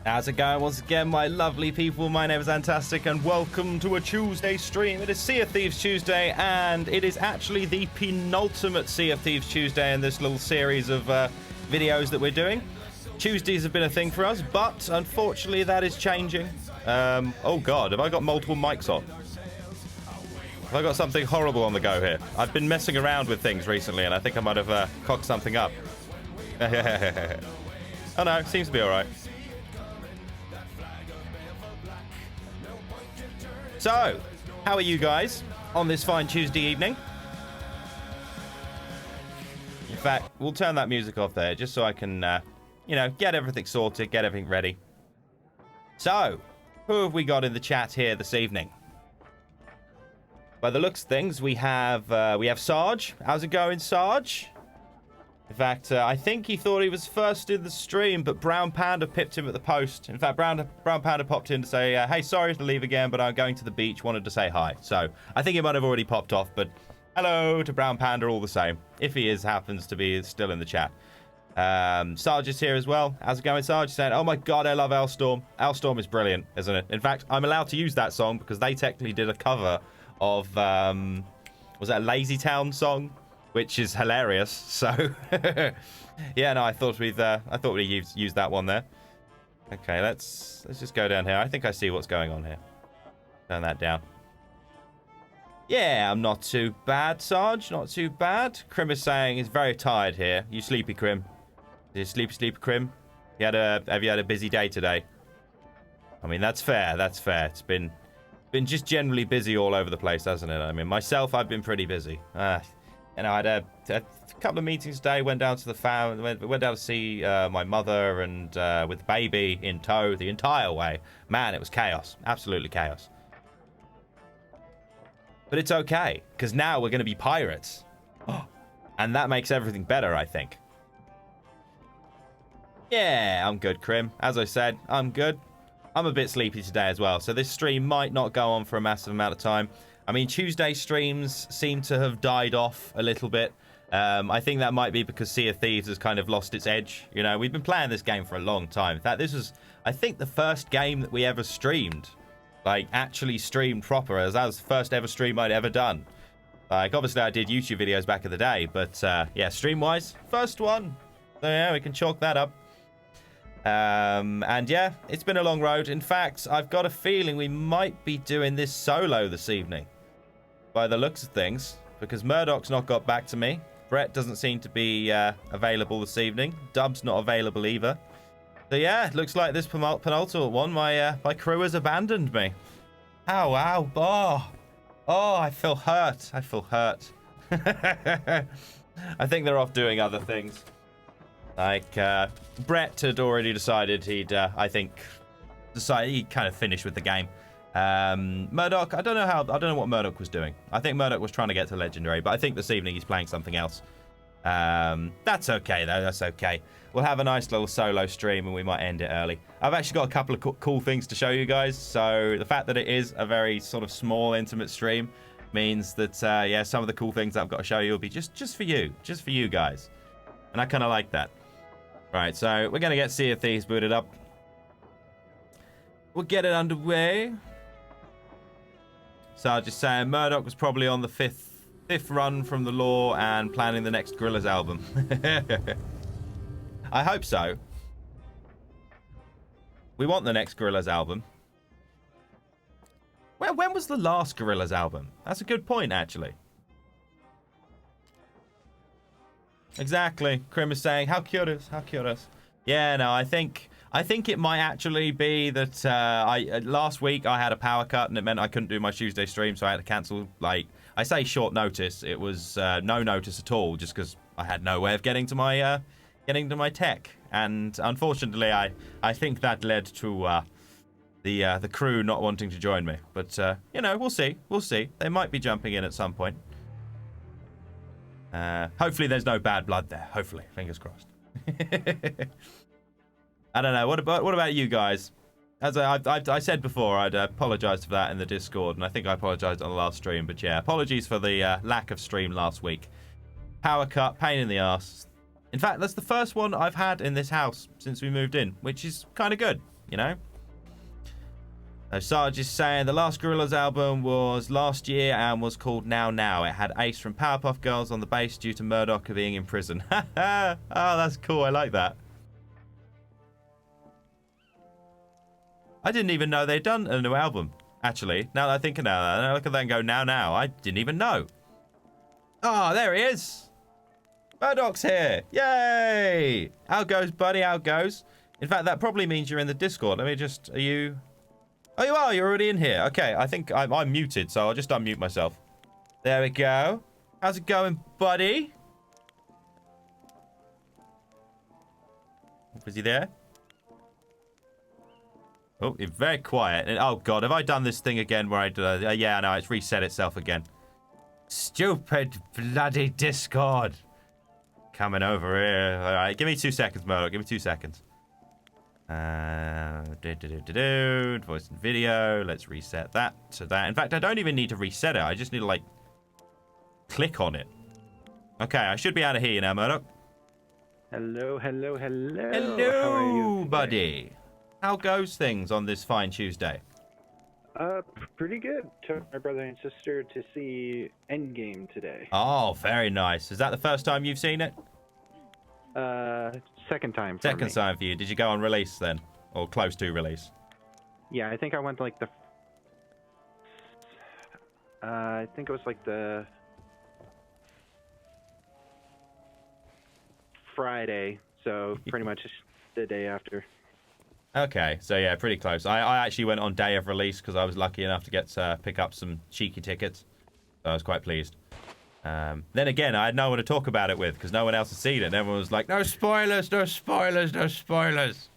How's it going once again, my lovely people? My name is Antastiq and welcome to a Tuesday stream. It is Sea of Thieves Tuesday and it is actually the penultimate Sea of Thieves Tuesday in this little series of videos that we're doing. Tuesdays have been a thing for us, but unfortunately that is changing. Oh god, have I got multiple mics on? Have I got something horrible on the go here? I've been messing around with things recently and I think I might have cocked something up. Oh no, seems to be alright. So, how are you guys on this fine Tuesday evening? In fact, we'll turn that music off there just so I can, you know, get everything sorted, get everything ready. So, who have we got in the chat here this evening? By the looks of things, we have Sarge. How's it going, Sarge? In fact, I think he thought he was first in the stream, but Brown Panda pipped him at the post. In fact, Brown Panda popped in to say, hey, sorry to leave again, but I'm going to the beach, wanted to say hi. So, I think he might have already popped off, but hello to Brown Panda all the same, if he happens to be still in the chat. Sarge is here as well. How's it going, Sarge? He's saying, oh my god, I love Elstorm. Elstorm is brilliant, isn't it? In fact, I'm allowed to use that song because they technically did a cover of, was that a Lazy Town song? Which is hilarious. So, yeah, no, I thought we'd use that one there. Okay, let's just go down here. I think I see what's going on here. Turn that down. Yeah, I'm not too bad, Sarge. Not too bad. Krim is saying he's very tired here. You sleepy, Krim? You sleepy, Krim? Have you had a busy day today? I mean, that's fair. That's fair. It's been just generally busy all over the place, hasn't it? I mean, myself, I've been pretty busy. You know, I had a couple of meetings today, went down to the farm, went down to see my mother and with the baby in tow the entire way. Man, it was chaos. Absolutely chaos. But it's okay, because now we're going to be pirates. And that makes everything better, I think. Yeah, I'm good, Krim. As I said, I'm good. I'm a bit sleepy today as well, so this stream might not go on for a massive amount of time. I mean, Tuesday streams seem to have died off a little bit. I think that might be because Sea of Thieves has kind of lost its edge. You know, we've been playing this game for a long time. In fact, this was, I think, the first game that we ever streamed. Like, actually streamed proper, as that was the first ever stream I'd ever done. Like, obviously, I did YouTube videos back in the day, but, yeah, stream-wise, first one. So, yeah, we can chalk that up. And, yeah, it's been a long road. In fact, I've got a feeling we might be doing this solo this evening. By the looks of things, because Murdoch's not got back to me. Brett doesn't seem to be available this evening. Dub's not available either. So yeah, looks like this penultimate one, my crew has abandoned me. Ow, ow, oh, I feel hurt. I feel hurt. I think they're off doing other things. Like, Brett had already decided he'd kind of finish with the game. Murdoch, I don't know what Murdoch was doing. I think Murdoch was trying to get to Legendary, but I think this evening he's playing something else. That's okay, though. That's okay. We'll have a nice little solo stream, and we might end it early. I've actually got a couple of cool things to show you guys. So the fact that it is a very sort of small, intimate stream means that, yeah, some of the cool things that I've got to show you will be just for you guys. And I kind of like that. Right, so we're going to get Sea of Thieves booted up. We'll get it underway. So I was just saying, Murdoch was probably on the fifth run from the lore and planning the next Gorillaz album. I hope so. We want the next Gorillaz album. Well, when was the last Gorillaz album? That's a good point, actually. Exactly. Krim is saying, how curious, how curious. Yeah, no, I think it might actually be that last week I had a power cut and it meant I couldn't do my Tuesday stream, so I had to cancel. Like, I say short notice. It was no notice at all, just because I had no way of getting to my tech, and unfortunately, I think that led to the crew not wanting to join me. But you know, we'll see. We'll see. They might be jumping in at some point. Hopefully, there's no bad blood there. Hopefully, fingers crossed. I don't know. What about you guys? As I said before, I'd apologise for that in the Discord, and I think I apologised on the last stream. But yeah, apologies for the lack of stream last week. Power cut, pain in the arse. In fact, that's the first one I've had in this house since we moved in, which is kind of good. you know? Sarge is saying the last Gorillaz album was last year and was called Now Now. It had Ace from Powerpuff Girls on the bass due to Murdoch being in prison. Oh, that's cool. I like that. I didn't even know they'd done a new album, actually. Now that I think about that, I look at that and go, Now Now. I didn't even know. Oh, there he is. Murdoch's here. Yay. How goes, buddy? How goes? In fact, that probably means you're in the Discord. Let me just... Are you... Oh, you are. You're already in here. Okay, I think I'm muted, so I'll just unmute myself. There we go. How's it going, buddy? Was he there? Oh, it's very quiet. Oh, God. Have I done this thing again where I... yeah, no, it's reset itself again. Stupid bloody Discord. Coming over here. All right, give me 2 seconds, Murdoch. Give me 2 seconds. Voice and video. Let's reset that to that. In fact, I don't even need to reset it. I just need to, like, click on it. Okay, I should be able to hear you now, Murdoch. Hello, hello, hello. Hello, how are you buddy. How goes things on this fine Tuesday? Pretty good. Took my brother and sister to see Endgame today. Oh, very nice. Is that the first time you've seen it? Second time for Second me. time for you. Did you go on release then? Or close to release? Yeah, I think I went like the... I think it was like the... Friday, so pretty much the day after. Okay, so yeah, pretty close. I actually went on day of release because I was lucky enough to get pick up some cheeky tickets. So I was quite pleased. Then again, I had no one to talk about it with because no one else had seen it. And everyone was like, no spoilers, no spoilers, no spoilers.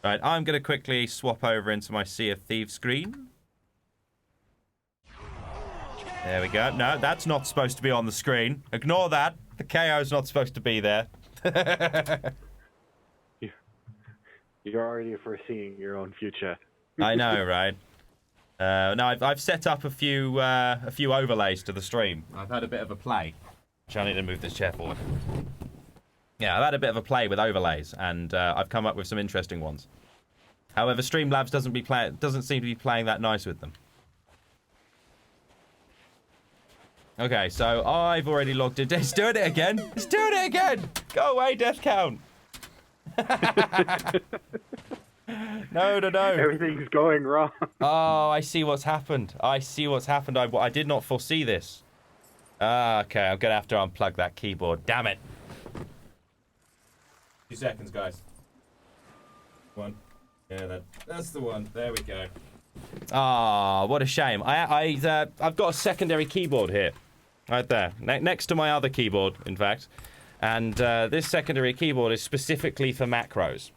Right, I'm going to quickly swap over into my Sea of Thieves screen. There we go. No, that's not supposed to be on the screen. Ignore that. The KO's not supposed to be there. You're already foreseeing your own future. I know, right? No, I've set up a few overlays to the stream. I've had a bit of a play. I need to move this chair forward. Yeah, I've had a bit of a play with overlays, and I've come up with some interesting ones. However, Streamlabs doesn't seem to be playing that nice with them. Okay, so I've already logged it. It's doing it again. It's doing it again. Go away, death count. No. Everything's going wrong. Oh, I see what's happened. I did not foresee this. Okay, I'm going to have to unplug that keyboard. Damn it. 2 seconds, guys. One. Yeah, that's the one. There we go. Ah, what a shame. I've got a secondary keyboard here. Right there. Next to my other keyboard, in fact. And this secondary keyboard is specifically for macros.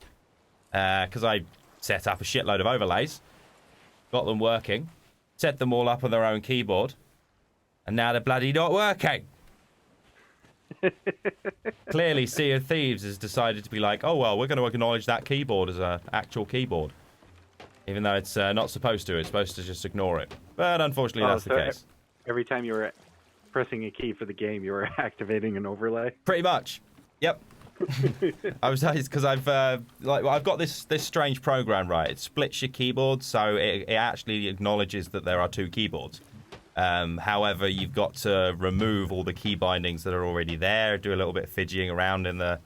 Because I set up a shitload of overlays. Got them working. Set them all up on their own keyboard. And now they're bloody not working. Clearly, Sea of Thieves has decided to be like, oh, well, we're going to acknowledge that keyboard as an actual keyboard. Even though it's not supposed to. It's supposed to just ignore it. But unfortunately, that's the case. Every time you were pressing a key for the game, you were activating an overlay? Pretty much. Yep. I was because I've got this strange program, right? It splits your keyboard, so it actually acknowledges that there are 2 keyboards. However, you've got to remove all the key bindings that are already there, do a little bit of fidgeting around in the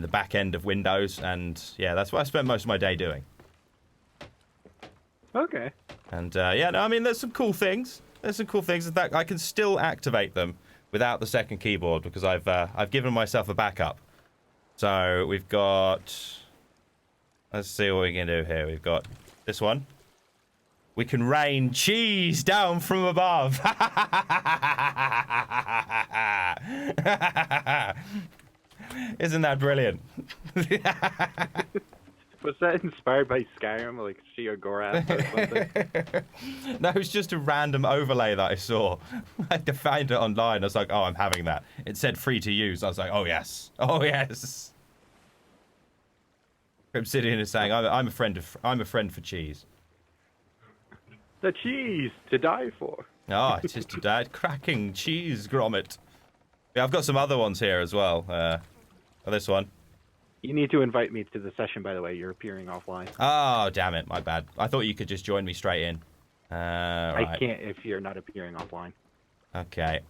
back end of Windows, and yeah, that's what I spend most of my day doing. Okay. And yeah, no, I mean, there's some cool things. In fact, I can still activate them without the second keyboard because I've given myself a backup. So we've got. Let's see what we can do here. We've got this one. We can rain cheese down from above. Isn't that brilliant? Was that inspired by Skyrim, like Shia Gorath or something? No, it's just a random overlay that I saw. I had to find it online. I was like, oh, I'm having that. It said free to use. I was like, oh, yes. Oh, yes. Obsidian is saying, I'm a friend for cheese. The cheese to die for. Oh, it is to die. Cracking cheese grommet. Yeah, I've got some other ones here as well. This one. You need to invite me to the session, by the way. You're appearing offline. Oh, damn it. My bad. I thought you could just join me straight in. Right. I can't if you're not appearing offline. Okay.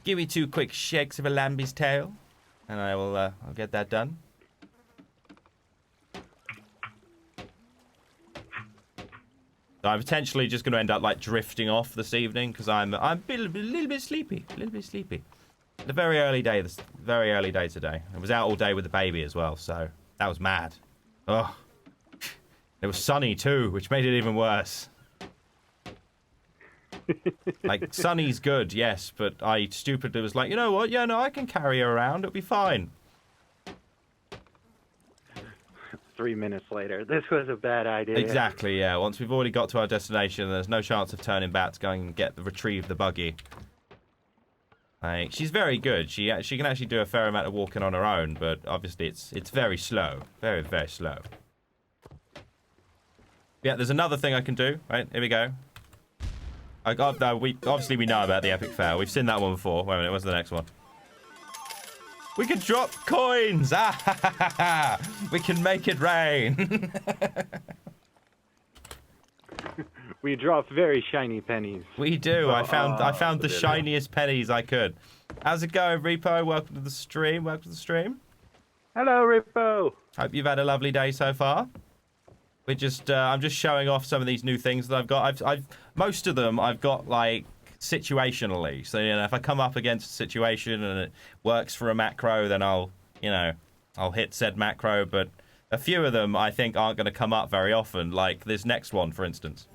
Give me 2 quick shakes of a lambie's tail, and I'll get that done. So I'm potentially just going to end up like drifting off this evening because I'm a little bit sleepy, The very early day today. I was out all day with the baby as well, so that was mad. Oh, it was sunny too, which made it even worse. Like, sunny's good, yes, but I stupidly was like, you know what? Yeah, no, I can carry her around. It'll be fine. 3 minutes later, this was a bad idea. Exactly, yeah. Once we've already got to our destination, there's no chance of turning back to going and retrieve the buggy. Like, she's very good. She can actually do a fair amount of walking on her own, but obviously it's very slow. Very, very slow. Yeah, there's another thing I can do. Right, here we go. Obviously we know about the epic fail. We've seen that one before. Wait a minute, what's the next one? We can drop coins! Ah, we can make it rain! We drop very shiny pennies. We do. I found the shiniest pennies I could. How's it going, Repo? Welcome to the stream. Hello, Rippo. Hope you've had a lovely day so far. I'm just showing off some of these new things that I've got. Most of them I've got like situationally. So, you know, if I come up against a situation and it works for a macro, then I'll hit said macro. But a few of them I think aren't going to come up very often, like this next one, for instance.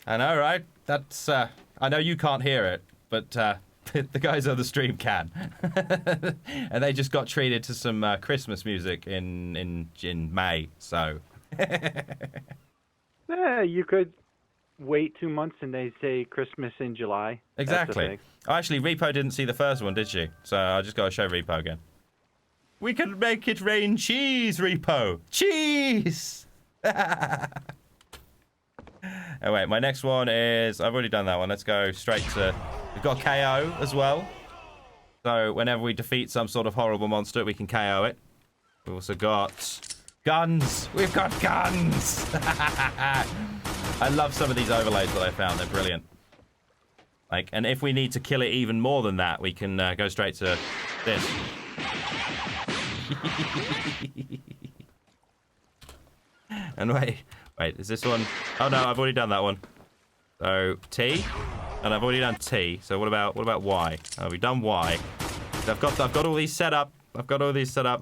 I know, right? That's, I know you can't hear it, but the guys on the stream can. And they just got treated to some Christmas music in May, so. Yeah, you could wait 2 months and they say Christmas in July. Exactly. Oh, actually, Repo didn't see the first one, did she? So I just got to show Repo again. We can make it rain cheese, Repo. Cheese! Oh, wait, my next one is... I've already done that one. Let's go straight to... We've got KO as well. So whenever we defeat some sort of horrible monster, we can KO it. We've also got... guns! We've got guns! I love some of these overlays that I found. They're brilliant. Like, and if we need to kill it even more than that, we can go straight to this. And wait, is this one? Oh no, I've already done that one. So T, and I've already done T. So what about Y? Oh, we've done Y. So I've got all these set up.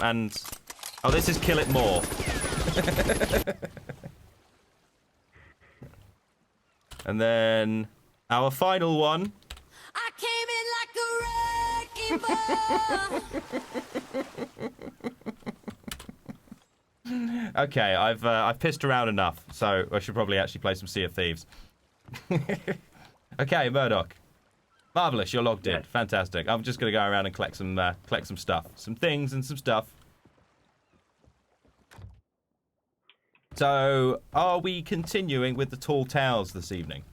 And oh, this is kill it more. And then our final one. I came in like a wrecking ball. Okay, I've pissed around enough, so I should probably actually play some Sea of Thieves. Okay, Murdoch. Marvelous, you're logged in. Yes. Fantastic. I'm just gonna go around and collect some stuff, some things and some stuff. So, are we continuing with the tall tales this evening?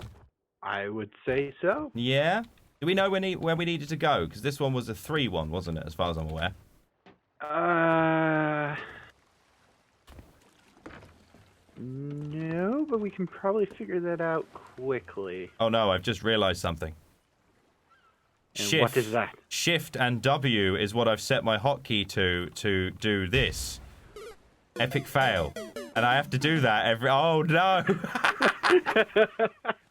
I would say so. Yeah. Do we know where we needed to go? Because this one was a 3-1, wasn't it? As far as I'm aware. No, but we can probably figure that out quickly. Oh no, I've just realized something. And what is that? Shift and W is what I've set my hotkey to do this. Epic fail. And I have to do that every... Oh, no!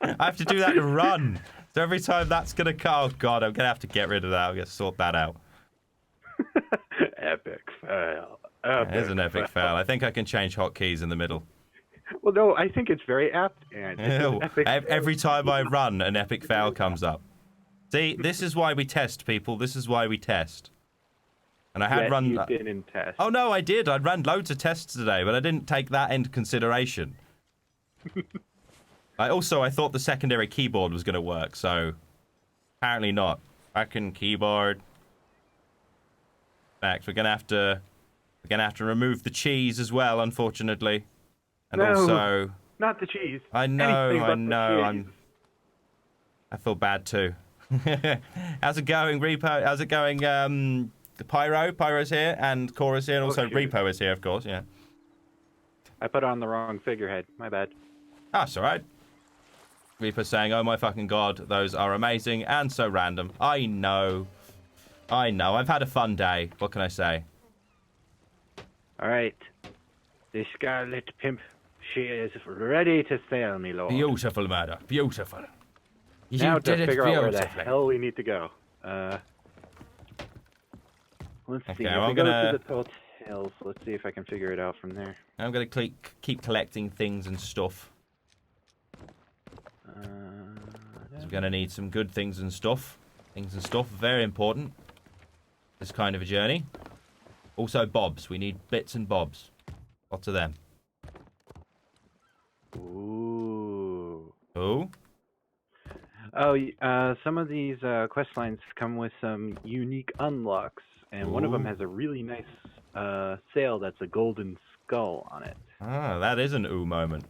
I have to do that to run. So every time that's going to... Oh, God, I'm going to have to get rid of that. I'm going to sort that out. Epic fail. It is an epic fail. I think I can change hotkeys in the middle. Well, no, I think it's very apt. And Every time I run, an epic fail comes up. See, this is why we test, people. This is why we test. And I had run... You didn't test. Oh, no, I did. I'd run loads of tests today, but I didn't take that into consideration. I thought the secondary keyboard was going to work, so... Apparently not. Back in keyboard. In fact, we're going to have to We're going to have to remove the cheese as well, unfortunately. And No, also... not the cheese. I know, Anything I but know. the cheese. I feel bad too. How's it going, Repo? How's it going, Pyro? Pyro's here, and Cora's here, and also shoot. Repo is here, of course, yeah. I put on the wrong figurehead. My bad. That's alright. Reaper's saying, oh my fucking god, those are amazing and so random. I know. I know. I've had a fun day. What can I say? Alright. The Scarlet Pimp, she is ready to sail, me lord. Beautiful, murder. Beautiful. You Now did to it figure out where the beautifully. hell we need to go. Let's see. Okay, If well, we I'm go gonna- to the hotels, let's see if I can figure it out from there. I'm going to keep collecting things and stuff. We're going to need some good things and stuff. Things and stuff, very important. This kind of a journey. Also bobs. We need bits and bobs. Lots of them. Ooh. Oh? Oh, some of these quest lines come with some unique unlocks, and one of them Ooh. has a really nice sail that's a golden skull on it. Ah, that is an ooh moment.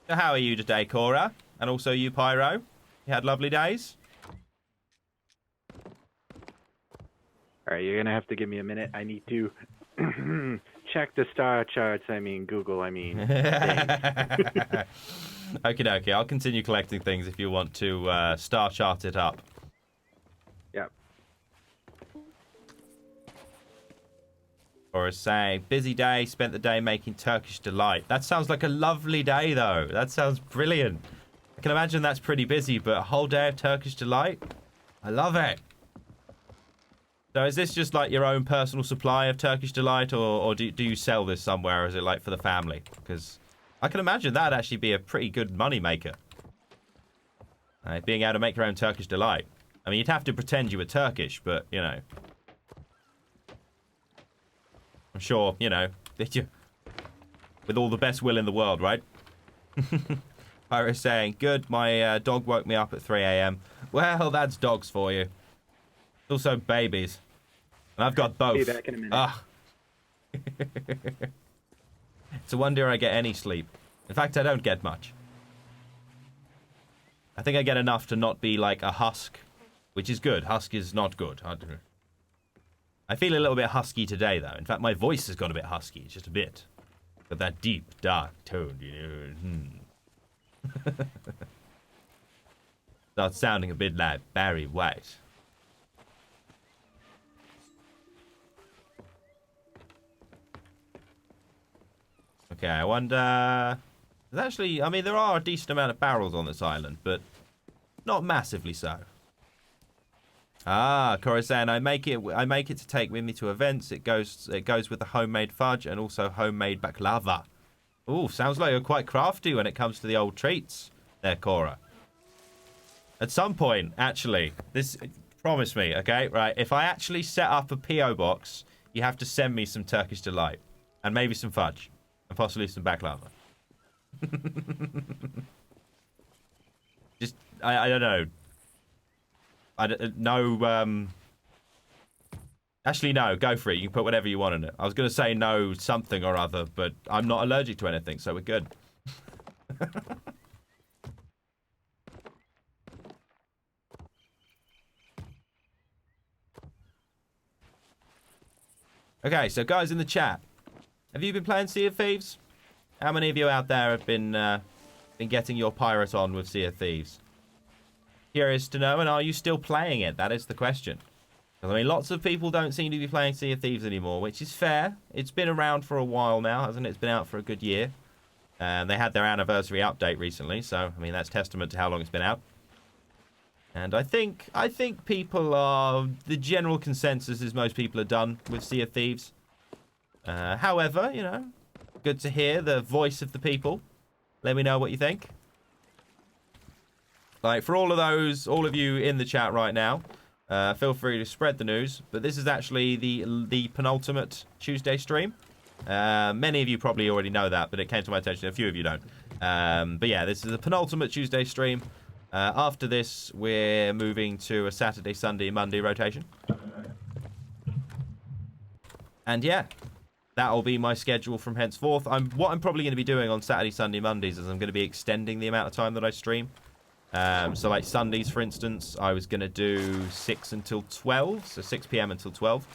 So how are you today, Cora? And also you, Pyro? You had lovely days? Alright, you're gonna have to give me a minute. I need to check the star charts. I mean, Google, I mean. Okie dokie. I'll continue collecting things if you want to star chart it up. Yep. Or say, busy day, spent the day making Turkish delight. That sounds like a lovely day, though. That sounds brilliant. I can imagine that's pretty busy, but a whole day of Turkish delight? I love it. So is this just like your own personal supply of Turkish delight, or do you sell this somewhere, or is it like for the family? Because I can imagine that'd actually be a pretty good money maker. Being able to make your own Turkish delight. I mean, you'd have to pretend you were Turkish, but, you know. I'm sure, you know, with all the best will in the world, right? Iris saying, good, my dog woke me up at 3 a.m. Well, that's dogs for you. Also babies. And I've got both. Be back in a minute. Ah. It's a wonder I get any sleep. In fact, I don't get much. I think I get enough to not be like a husk, which is good. Husk is not good. I feel a little bit husky today, though. In fact, my voice has got a bit husky, just a bit. Got that deep, dark tone, you know. Starts sounding a bit like Barry White. Okay, I wonder... There's actually... I mean, there are a decent amount of barrels on this island, but not massively so. Ah, Khorasan, I make it to take with me to events. It goes with the homemade fudge and also homemade baklava. Ooh, sounds like you're quite crafty when it comes to the old treats there, Cora. At some point, actually, promise me, okay? Right, if I actually set up a P.O. box, you have to send me some Turkish delight. And maybe some fudge. And possibly some baklava. Just, I don't know. Actually, no, go for it. You can put whatever you want in it. I was going to say no something or other, but I'm not allergic to anything, so we're good. Okay, so guys in the chat, have you been playing Sea of Thieves? How many of you out there have been getting your pirate on with Sea of Thieves? Curious to know, and are you still playing it? That is the question. I mean, lots of people don't seem to be playing Sea of Thieves anymore, which is fair. It's been around for a while now, hasn't it? It's been out for a good year. And they had their anniversary update recently, so, I mean, that's testament to how long it's been out. And I think people are... The general consensus is most people are done with Sea of Thieves. However, you know, good to hear the voice of the people. Let me know what you think. Like, for all of you in the chat right now, feel free to spread the news. But this is actually the penultimate Tuesday stream. Many of you probably already know that, but it came to my attention. A few of you don't. But yeah, this is the penultimate Tuesday stream. After this, we're moving to a Saturday, Sunday, Monday rotation. And yeah, that'll be my schedule from henceforth. What I'm probably going to be doing on Saturday, Sunday, Mondays is I'm going to be extending the amount of time that I stream. So like Sundays, for instance, I was going to do 6 until 12, so 6 p.m. until 12.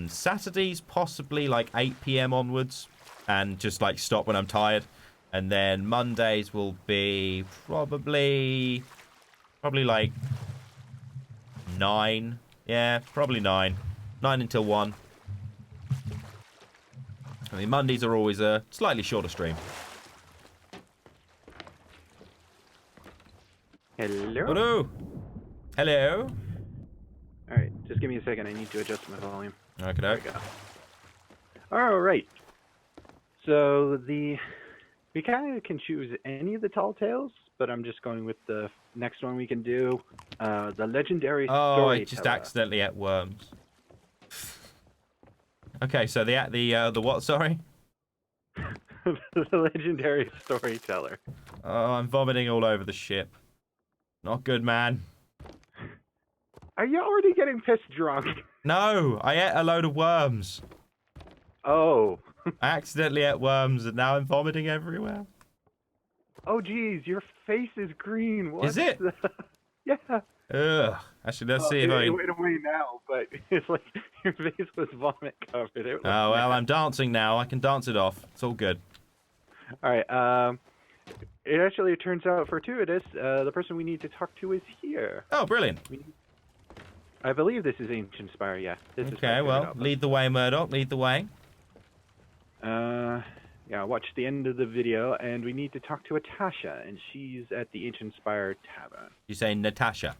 Saturdays, possibly like 8 p.m. onwards, and just like stop when I'm tired. And then Mondays will be probably like 9. Yeah, probably 9. 9 until 1. I mean, Mondays are always a slightly shorter stream. Hello? Hello. Hello. Alright, just give me a second. I need to adjust my volume. Okay. There we go. Alright. So we kind of can choose any of the tall tales, but I'm just going with the next one we can do. The legendary Oh, I storyteller. just accidentally ate worms. Okay, so the what? Sorry. The legendary storyteller. Oh, I'm vomiting all over the ship. Not good, man. Are you already getting pissed drunk? No, I ate a load of worms. Oh. I accidentally ate worms, and now I'm vomiting everywhere. Oh, geez, your face is green. What Is it? Yeah. Ugh. Actually, let's see if I It can... went away now, but it's like your face was vomit covered. Oh, well, I'm dancing now. I can dance it off. It's all good. All right. It actually turns out fortuitous. The person we need to talk to is here. Oh, brilliant. I believe this is Ancient Spire. Yeah. This is Okay, well, lead the way, Murdoch. Lead the way. Yeah. Watch the end of the video, and we need to talk to Tasha, and she's at the Ancient Spire Tavern. You say Natasha?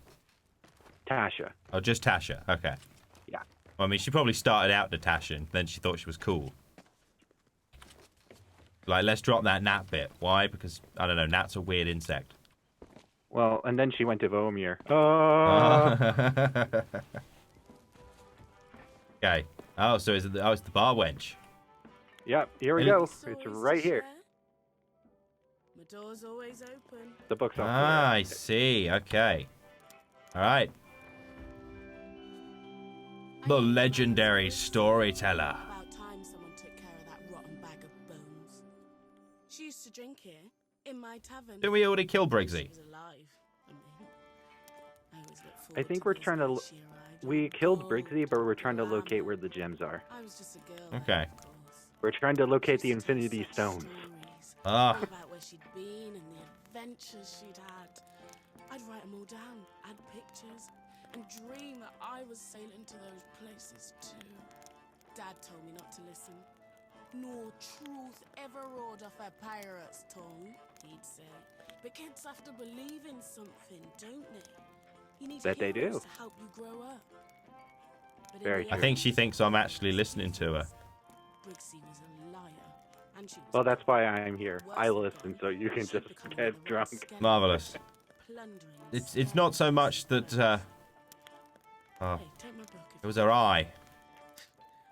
Tasha. Oh, just Tasha. Okay. Yeah. Well, I mean, she probably started out Natasha, and then she thought she was cool. Like, let's drop that gnat bit. Why? Because, I don't know, gnat's a weird insect. Well, and then she went to Vomir. Okay. Oh, so it's the bar wench. Yep, here we go. It's right here. My door's always open. The book's off. Ah, I see. Okay. All right. The legendary storyteller. About time someone took care of that rotten bag of bones. She used to drink here, in my tavern. Didn't we already kill Briggsy? She was alive. I mean, I always look forward I think to we're this trying to. when she arrived We with killed gold, Briggsy, but we're trying to glamour. locate where the gems are. I was just a girl. Okay. then, of course. We're trying to locate the She used to tell Infinity such Stones. stories, Ah. all about where she'd been and the adventures she'd had. I'd write them all down, add pictures, and dream that I was sailing to those places too. Dad told me not to listen. Nor truth ever roared off a pirate's tongue, he'd say. But kids have to believe in something, don't they? You need That they do. heroes to help you grow up. But in Very the true. I think she end, thinks I'm actually listening to her. Briggsy was a liar, and she was Well, that's why I'm here. worse I than listen, gone. so you can She'd just become one get of the drunk. red skin Marvelous. plundering It's not so much that oh, Hey, take my book if it was you her want. eye.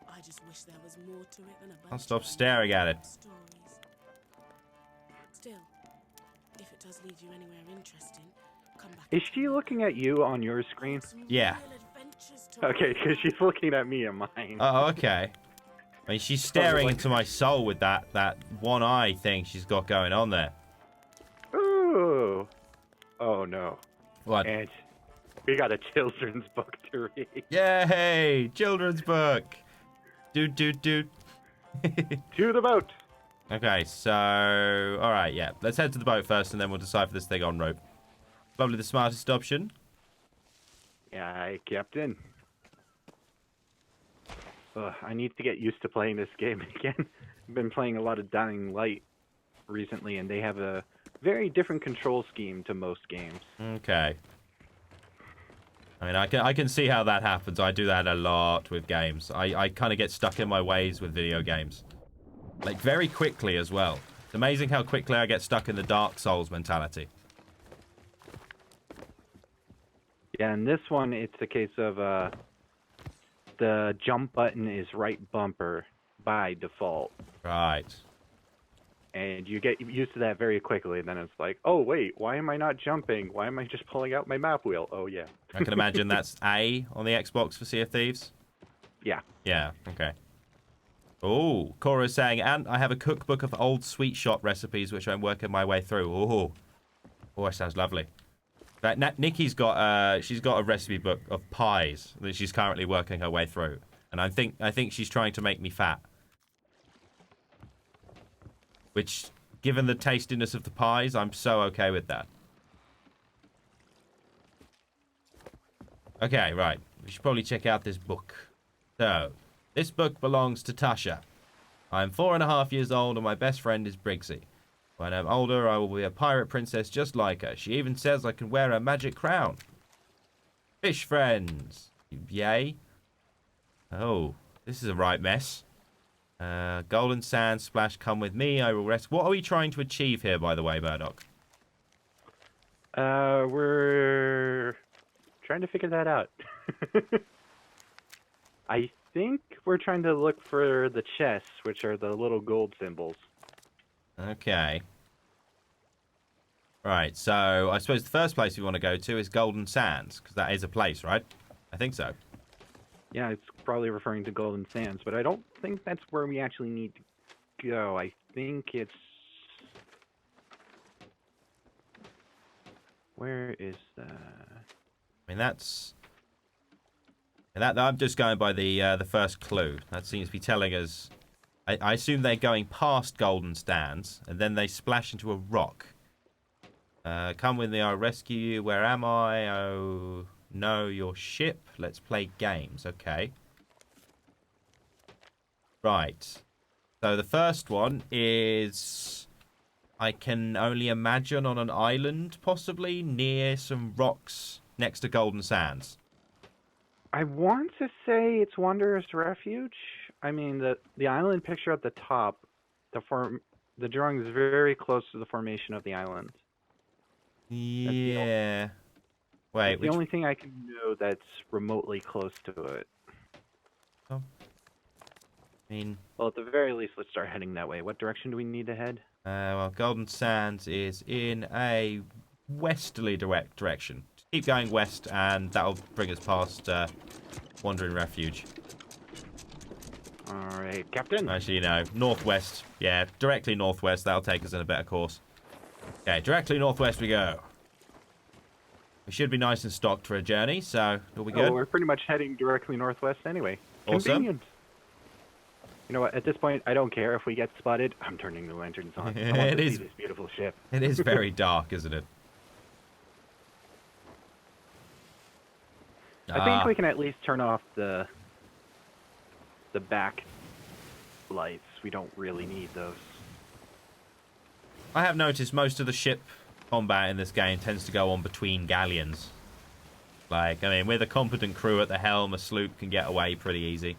I just wish there was more to it than a bunch I'll stop of staring at it. stories. Still, if it does leave you anywhere interesting, come back. Is and she tell me. looking at you on your I've screen? got some Yeah. real adventures to Okay, write. because she's looking at me on mine. Oh, okay. I mean, she's staring like- into my soul with that one eye thing she's got going on there. Ooh. Oh no. What? And we got a children's book to read. Yay! Children's book. Dude. To the boat. Okay, so all right, yeah. Let's head to the boat first, and then we'll decipher this thing on rope. Probably the smartest option. Yeah, Captain. I need to get used to playing this game again. I've been playing a lot of Dying Light recently, and they have a very different control scheme to most games. Okay. I mean, I can see how that happens. I do that a lot with games. I kind of get stuck in my ways with video games. Like, very quickly as well. It's amazing how quickly I get stuck in the Dark Souls mentality. Yeah, in this one, it's a case of the jump button is right bumper by default. Right. And you get used to that very quickly, and then it's like, oh wait, why am I not jumping? Why am I just pulling out my map wheel? Oh yeah. I can imagine that's A on the Xbox for Sea of Thieves. Yeah. Yeah, okay. Oh, Cora's saying, and I have a cookbook of old sweet shot recipes, which I'm working my way through. Oh, that sounds lovely. Nikki's got she's got a recipe book of pies that she's currently working her way through, and I think she's trying to make me fat. Which, given the tastiness of the pies, I'm so okay with that. Okay, right. We should probably check out this book. So, this book belongs to Tasha. I'm 4.5 years old and my best friend is Briggsy. When I'm older, I will be a pirate princess just like her. She even says I can wear a magic crown. Fish friends. Yay. Oh, this is a right mess. Golden Sand, Splash, come with me. I will rest. What are we trying to achieve here, by the way, Murdoch? We're trying to figure that out. I think we're trying to look for the chests, which are the little gold symbols. Okay. Right, so I suppose the first place we want to go to is Golden Sands, because that is a place, right? I think so. Yeah, it's probably referring to Golden Sands, but I don't think that's where we actually need to go. I think it's... Where is that? I mean, that's... I'm just going by the first clue. That seems to be telling us... I assume they're going past Golden Sands, and then they splash into a rock. Come with me, I'll rescue you. Where am I? Oh... No, your ship. Let's play games. Okay. Right. So the first one is... I can only imagine on an island, possibly, near some rocks next to Golden Sands. I want to say it's Wanderer's Refuge. I mean, the island picture at the top, the drawing is very close to the formation of the island. Yeah. Wait, the only thing I can know that's remotely close to it. Oh. I mean... Well, at the very least, let's start heading that way. What direction do we need to head? Well, Golden Sands is in a westerly direction. Keep going west, and that'll bring us past Wandering Refuge. All right, Captain. Actually, no, northwest. Yeah, directly northwest. That'll take us in a better course. Okay, directly northwest we go. We should be nice and stocked for a journey, so it'll be good. Oh, we're pretty much heading directly northwest anyway. Awesome. Convenient. You know what? At this point, I don't care if we get spotted. I'm turning the lanterns on. I want to see this beautiful ship. It is very dark, isn't it? I think we can at least turn off the back lights. We don't really need those. I have noticed most of the ship combat in this game tends to go on between galleons. Like, I mean, with a competent crew at the helm, a sloop can get away pretty easy.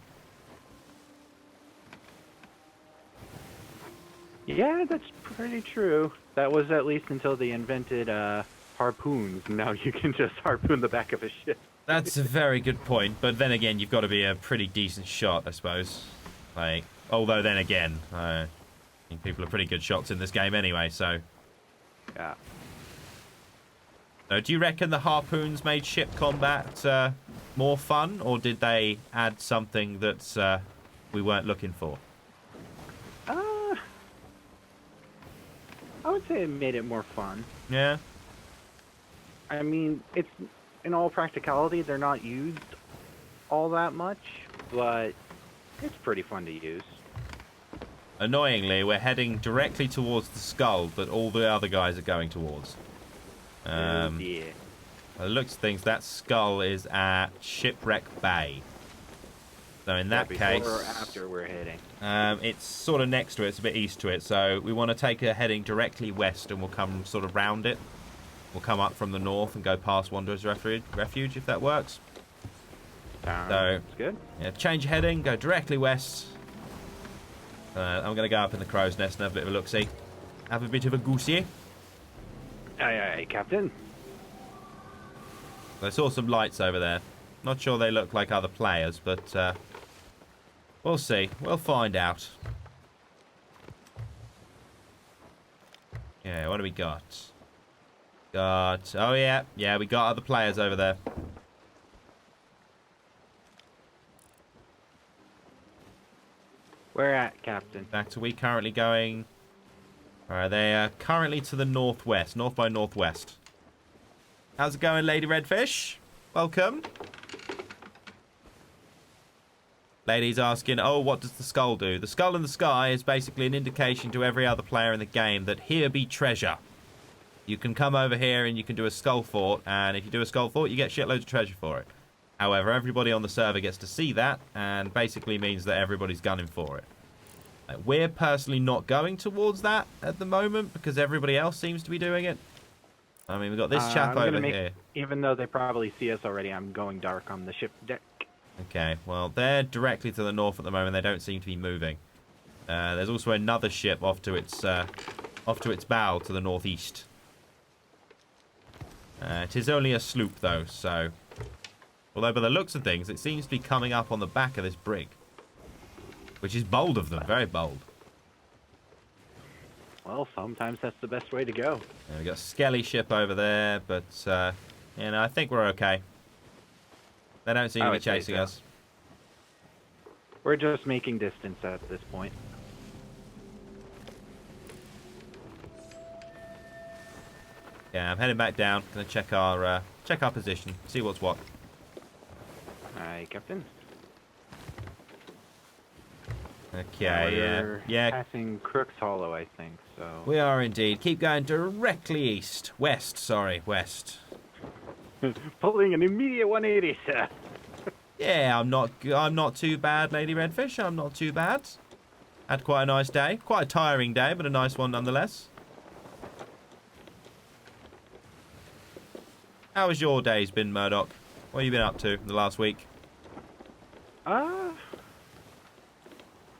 Yeah, that's pretty true. That was at least until they invented harpoons. Now you can just harpoon the back of a ship. That's a very good point, but then again, you've got to be a pretty decent shot, I suppose. Like, although then again, I think people are pretty good shots in this game anyway, so... Yeah. So do you reckon the harpoons made ship combat more fun, or did they add something that we weren't looking for? I would say it made it more fun. Yeah? I mean, it's... In all practicality, they're not used all that much, but it's pretty fun to use. Annoyingly, we're heading directly towards the skull that all the other guys are going towards. Yeah. By the looks of things, that skull is at Shipwreck Bay. So in that case... Before or after we're heading? It's sort of next to it. It's a bit east to it. So we want to take a heading directly west, and we'll come sort of round it. We'll come up from the north and go past Wanderer's Refuge, if that works. Sounds good. Yeah, change heading, go directly west. I'm going to go up in the crow's nest and have a bit of a look-see. Have a bit of a goosey. Aye, aye, Captain. I saw some lights over there. Not sure they look like other players, but we'll see. We'll find out. What do we got? Oh, yeah. Yeah, we got other players over there. Where at, Captain? Back to we currently going... Alright, they are currently to the northwest. North by northwest. How's it going, Lady Redfish? Welcome. Lady's asking, oh, what does the skull do? The skull in the sky is basically an indication to every other player in the game that here be treasure. You can come over here and you can do a skull fort, and if you do a skull fort, you get shitloads of treasure for it. However, everybody on the server gets to see that, and basically means that everybody's gunning for it. We're personally not going towards that at the moment, because everybody else seems to be doing it. I mean, we've got this chap over here. Even though they probably see us already, I'm going dark on the ship deck. Okay, well, they're directly to the north at the moment. They don't seem to be moving. There's also another ship off to its bow to the northeast. It is only a sloop, though, so... Although, by the looks of things, it seems to be coming up on the back of this brig. Which is bold of them, very bold. Well, sometimes that's the best way to go. Yeah, we got a skelly ship over there, but, you know, I think we're okay. They don't seem to be chasing us. We're just making distance at this point. Yeah, I'm heading back down. Gonna check our position, see what's what. Aye, Captain. Okay, yeah. Passing Crook's Hollow, I think. So We are indeed. Keep going directly east, west. Sorry, west. pulling an immediate 180, sir. Yeah, I'm not too bad, Lady Redfish. I'm not too bad. Had quite a nice day. Quite a tiring day, but a nice one nonetheless. How has your days been, Murdoch? What have you been up to the last week?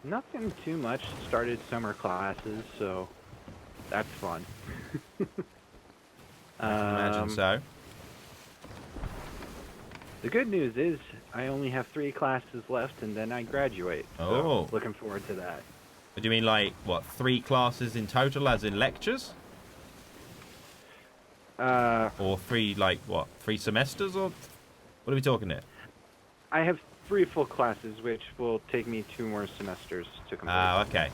Nothing too much. Started summer classes, so that's fun. I can imagine so. The good news is I only have 3 classes left, and then I graduate. Oh. So looking forward to that. Do you mean like, what, 3 classes in total, as in lectures? Or 3, like, what, 3 semesters, or what are we talking here? I have 3 full classes, which will take me 2 more semesters to complete. Ah, okay.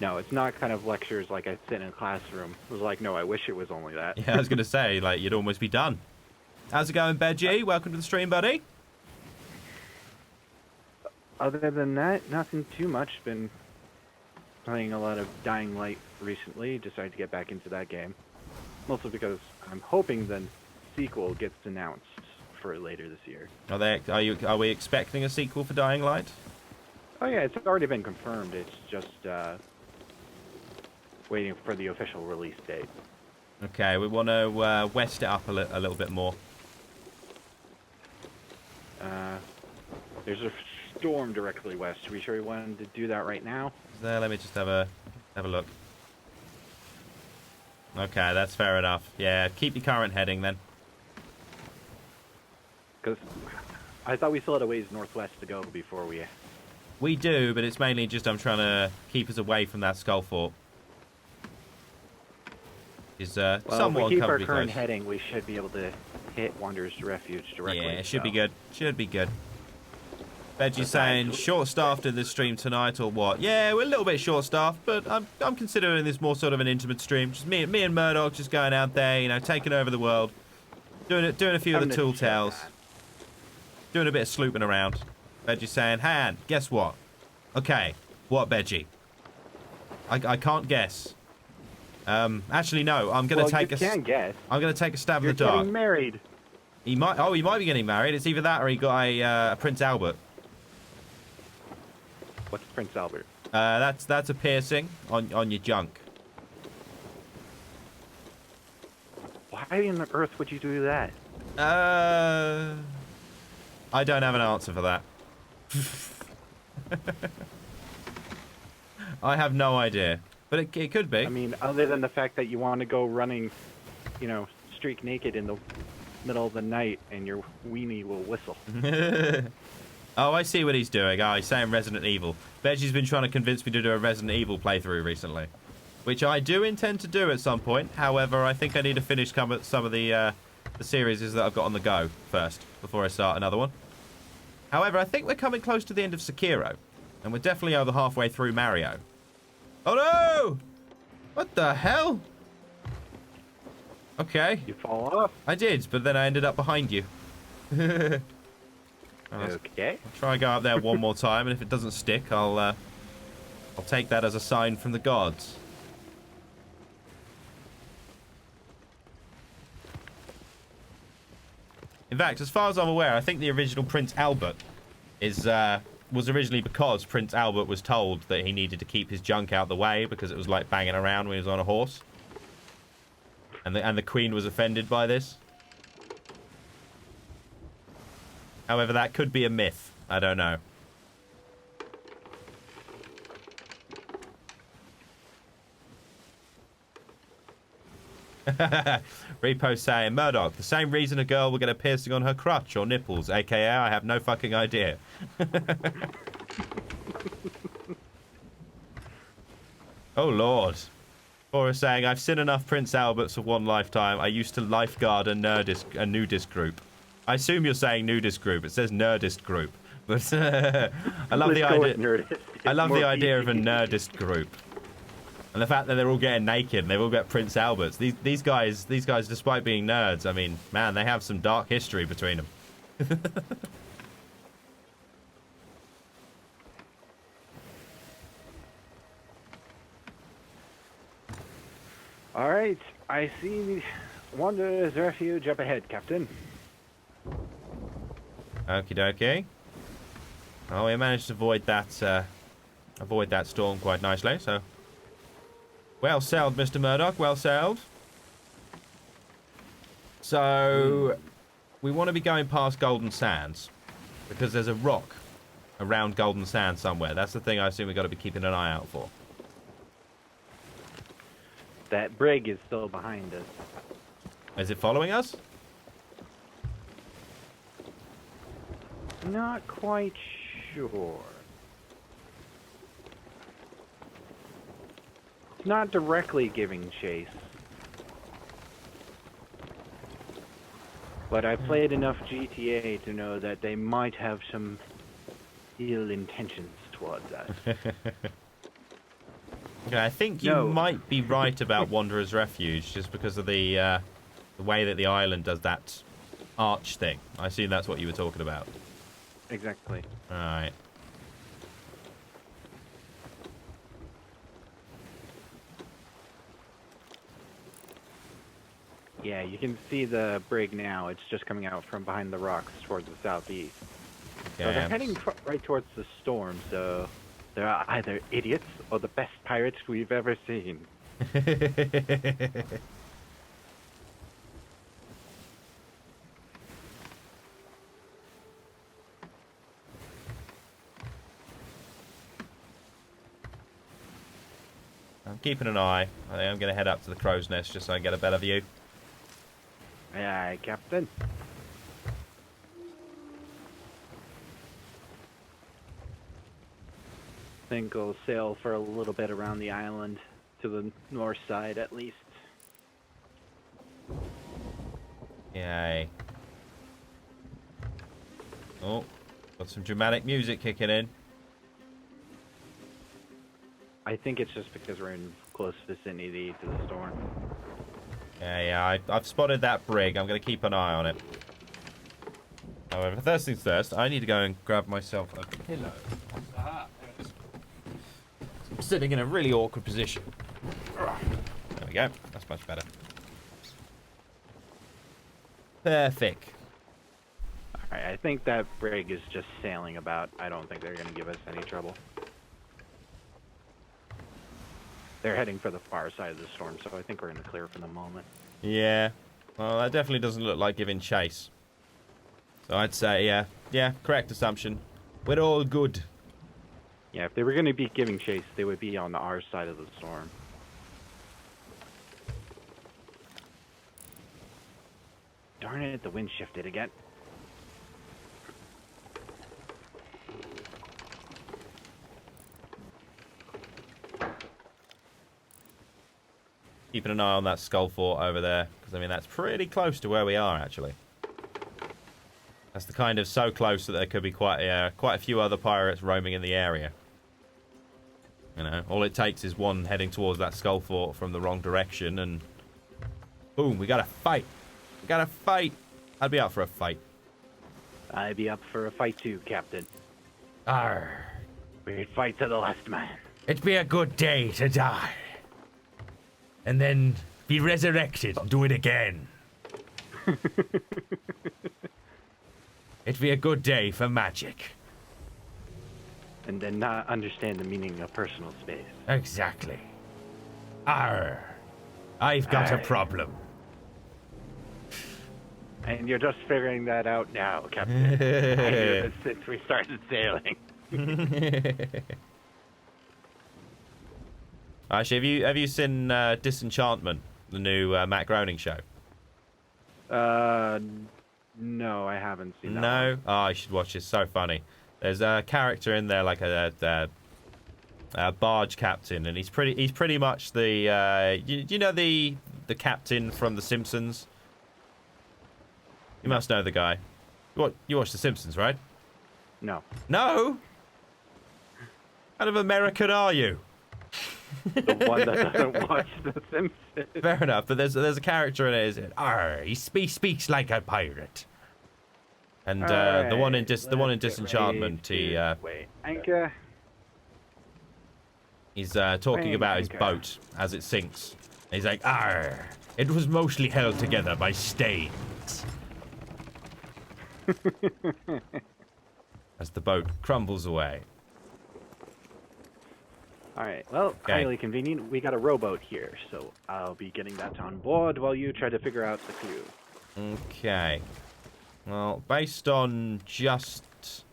No, it's not kind of lectures like I sit in a classroom. It was like, no, I wish it was only that. Yeah, I was going to say, like, you'd almost be done. How's it going, Benji? Welcome to the stream, buddy. Other than that, nothing too much. Been playing a lot of Dying Light recently. Decided to get back into that game. Mostly because I'm hoping the sequel gets announced for later this year. Are we expecting a sequel for Dying Light? Oh yeah, it's already been confirmed. It's just waiting for the official release date. Okay, we want to west it up a little bit more. There's a storm directly west. Are we sure we wanted to do that right now? There, let me just have a look. Okay, that's fair enough. Yeah, keep your current heading then. Because I thought we still had a ways northwest to go before we... We do, but it's mainly just I'm trying to keep us away from that skull fort. Well, if we keep our current close. heading, we should be able to hit Wanderer's Refuge directly. Yeah, it should be good. Should be good. Veggie's saying short-staffed in this stream tonight or what? Yeah, we're a little bit short-staffed, but I'm considering this more sort of an intimate stream. Just me and Murdoch just going out there, you know, taking over the world, doing a few of the tool tales, doing a bit of slooping around. Veggie's saying, Han, guess what? Okay, what, Veggie? I can't guess. Actually, no. I'm gonna take a. Can guess. I'm gonna take a stab in the You're dark. getting married. He might. Oh, he might be getting married. It's either that or he got a Prince Albert. What's Prince Albert? That's a piercing on your junk. Why in the earth would you do that? I don't have an answer for that. I have no idea, but it could be. I mean, other than the fact that you want to go running, you know, streak naked in the middle of the night and your weenie will whistle. Oh, I see what he's doing. Oh, he's saying Resident Evil. Veggie's been trying to convince me to do a Resident Evil playthrough recently. which I do intend to do at some point. However, I think I need to finish some of the series that I've got on the go first before I start another one. However, I think we're coming close to the end of Sekiro, and we're definitely over halfway through Mario. Oh no! What the hell? Okay. You fall off. I did, but then I ended up behind you. Okay. I'll try and go up there one more time, and if it doesn't stick, I'll take that as a sign from the gods. In fact, as far as I'm aware, I think the original Prince Albert was originally because Prince Albert was told that he needed to keep his junk out the way because it was like banging around when he was on a horse. And the Queen was offended by this. However, that could be a myth. I don't know. Repo saying, Murdoch, the same reason a girl will get a piercing on her crotch or nipples, aka I have no fucking idea. Oh lord. Or saying, I've seen enough Prince Alberts of one lifetime. I used to lifeguard a nudist group. I assume you're saying nudist group. It says nerdist group. But I love the idea. I love the idea of a nerdist group. And the fact that they're all getting naked and they've all got Prince Alberts. These guys, despite being nerds, I mean, man, they have some dark history between them. All right. I see Wanderer's Refuge up ahead, Captain. Okie dokie. Oh, we managed to avoid that storm quite nicely, so... Well sailed, Mr. Murdoch, well sailed. So, we want to be going past Golden Sands, because there's a rock around Golden Sands somewhere. That's the thing I assume we've got to be keeping an eye out for. That brig is still behind us. Is it following us? Not quite sure. It's not directly giving chase. But I played enough GTA to know that they might have some ill intentions towards us. Okay, I think you might be right about Wanderer's Refuge, just because of the way that the island does that arch thing. I assume that's what you were talking about. Exactly. Alright. Yeah, you can see the brig now. It's just coming out from behind the rocks towards the southeast. So they're heading right towards the storm, so they're either idiots or the best pirates we've ever seen. I'm keeping an eye. I think I'm going to head up to the crow's nest just so I can get a better view. Aye, Captain. Think we'll sail for a little bit around the island to the north side at least. Yay. Oh, got some dramatic music kicking in. I think it's just because we're in close vicinity to the storm. Yeah, I've spotted that brig. I'm going to keep an eye on it. However, first things first, I need to go and grab myself a pillow. I'm sitting in a really awkward position. There we go. That's much better. Perfect. Alright, I think that brig is just sailing about. I don't think they're going to give us any trouble. They're heading for the far side of the storm, so I think we're in the clear for the moment. Yeah. Well, that definitely doesn't look like giving chase. So I'd say, yeah, correct assumption. We're all good. Yeah, if they were going to be giving chase, they would be on our side of the storm. Darn it, the wind shifted again. Keeping an eye on that skull fort over there, because I mean that's pretty close to where we are actually. That's the kind of so close that there could be quite a few other pirates roaming in the area. You know, all it takes is one heading towards that skull fort from the wrong direction, and boom, we got a fight. We got a fight. I'd be up for a fight. I'd be up for a fight too, Captain. Arr. We'd fight to the last man. It'd be a good day to die. And then be resurrected and do it again. It'd be a good day for magic. And then not understand the meaning of personal space. Exactly. Arr. I've got a problem. And you're just figuring that out now, Captain. I knew this since we started sailing. Actually, have you seen Disenchantment, the new Matt Groening show? No, I haven't seen that. No? Oh, you should watch it. It's so funny. There's a character in there like a barge captain, and he's pretty much the you know the captain from The Simpsons. You must know the guy. You watch The Simpsons, right? No. No. What kind of American are you? The one that doesn't watch The Simpsons. Fair enough, but there's a character in it. Is it? Arr, he speaks like a pirate. And right, the one in Disenchantment, he's talking about his boat as it sinks. He's like, "Arr, it was mostly held together by stains." As the boat crumbles away. Alright, well, highly convenient. We got a rowboat here, so I'll be getting that on board while you try to figure out the crew. Okay. Well, based on just,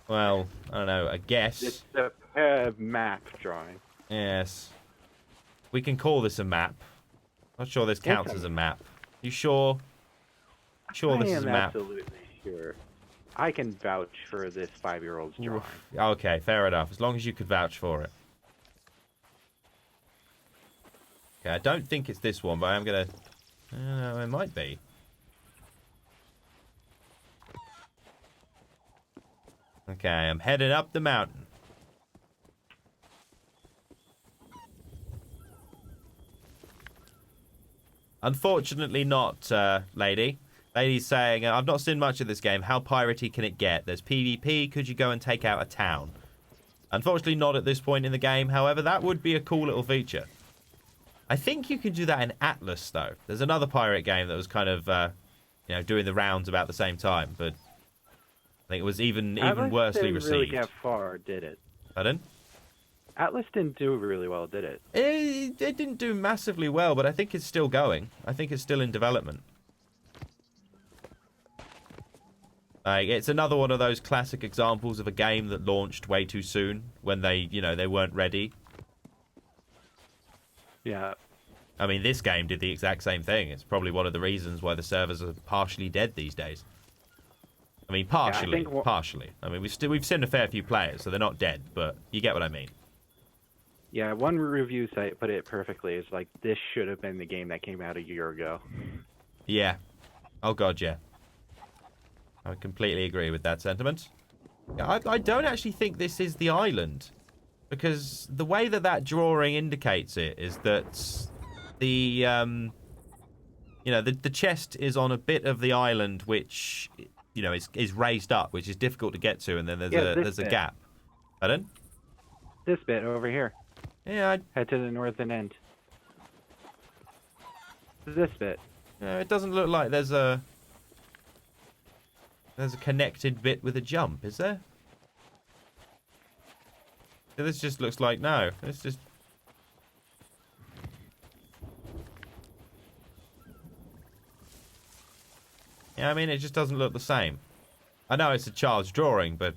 well, I don't know, a guess. It's a map drawing. Yes. We can call this a map. Not sure this counts as a map. You sure? Sure this is a map? Absolutely sure. I can vouch for this 5-year-old's drawing. Okay, fair enough. As long as you could vouch for it. Okay, I don't think it's this one, but I'm gonna... it might be. Okay, I'm heading up the mountain. Unfortunately not, lady. Lady's saying, I've not seen much of this game. How piratey can it get? There's PvP. Could you go and take out a town? Unfortunately not at this point in the game. However, that would be a cool little feature. I think you can do that in Atlas, though. There's another pirate game that was kind of, doing the rounds about the same time, but I think it was even worsely received. Really get far, did it? Pardon? Atlas didn't do really well, did it? It didn't do massively well, but I think it's still going. I think it's still in development. It's another one of those classic examples of a game that launched way too soon when they weren't ready. Yeah. I mean, this game did the exact same thing. It's probably one of the reasons why the servers are partially dead these days. I mean, partially. Partially. I mean, we've seen a fair few players, so they're not dead, but you get what I mean. Yeah, one review site put it perfectly. It's like, this should have been the game that came out a year ago. Yeah. Oh, God, yeah. I completely agree with that sentiment. I don't actually think this is the island. Because the way that drawing indicates it is that the chest is on a bit of the island which, is raised up, which is difficult to get to, and then there's a gap. Pardon? This bit over here. Yeah. Head to the northern end. This bit. It doesn't look like there's a connected bit with a jump, is there? This just looks like no. It's just... Yeah, I mean, it just doesn't look the same. I know it's a child's drawing, but...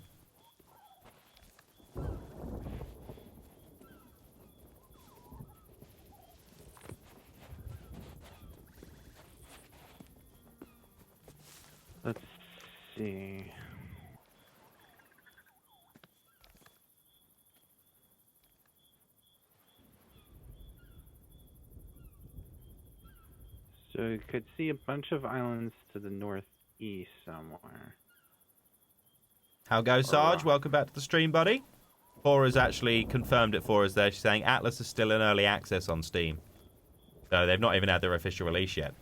Let's see. So you could see a bunch of islands to the northeast somewhere. How goes, Sarge? Alright. Welcome back to the stream, buddy. Fora's actually confirmed it for us there. She's saying Atlas is still in early access on Steam. So they've not even had their official release yet.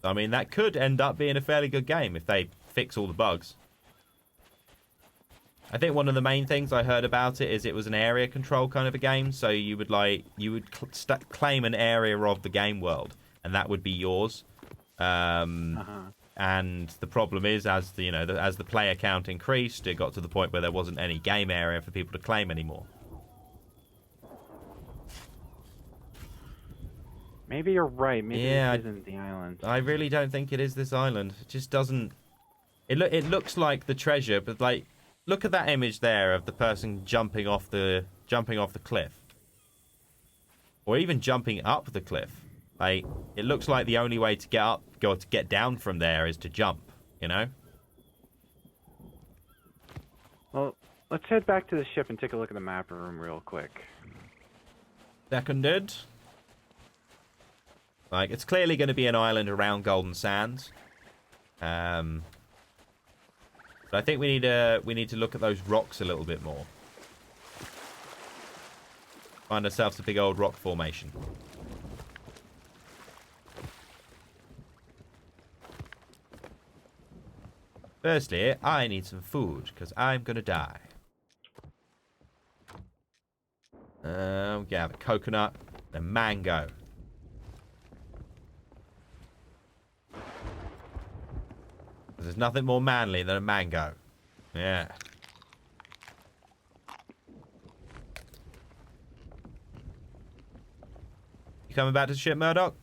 I mean, that could end up being a fairly good game if they fix all the bugs. I think one of the main things I heard about it is it was an area control kind of a game. So you would claim an area of the game world, and that would be yours. And the problem is, as the player count increased, it got to the point where there wasn't any game area for people to claim anymore. Maybe you're right. Maybe Yeah, this isn't the island. I really don't think it is this island. It just doesn't. It looks like the treasure, but like, look at that image there of the person jumping off the cliff, or even jumping up the cliff. Like, it looks like the only way to get down from there is to jump. You know. Well, let's head back to the ship and take a look at the map room real quick. Seconded. Like, it's clearly going to be an island around Golden Sands. But I think we need to look at those rocks a little bit more. Find ourselves a big old rock formation. Firstly, I need some food, because I'm going to die. We have a coconut and a mango. There's nothing more manly than a mango. Yeah. You coming back to the ship, Murdoch?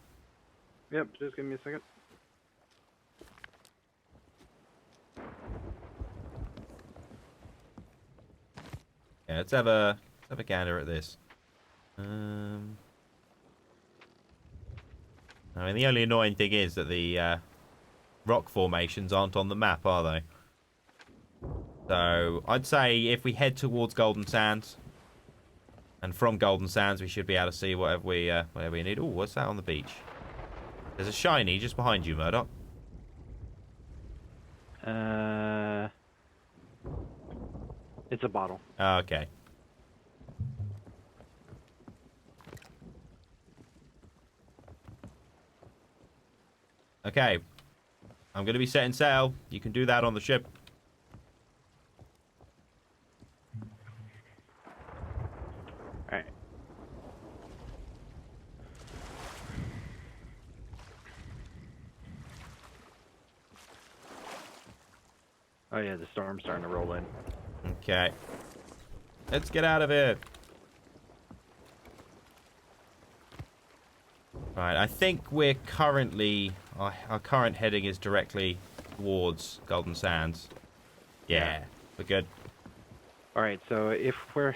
Yep, just give me a second. Yeah, let's have a gander at this. I mean, the only annoying thing is that the rock formations aren't on the map, are they? So I'd say if we head towards Golden Sands, and from Golden Sands we should be able to see whatever we need. Oh, what's that on the beach? There's a shiny just behind you, Murdoch. It's a bottle. Oh, okay. Okay. I'm going to be setting sail. You can do that on the ship. Alright. Oh yeah, the storm's starting to roll in. Okay. Let's get out of here. Right, I think we're currently... Our current heading is directly towards Golden Sands. Yeah, we're good. Alright, so if we're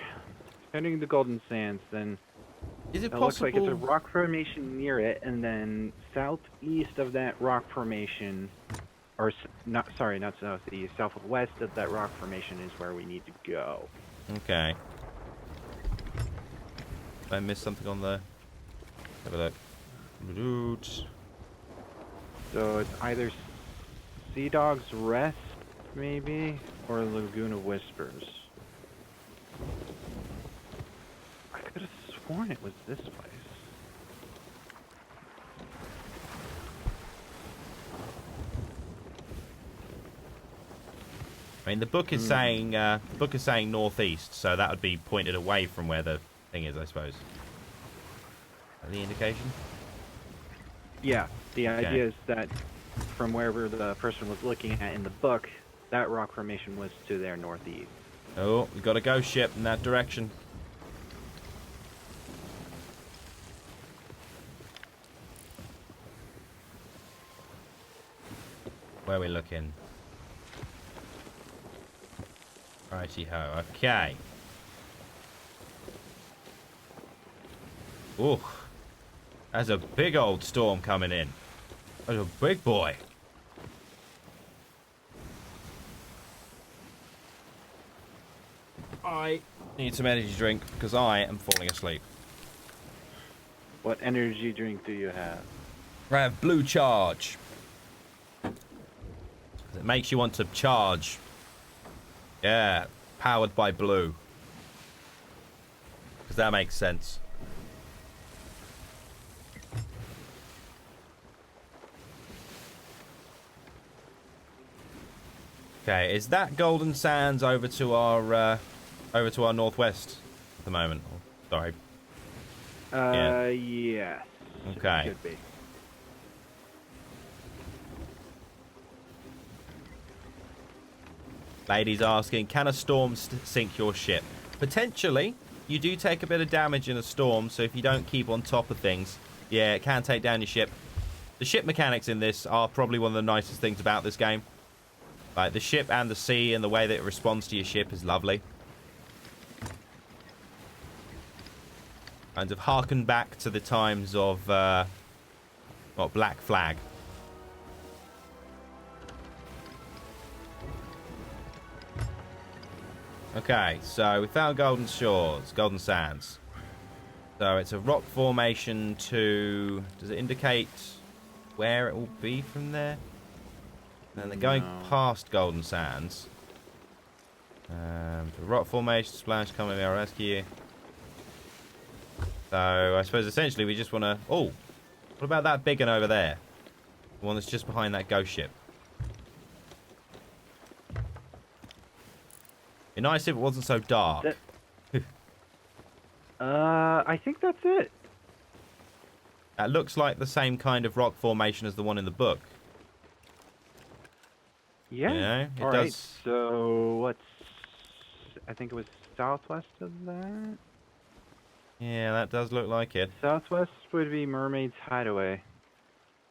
heading to Golden Sands, then Is it it looks like it's a possible... rock formation near it, and then southeast of that rock formation, or not southeast, southwest of that rock formation is where we need to go. Okay. Did I miss something on there? Have a look. So it's either Sea Dog's Rest, maybe, or Lagoon of Whispers. I could have sworn it was this place. I mean, the book is saying northeast, so that would be pointed away from where the thing is, I suppose. Any indication? Yeah, the idea is that from wherever the person was looking at in the book, that rock formation was to their northeast. Oh, we've got a ghost ship in that direction. Where are we looking? Righty-ho, okay. Ooh, there's a big old storm coming in. There's a big boy. I need some energy drink because I am falling asleep. What energy drink do you have? I have blue charge. It makes you want to charge. Yeah, powered by blue. Because that makes sense. Okay, is that Golden Sands over to our northwest at the moment? Oh, sorry. Yes. Okay. Should be. Lady's asking, can a storm sink your ship? Potentially. You do take a bit of damage in a storm, so if you don't keep on top of things, yeah, it can take down your ship. The ship mechanics in this are probably one of the nicest things about this game. Like, the ship and the sea and the way that it responds to your ship is lovely. Kind of harken back to the times of, Black Flag. Okay, so we found Golden Shores, Golden Sands. So it's a rock formation to... Does it indicate where it will be from there? And they're going past Golden Sands. The rock formation, splash, coming to our rescue. So I suppose essentially we just want to... Oh, what about that big one over there? The one that's just behind that ghost ship. It'd be nice if it wasn't so dark. I think that's it. That looks like the same kind of rock formation as the one in the book. Yeah. You know, it All right. does. So what's? I think it was southwest of that. Yeah, that does look like it. Southwest would be Mermaid's Hideaway.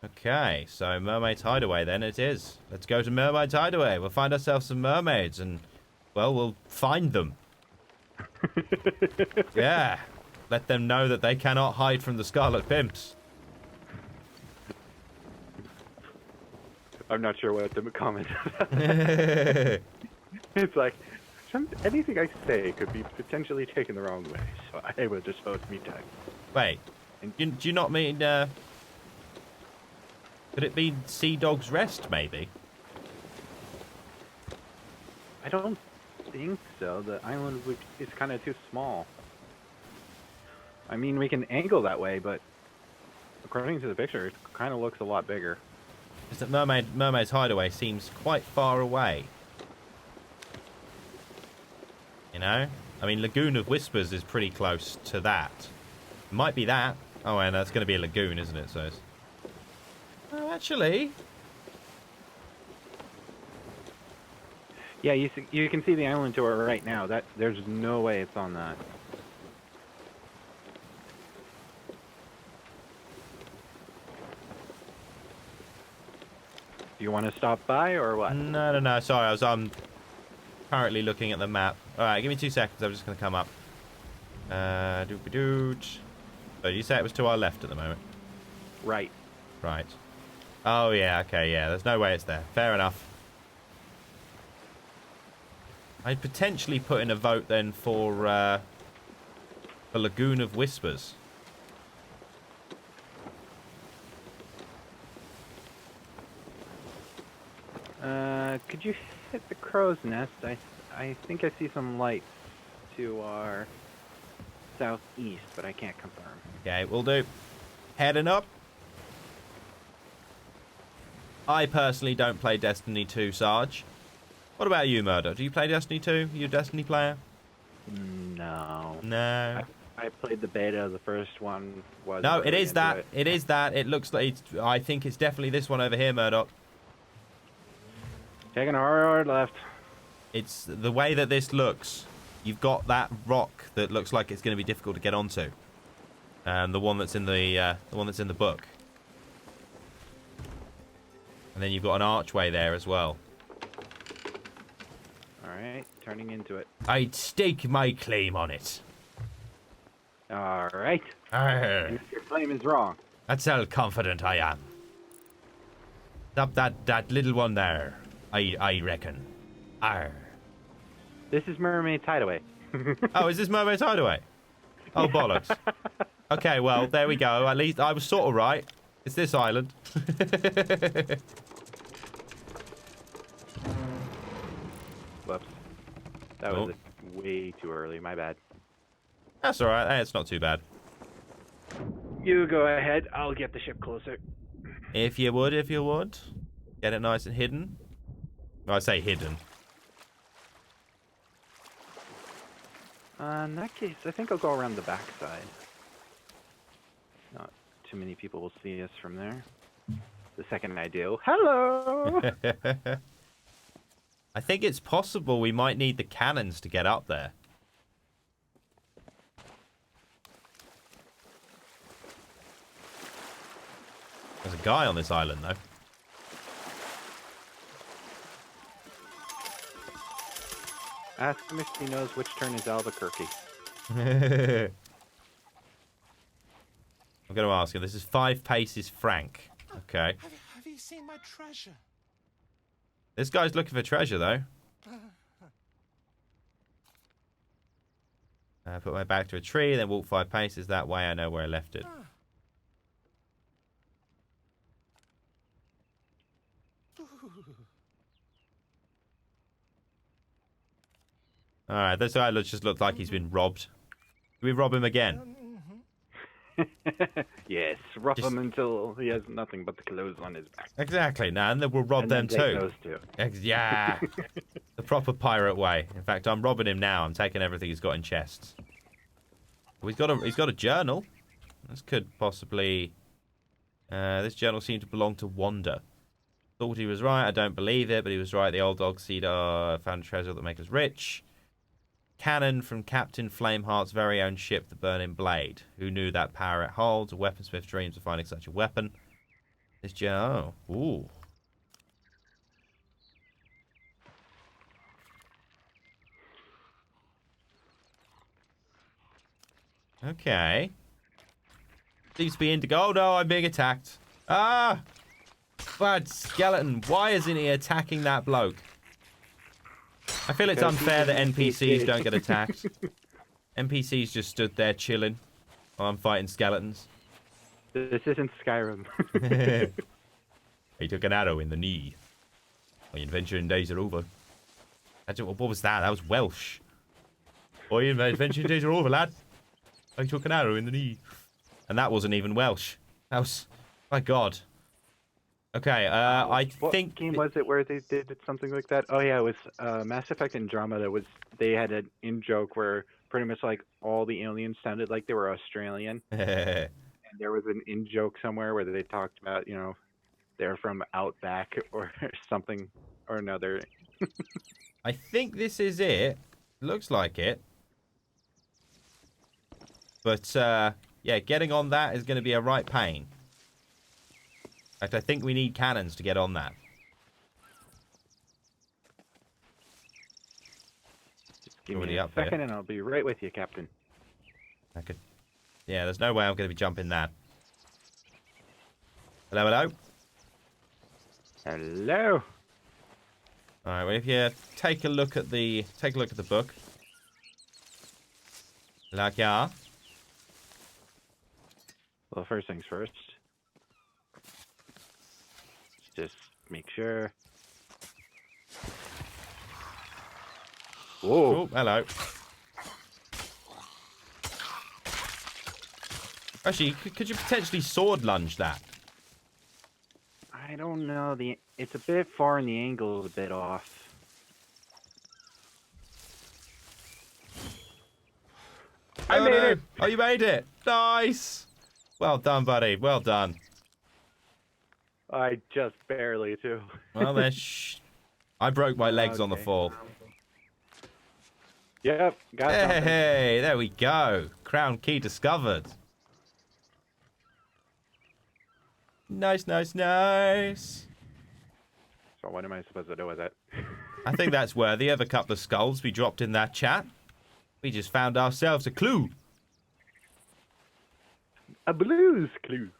Okay, so Mermaid's Hideaway then it is. Let's go to Mermaid's Hideaway. We'll find ourselves some mermaids and, well, we'll find them. Yeah. Let them know that they cannot hide from the Scarlet Pimps. I'm not sure what to comment. It's like, anything I say could be potentially taken the wrong way, so I will just vote me tag. Wait, do you not mean, could it be Sea Dog's Rest, maybe? I don't think so. The island is kind of too small. I mean, we can angle that way, but according to the picture, it kind of looks a lot bigger. Is that Mermaid's Hideaway seems quite far away. You know? I mean, Lagoon of Whispers is pretty close to that. It might be that. Oh, and that's going to be a lagoon, isn't it? So it's... Oh, actually... Yeah, you can see the island to our right now. There's no way it's on that. Do you want to stop by or what? No. Sorry, I'm currently looking at the map. Alright, give me 2 seconds. I'm just going to come up. Doop-a-doot. So you say it was to our left at the moment? Right. Right. Oh, yeah. Okay, yeah. There's no way it's there. Fair enough. I'd potentially put in a vote then for Lagoon of Whispers. Could you hit the crow's nest? I think I see some lights to our southeast, but I can't confirm. Okay, we'll do. Heading up. I personally don't play Destiny 2, Sarge. What about you, Murder? Do you play Destiny 2? Are you a Destiny player? No. No. I played the beta. The first one was. No, it is that. It. It is that. It looks like. I think it's definitely this one over here, Murdoch. Taking a hard left. It's the way that this looks. You've got that rock that looks like it's going to be difficult to get onto, and the one that's in the book. And then you've got an archway there as well. Alright, turning into it. I'd stake my claim on it. Alright. Arr. Your claim is wrong. That's how confident I am. Up that little one there, I reckon. Arr. This is Mermaid's Hideaway. Oh, is this Mermaid's Hideaway? Oh, bollocks. Okay, well, there we go. At least I was sort of right. It's this island. Whoops. That was way too early. My bad. That's all right. It's not too bad. You go ahead. I'll get the ship closer. If you would. Get it nice and hidden. Well, I say hidden. In that case, I think I'll go around the backside. Not too many people will see us from there. The second I do, hello! I think it's possible we might need the cannons to get up there. There's a guy on this island, though. Ask him if he knows which turn is Albuquerque. I'm going to ask him. This is 5 paces Frank. Okay. Have you seen my treasure? This guy's looking for treasure, though. Put my back to a tree, then walk 5 paces. That way I know where I left it. Alright, this guy just looks like he's been robbed. Do we rob him again? Yes, rob him until he has nothing but the clothes on his back. Exactly, now, and then we'll rob them then take too. those two. Yeah, the proper pirate way. In fact, I'm robbing him now. I'm taking everything he's got in chests. He's got a journal. This could possibly. This journal seemed to belong to Wanda. Thought he was right. I don't believe it, but he was right. The old dog Cedar found a treasure that makes us rich. Cannon from Captain Flameheart's very own ship, the Burning Blade. Who knew that power it holds? A weaponsmith dreams of finding such a weapon. This journal. Oh, ooh. Okay. Seems to be indigo. Oh no, I'm being attacked. Ah! Bad skeleton. Why isn't he attacking that bloke? I feel it's unfair that NPCs don't get attacked. NPCs just stood there chilling while I'm fighting skeletons. This isn't Skyrim. He took an arrow in the knee. My adventuring days are over. What was that? That was Welsh. My adventuring days are over, lad. I took an arrow in the knee. And that wasn't even Welsh. That was... My God. Okay, I what think... game was it where they did something like that? Oh yeah, it was Mass Effect Andromeda. They had an in-joke where pretty much like all the aliens sounded like they were Australian. And there was an in-joke somewhere where they talked about, they're from Outback or something or another. I think this is it. Looks like it. But, yeah, getting on that is going to be a right pain. In fact, I think we need cannons to get on that. Just give me a second here. and I'll be right with you, Captain. I could... Yeah, there's no way I'm going to be jumping that. Hello, hello? Hello. All right, well, if you take a look at the book. Like, yeah. Well, first things first. Just make sure. Whoa. Oh, hello. Actually, could you potentially sword lunge that? I don't know. It's a bit far and the angle is a bit off. I made it! Oh, you made it! Nice! Well done, buddy. Well done. I just barely, too. Well, then, I broke my legs on the Okay. fall. Yep, got something. Hey, there we go. Crown key discovered. Nice, nice, nice. So what am I supposed to do with it? I think that's worthy of a couple of skulls we dropped in that chat. We just found ourselves a clue. A blues clue.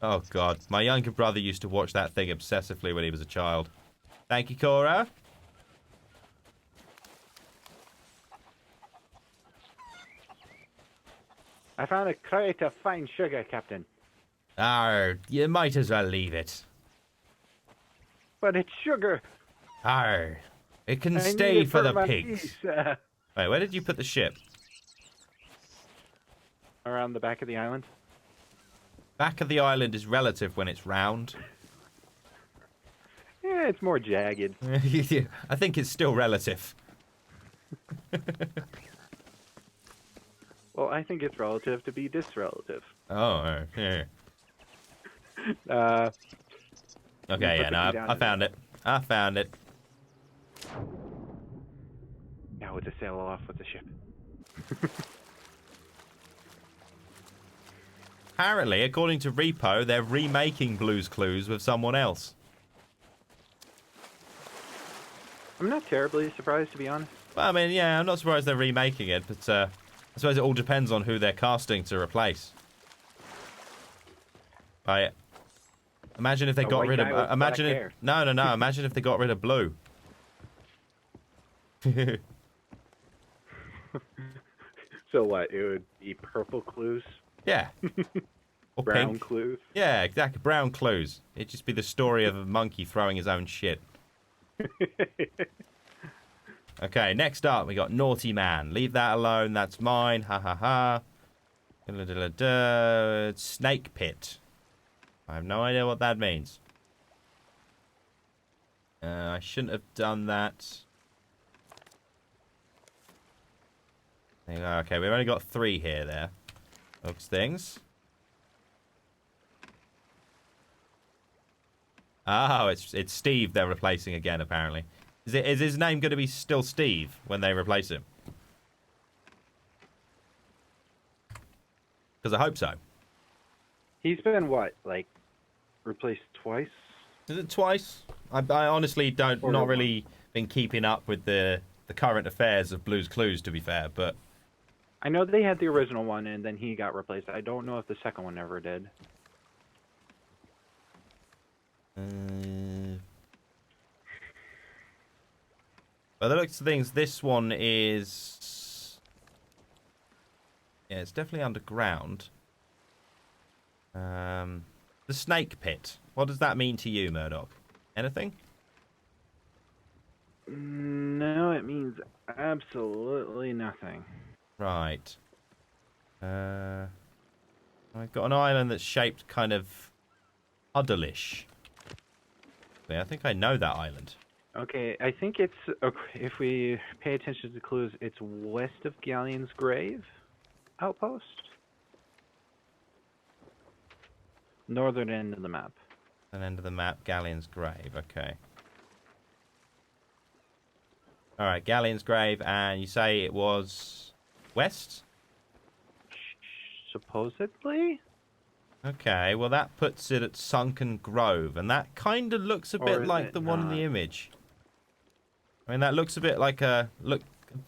Oh, God. My younger brother used to watch that thing obsessively when he was a child. Thank you, Cora. I found a crate of fine sugar, Captain. Arr, you might as well leave it. But it's sugar. Arr, it can I need stay it for the my pigs. niece. Wait, where did you put the ship? Around the back of the island. Back of the island is relative when it's round. Yeah, it's more jagged. I think it's still relative. Well, I think it's relative to be disrelative. Oh, yeah. Uh, Okay, yeah, no, I found it. I found it. now to sail off with the ship. Apparently, according to Repo, they're remaking Blue's Clues with someone else. I'm not terribly surprised, to be honest. Well, I mean, yeah, I'm not surprised they're remaking it, but I suppose it all depends on who they're casting to replace. Right. Imagine if they got rid of... imagine if... No. Imagine if they got rid of Blue. So what? It would be purple clues? Yeah. Or Brown pink. clues? Yeah, exactly. Brown clues. It'd just be the story of a monkey throwing his own shit. Okay, next up, we got Naughty Man. Leave that alone. That's mine. Ha ha ha. Snake Pit. I have no idea what that means. I shouldn't have done that. There you go. Okay, we've only got 3 here there. Those things. Oh, it's Steve they're replacing again, apparently. Is his name going to be still Steve when they replace him? Because I hope so. He's been, what, like, replaced twice? Is it twice? I honestly don't, not really been keeping up with the current affairs of Blue's Clues, to be fair, but... I know they had the original one, and then he got replaced. I don't know if the second one ever did. By the looks of things, this one is... Yeah, it's definitely underground. The Snake Pit. What does that mean to you, Murdoch? Anything? No, it means absolutely nothing. Right. I've got an island that's shaped kind of puddle-ish. I think I know that island. Okay, I think it's, if we pay attention to the clues, it's west of Galleon's Grave outpost. Northern end of the map. An end of the map, Galleon's Grave. Okay. Alright, Galleon's Grave, and you say it was west? Supposedly? Okay, well that puts it at Sunken Grove, and that kind of looks a bit like the one in the image. I mean, that looks a bit like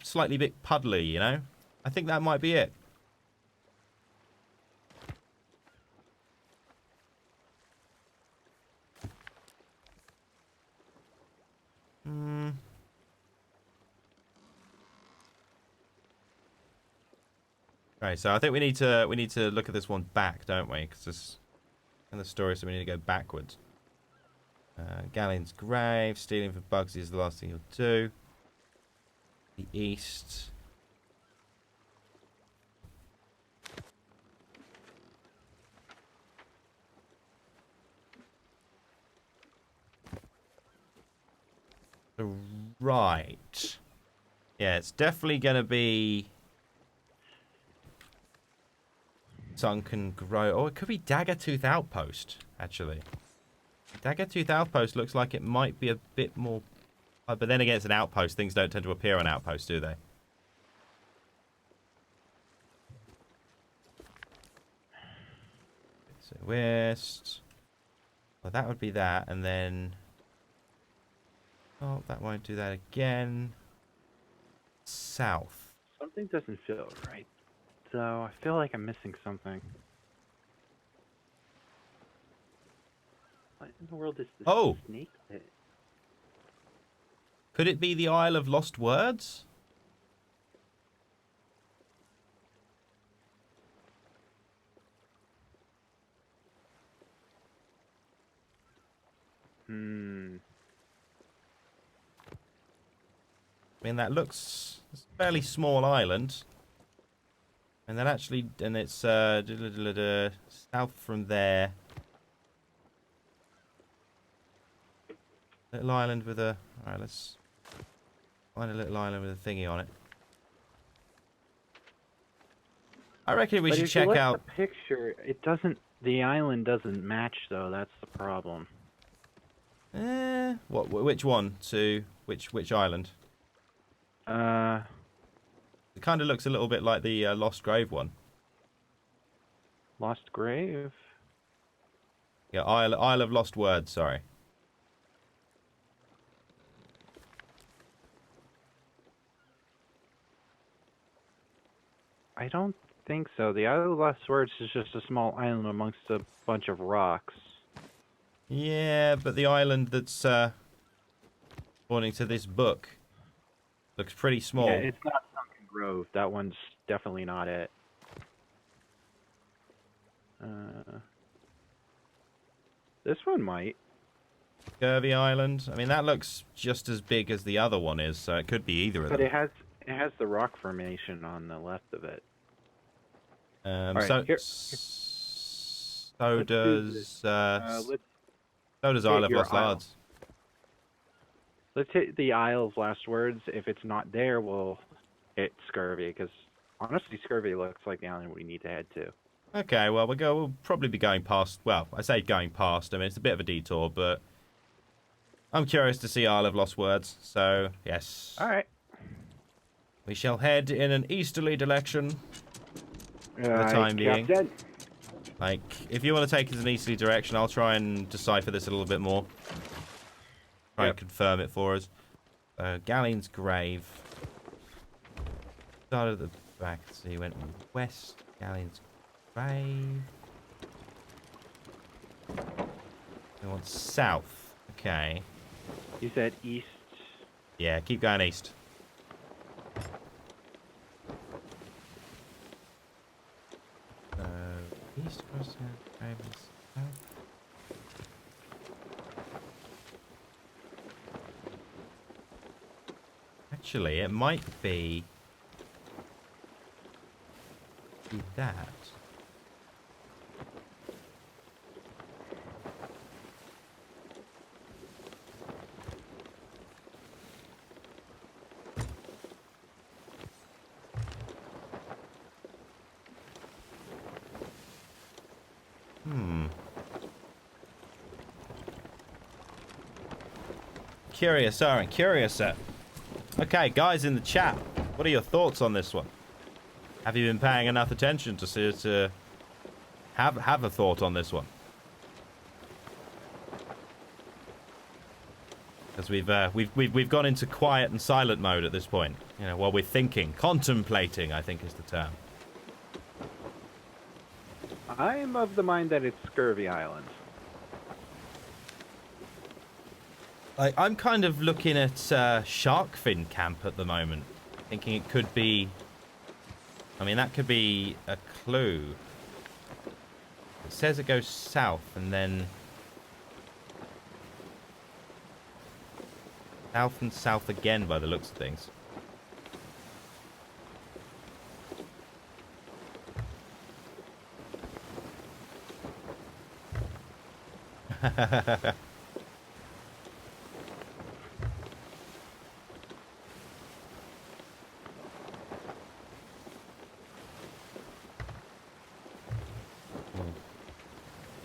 slightly bit puddly, you know? I think that might be it. Right, so I think we need to look at this one back, don't we? Because this in the story, so we need to go backwards. Galleon's Grave, stealing for Bugsy is the last thing he'll do. The east. Right. Yeah, it's definitely going to be Sunken Grove. Oh, it could be Daggertooth Outpost, actually. Daggertooth Outpost looks like it might be a bit more... but then again, it's an outpost. Things don't tend to appear on outposts, do they? So west. Well, that would be that, and then... Oh, that won't do that again. South. Something doesn't feel right. So I feel like I'm missing something. What in the world is this snake pit? Could it be the Isle of Lost Words? Hmm. I mean, that looks... It's a fairly small island. And then actually... And it's south from there. Little island with a... Alright, let's find a little island with a thingy on it. I reckon we But should if you check look out... at the picture, it doesn't. The island doesn't match, though. That's the problem. What? Which one? To which island? It kind of looks a little bit like the Lost Grave one. Lost Grave. Yeah, Isle of Lost Words. Sorry. I don't think so. The Isle of Lost Words is just a small island amongst a bunch of rocks. Yeah, but the island that's according to this book looks pretty small. Yeah, it's not Sunken Grove. That one's definitely not it. This one might. Scurvy Island. I mean, that looks just as big as the other one is, so it could be either of them. But it has the rock formation on the left of it. So does let's Isle of your Lost isle. Lards. Let's hit the Isle of Last Words. If it's not there, we'll hit Scurvy, because honestly, Scurvy looks like the island we need to head to. Okay, well, we'll probably be going past... Well, I say going past. I mean, it's a bit of a detour, but I'm curious to see Isle of Lost Words. So, yes. All right. We shall head in an easterly direction for the time being. Captain. Like, if you want to take us in an easterly direction, I'll try and decipher this a little bit more. Try and confirm it for us. Galleon's Grave. Started at the back, so you went west. Galleon's Grave. We want south. Okay. You said east. Yeah, keep going east. East across the Grave and south. Actually, it might be that. Curious, Aaron. Curious, sir. Okay, guys in the chat, what are your thoughts on this one? Have you been paying enough attention to see to have a thought on this one? Because we've gone into quiet and silent mode at this point. You know, while we're thinking, contemplating, I think is the term. I'm of the mind that it's Scurvy Island. I'm kind of looking at Sharkfin Camp at the moment, thinking it could be... I mean, that could be a clue. It says it goes south and then... South and south again by the looks of things.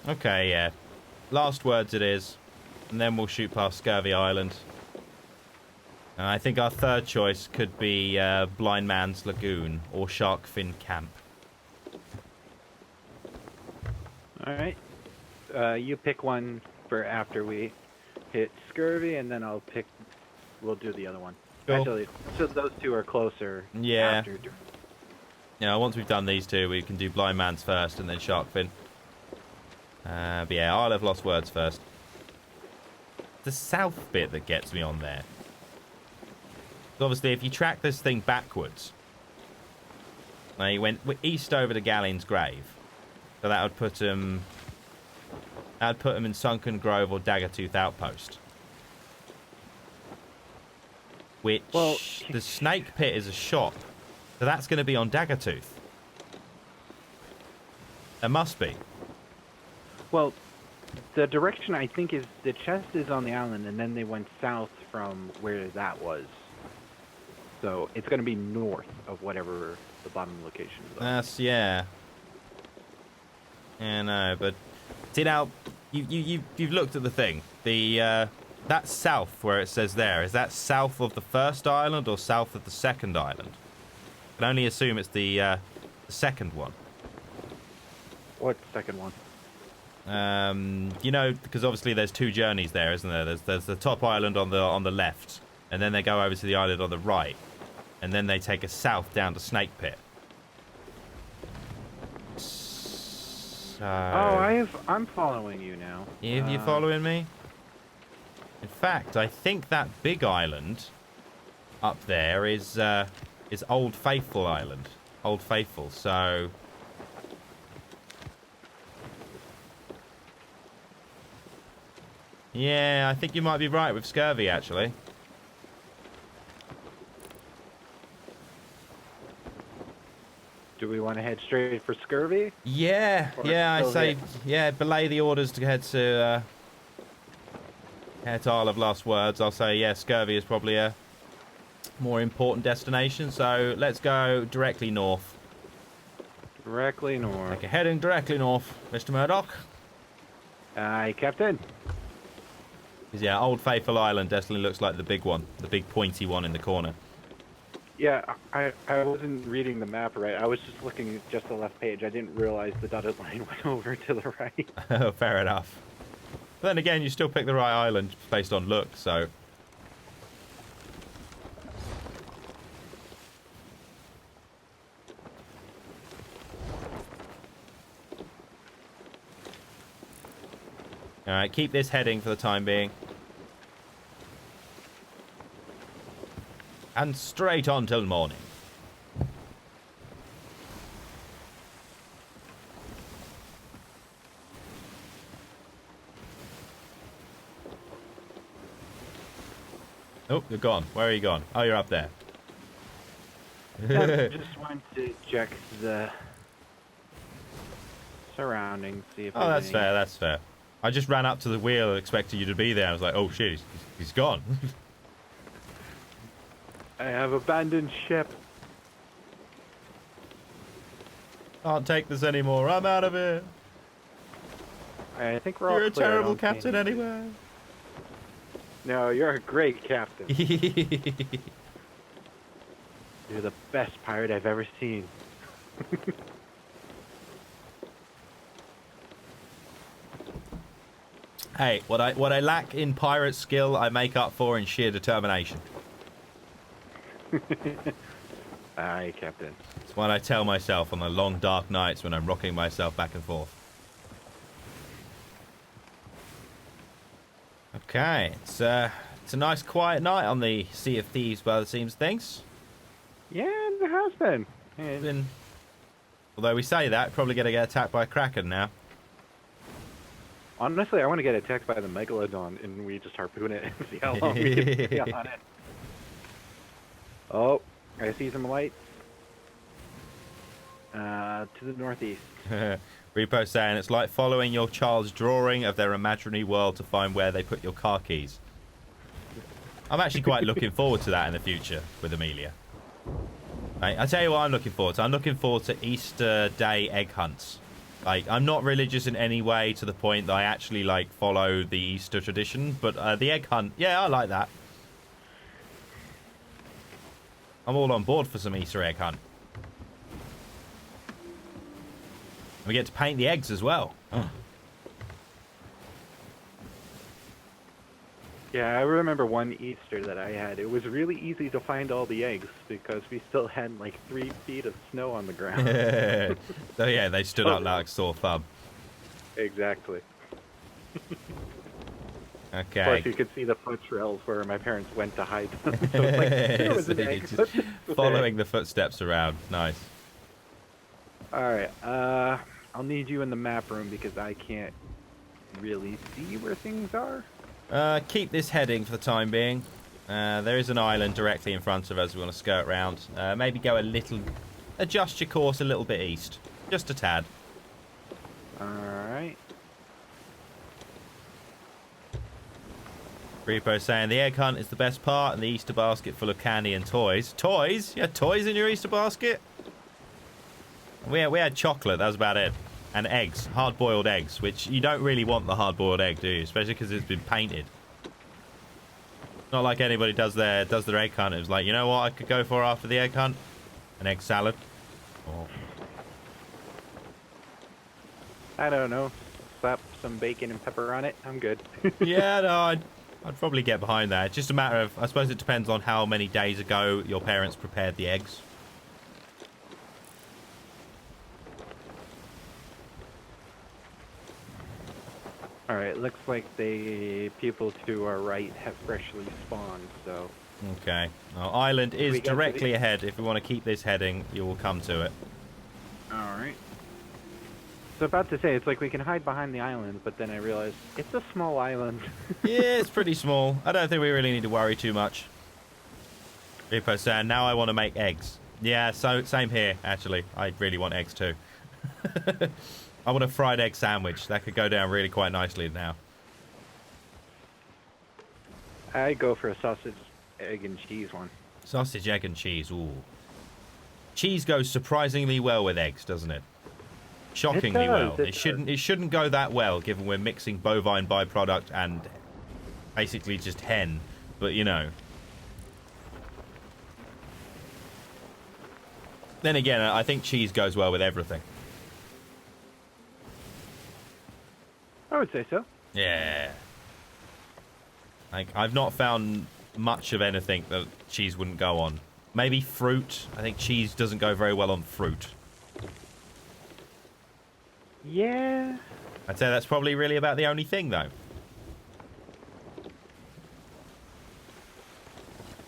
Okay, yeah. Last words it is. And then we'll shoot past Scurvy Island. And I think our third choice could be Blind Man's Lagoon or Sharkfin Camp. All right. You pick one for after we hit Scurvy, and then we'll do the other one. Cool. Actually, so those two are closer. Yeah. After. Yeah, once we've done these two, we can do Blind Man's first and then Sharkfin. But yeah, I'll have Lost Words first. The south bit that gets me on there. So obviously, if you track this thing backwards, now you went east over to Galleon's Grave, so that would put him I'd put them in Sunken Grove or Daggertooth Outpost. Which, Well, the Snake Pit is a shop. So that's going to be on Daggertooth. There must be. Well, the direction I think is the chest is on the island, and then they went south from where that was. So it's going to be north of whatever the bottom location is. That's, yeah. Yeah, no, but see now, you've looked at the thing. That's south where it says there. Is that south of the first island or south of the second island? I can only assume it's the second one. What second one? You know, because obviously there's two journeys there, isn't there? There's the top island on the left, and then they go over to the island on the right, and then they take us south down to Snake Pit. So, I'm following you now. You following me? In fact, I think that big island up there is Old Faithful Island. Old Faithful. So. Yeah, I think you might be right with scurvy, actually. Do we want to head straight for scurvy? Yeah, Or yeah, I still say, hit? yeah, belay the orders to head to Isle of Lost Words. I'll say, yeah, scurvy is probably a more important destination, so let's go directly north. Directly north. Okay, heading directly north, Mr. Murdoch. Aye, Captain. 'Cause, yeah, Old Faithful Island definitely looks like the big one, the big pointy one in the corner. Yeah, I wasn't reading the map right. I was just looking at just the left page. I didn't realize the dotted line went over to the right. Oh, fair enough. But then again, you still pick the right island based on look, so. Alright, keep this heading for the time being. And straight on till morning. Oh, you're gone. Where are you gone? Oh, you're up there. I just wanted to check the surroundings, see if Oh, there's that's any- fair, that's fair. I just ran up to the wheel expecting you to be there. I was like, oh shit, he's gone. I have abandoned ship. Can't take this anymore. I'm out of here. I think we're all You're a clear. I terrible don't see captain any- anyway. No, you're a great captain. You're the best pirate I've ever seen. Hey, what I lack in pirate skill, I make up for in sheer determination. Aye, Captain. It's what I tell myself on the long dark nights when I'm rocking myself back and forth. Okay, it's a nice quiet night on the Sea of Thieves by the seams of things. Yeah, it has been. It's been, although we say that, probably going to get attacked by a Kraken now. Honestly, I want to get attacked by the Megalodon and we just harpoon it and see how long we can stay on it. Oh, I see some lights. To the northeast. Repo saying it's like following your child's drawing of their imaginary world to find where they put your car keys. I'm actually quite looking forward to that in the future with Amelia. Right, I'll tell you what I'm looking forward to. I'm looking forward to Easter Day egg hunts. Like, I'm not religious in any way to the point that I actually, like, follow the Easter tradition, but the egg hunt, yeah, I like that. I'm all on board for some Easter egg hunt. We get to paint the eggs as well. Oh. Yeah, I remember one Easter that I had. It was really easy to find all the eggs because we still had like 3 feet of snow on the ground. So yeah, they stood up like sore thumb. Exactly. Okay. Plus, you could see the foot trails where my parents went to hide them. So it's like, there was So an you're egg. just following the footsteps around. Nice. All right. I'll need you in the map room because I can't really see where things are. Keep this heading for the time being. There is an island directly in front of us we want to skirt round. Maybe go a little... Adjust your course a little bit east. Just a tad. Alright. Repo saying the egg hunt is the best part and the Easter basket full of candy and toys. Toys? You had toys in your Easter basket? We had chocolate, that was about it. And eggs, hard-boiled eggs, which you don't really want the hard-boiled egg, do you? Especially because it's been painted. Not like anybody does their egg hunt. It was like, you know what I could go for after the egg hunt? An egg salad. Oh. I don't know. Slap some bacon and pepper on it. I'm good. Yeah, no, I'd probably get behind that. It's just a matter of, I suppose it depends on how many days ago your parents prepared the eggs. Alright, looks like the people to our right have freshly spawned, so... Okay. Our island is We got directly the- ahead. If we want to keep this heading, you will come to it. Alright. So about to say, it's like we can hide behind the island, but then I realized it's a small island. Yeah, it's pretty small. I don't think we really need to worry too much. Repo saying, now I want to make eggs. Yeah, so same here, actually. I really want eggs too. I want a fried egg sandwich. That could go down really quite nicely now. I go for a sausage, egg, and cheese one. Sausage, egg, and cheese. Ooh. Cheese goes surprisingly well with eggs, doesn't it? Shockingly well. It shouldn't go that well, given we're mixing bovine byproduct and basically just hen. But you know. Then again, I think cheese goes well with everything. I would say so. Yeah. Like, I've not found much of anything that cheese wouldn't go on. Maybe fruit. I think cheese doesn't go very well on fruit. Yeah. I'd say that's probably really about the only thing, though.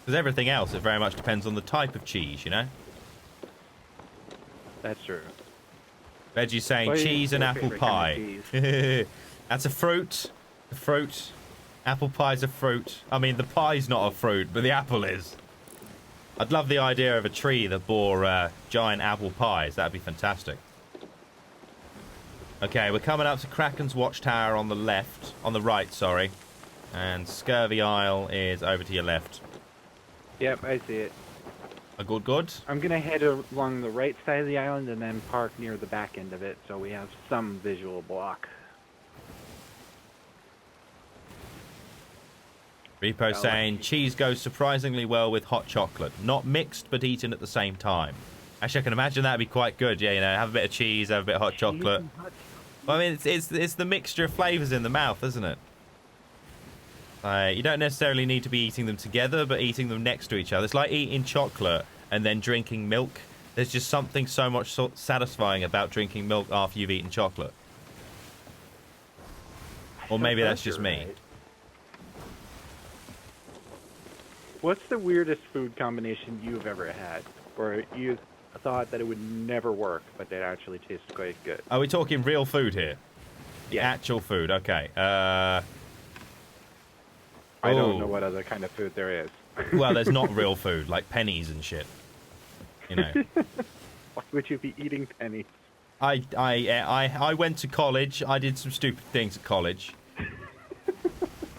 Because everything else, it very much depends on the type of cheese, you know? That's true. Reggie's saying What is cheese and your apple favorite pie. kind of That's a fruit. A fruit. Apple pie's a fruit. I mean, the pie's not a fruit, but the apple is. I'd love the idea of a tree that bore giant apple pies. That'd be fantastic. Okay, we're coming up to Kraken's Watchtower on the left. On the right, sorry. And Scurvy Isle is over to your left. Yep, I see it. A good? I'm gonna head along the right side of the island and then park near the back end of it, so we have some visual block. Repo saying cheese goes surprisingly well with hot chocolate. Not mixed, but eaten at the same time. Actually, I can imagine that'd be quite good. Yeah, you know, have a bit of cheese, have a bit of hot chocolate. Well, I mean, it's the mixture of flavours in the mouth, isn't it? You don't necessarily need to be eating them together, but eating them next to each other. It's like eating chocolate and then drinking milk. There's just something so much satisfying about drinking milk after you've eaten chocolate. Or maybe that's just me. Right. What's the weirdest food combination you've ever had, where you thought that it would never work, but it actually tastes quite good? Are we talking real food here? Yeah. Actual food, okay. I don't know what other kind of food there is. Well, there's not real food, like pennies and shit. You know. Why would you be eating pennies? I went to college. I did some stupid things at college.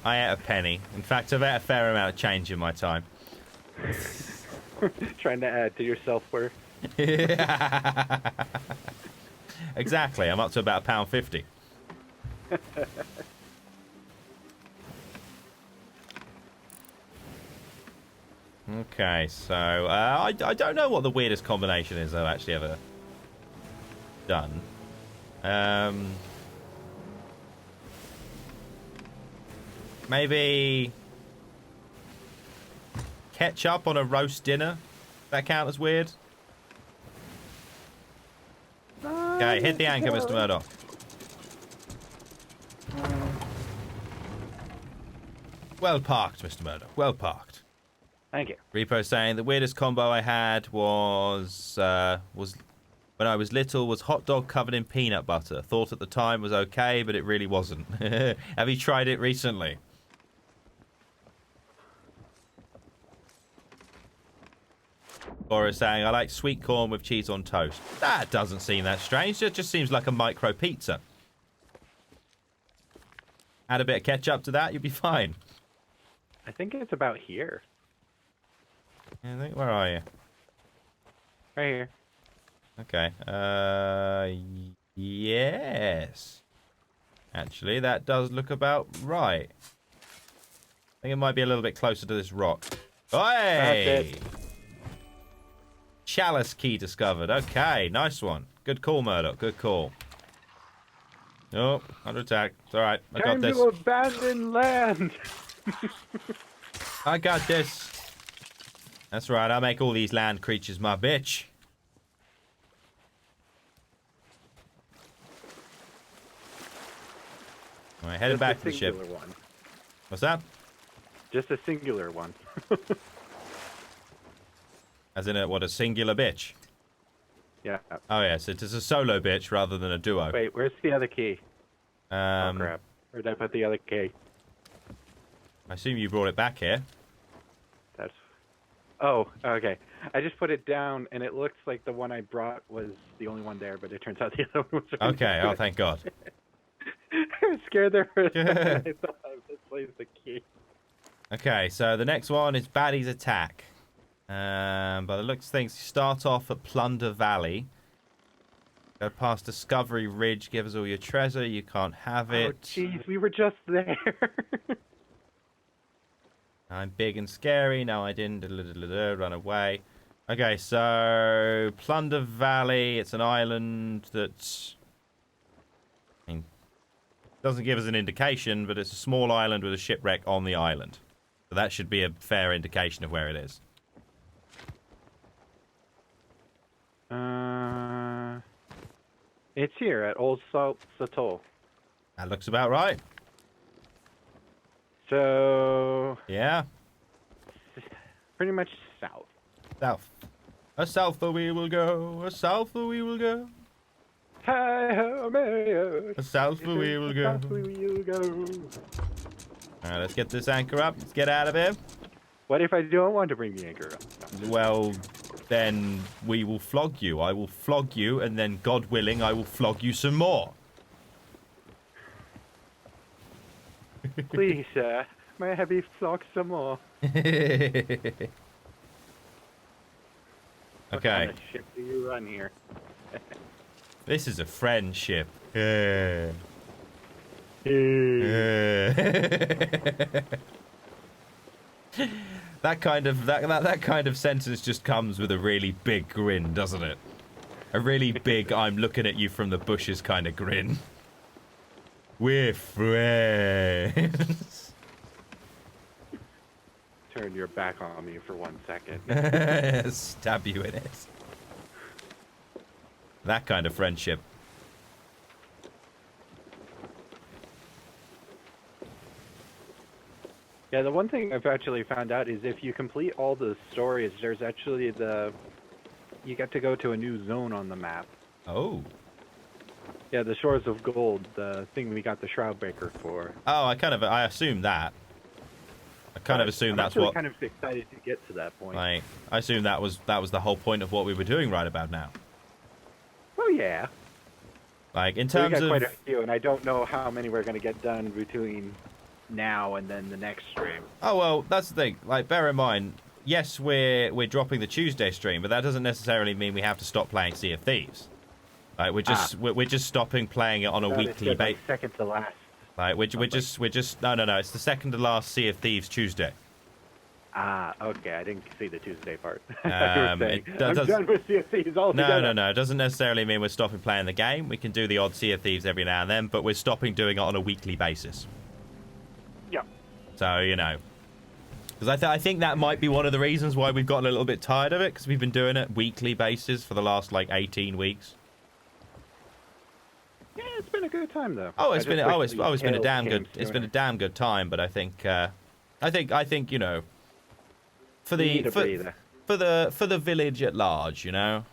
I ate a penny. In fact, I've ate a fair amount of change in my time. Trying to add to your self-worth. Exactly. I'm up to about £1.50. Okay, so I don't know what the weirdest combination is I've actually ever done. Maybe ketchup on a roast dinner. That count as weird? Okay, hit the anchor, Mr. Murdoch. Well parked, Mr. Murdoch. Well parked. Thank you. Repo saying the weirdest combo I had was when I was little was hot dog covered in peanut butter. Thought at the time was okay, but it really wasn't. Have you tried it recently? Laura saying, I like sweet corn with cheese on toast. That doesn't seem that strange. It just seems like a micro pizza. Add a bit of ketchup to that, you'll be fine. I think it's about here. I think, where are you? Right here. Okay. Yes. Actually, that does look about right. I think it might be a little bit closer to this rock. Hey! Chalice key discovered. Okay, nice one. Good call, Murdoch. Good call. Oh, under attack. It's all right. I got Time this. to abandon land. I got this. That's right. I make all these land creatures my bitch. All right, headed back to the ship. One. What's that? Just a singular one. As in a singular bitch? Yeah. Oh, yes. It is a solo bitch rather than a duo. Wait, where's the other key? Oh, crap. Where did I put the other key? I assume you brought it back here. That's... Oh, okay. I just put it down, and it looks like the one I brought was the only one there, but it turns out the other one was... Okay, oh, thank God. I was scared there for a second. I thought I misplaced the key. Okay, so the next one is Baddie's Attack. By the looks of things, you start off at Plunder Valley. Go past Discovery Ridge, give us all your treasure. You can't have it. Oh, jeez, we were just there. I'm big and scary. No, I didn't. Run away. Okay, so Plunder Valley. It's an island that doesn't give us an indication, but it's a small island with a shipwreck on the island. So that should be a fair indication of where it is. It's here at Old SoT. That looks about right. So... Yeah. Pretty much south. South. A south we will go. A south we will go. Hi-ho, Mario. A south we will go. South we will go. Alright, let's get this anchor up. Let's get out of here. What if I don't want to bring the anchor up? Well, then we will flog you. I will flog you, and then, God willing, I will flog you some more. Please, sir. May I be flogged some more? Okay. What kind of ship do you run here? This is a friendship. That kind of sentence just comes with a really big grin, doesn't it? A really big I'm looking at you from the bushes kind of grin. We're friends. Turn your back on me for 1 second. Stab you in it. That kind of friendship. Yeah, the one thing I've actually found out is if you complete all the stories, there's actually you get to go to a new zone on the map. Oh. Yeah, the Shores of Gold, the thing we got the Shroud Breaker for. Oh, I assumed that. I kind of assumed that's what. I'm kind of excited to get to that point. Like, I assumed that was the whole point of what we were doing right about now. Oh yeah. Like in So we terms got of. quite a few, and I don't know how many we're going to get done between now and then the next stream. Oh well, that's the thing. Like, bear in mind, yes, we're dropping the Tuesday stream, but that doesn't necessarily mean we have to stop playing Sea of Thieves. Like, we're just stopping playing it on a weekly basis. Second to last. Like, we're just no. It's the second to last Sea of Thieves Tuesday. Ah, okay. I didn't see the Tuesday part. I'm done with Sea of Thieves altogether. No. It doesn't necessarily mean we're stopping playing the game. We can do the odd Sea of Thieves every now and then, but we're stopping doing it on a weekly basis. Yeah. So, you know. Because I think that might be one of the reasons why we've gotten a little bit tired of it, because we've been doing it weekly basis for the last, like, 18 weeks. Yeah, it's been a good time though. It's been a damn good time, but I think you know, for the village at large, you know,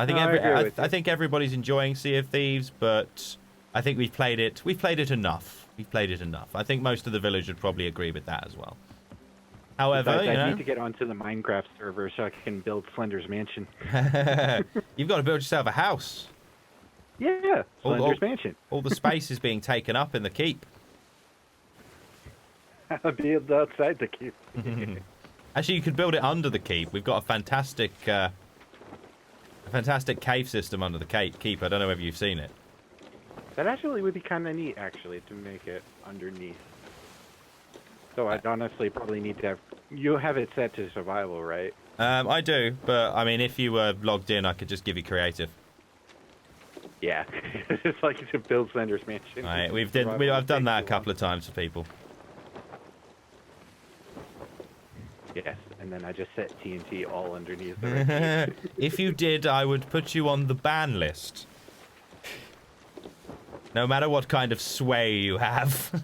I think No, I agree with I you. think everybody's enjoying Sea of Thieves, but I think we've played it enough. We've played it enough. I think most of the village would probably agree with that as well. However, Besides, you I know, need to get onto the Minecraft server so I can build Slender's mansion. you've got to build yourself a house. Yeah, All- Slender's mansion. All the space is being taken up in the keep. I'll build outside the keep. Actually, you could build it under the keep. We've got a fantastic cave system under the keep. I don't know whether you've seen it. That actually would be kind of neat, actually, to make it underneath. So I'd honestly probably need to have... You have it set to survival, right? I do, but I mean, if you were logged in, I could just give you creative. Yeah. It's like to build Slender's mansion. Right, Survival I've done takes that a too couple of times for people. long. Yes, and then I just set TNT all underneath the red keep. If you did, I would put you on the ban list. No matter what kind of sway you have.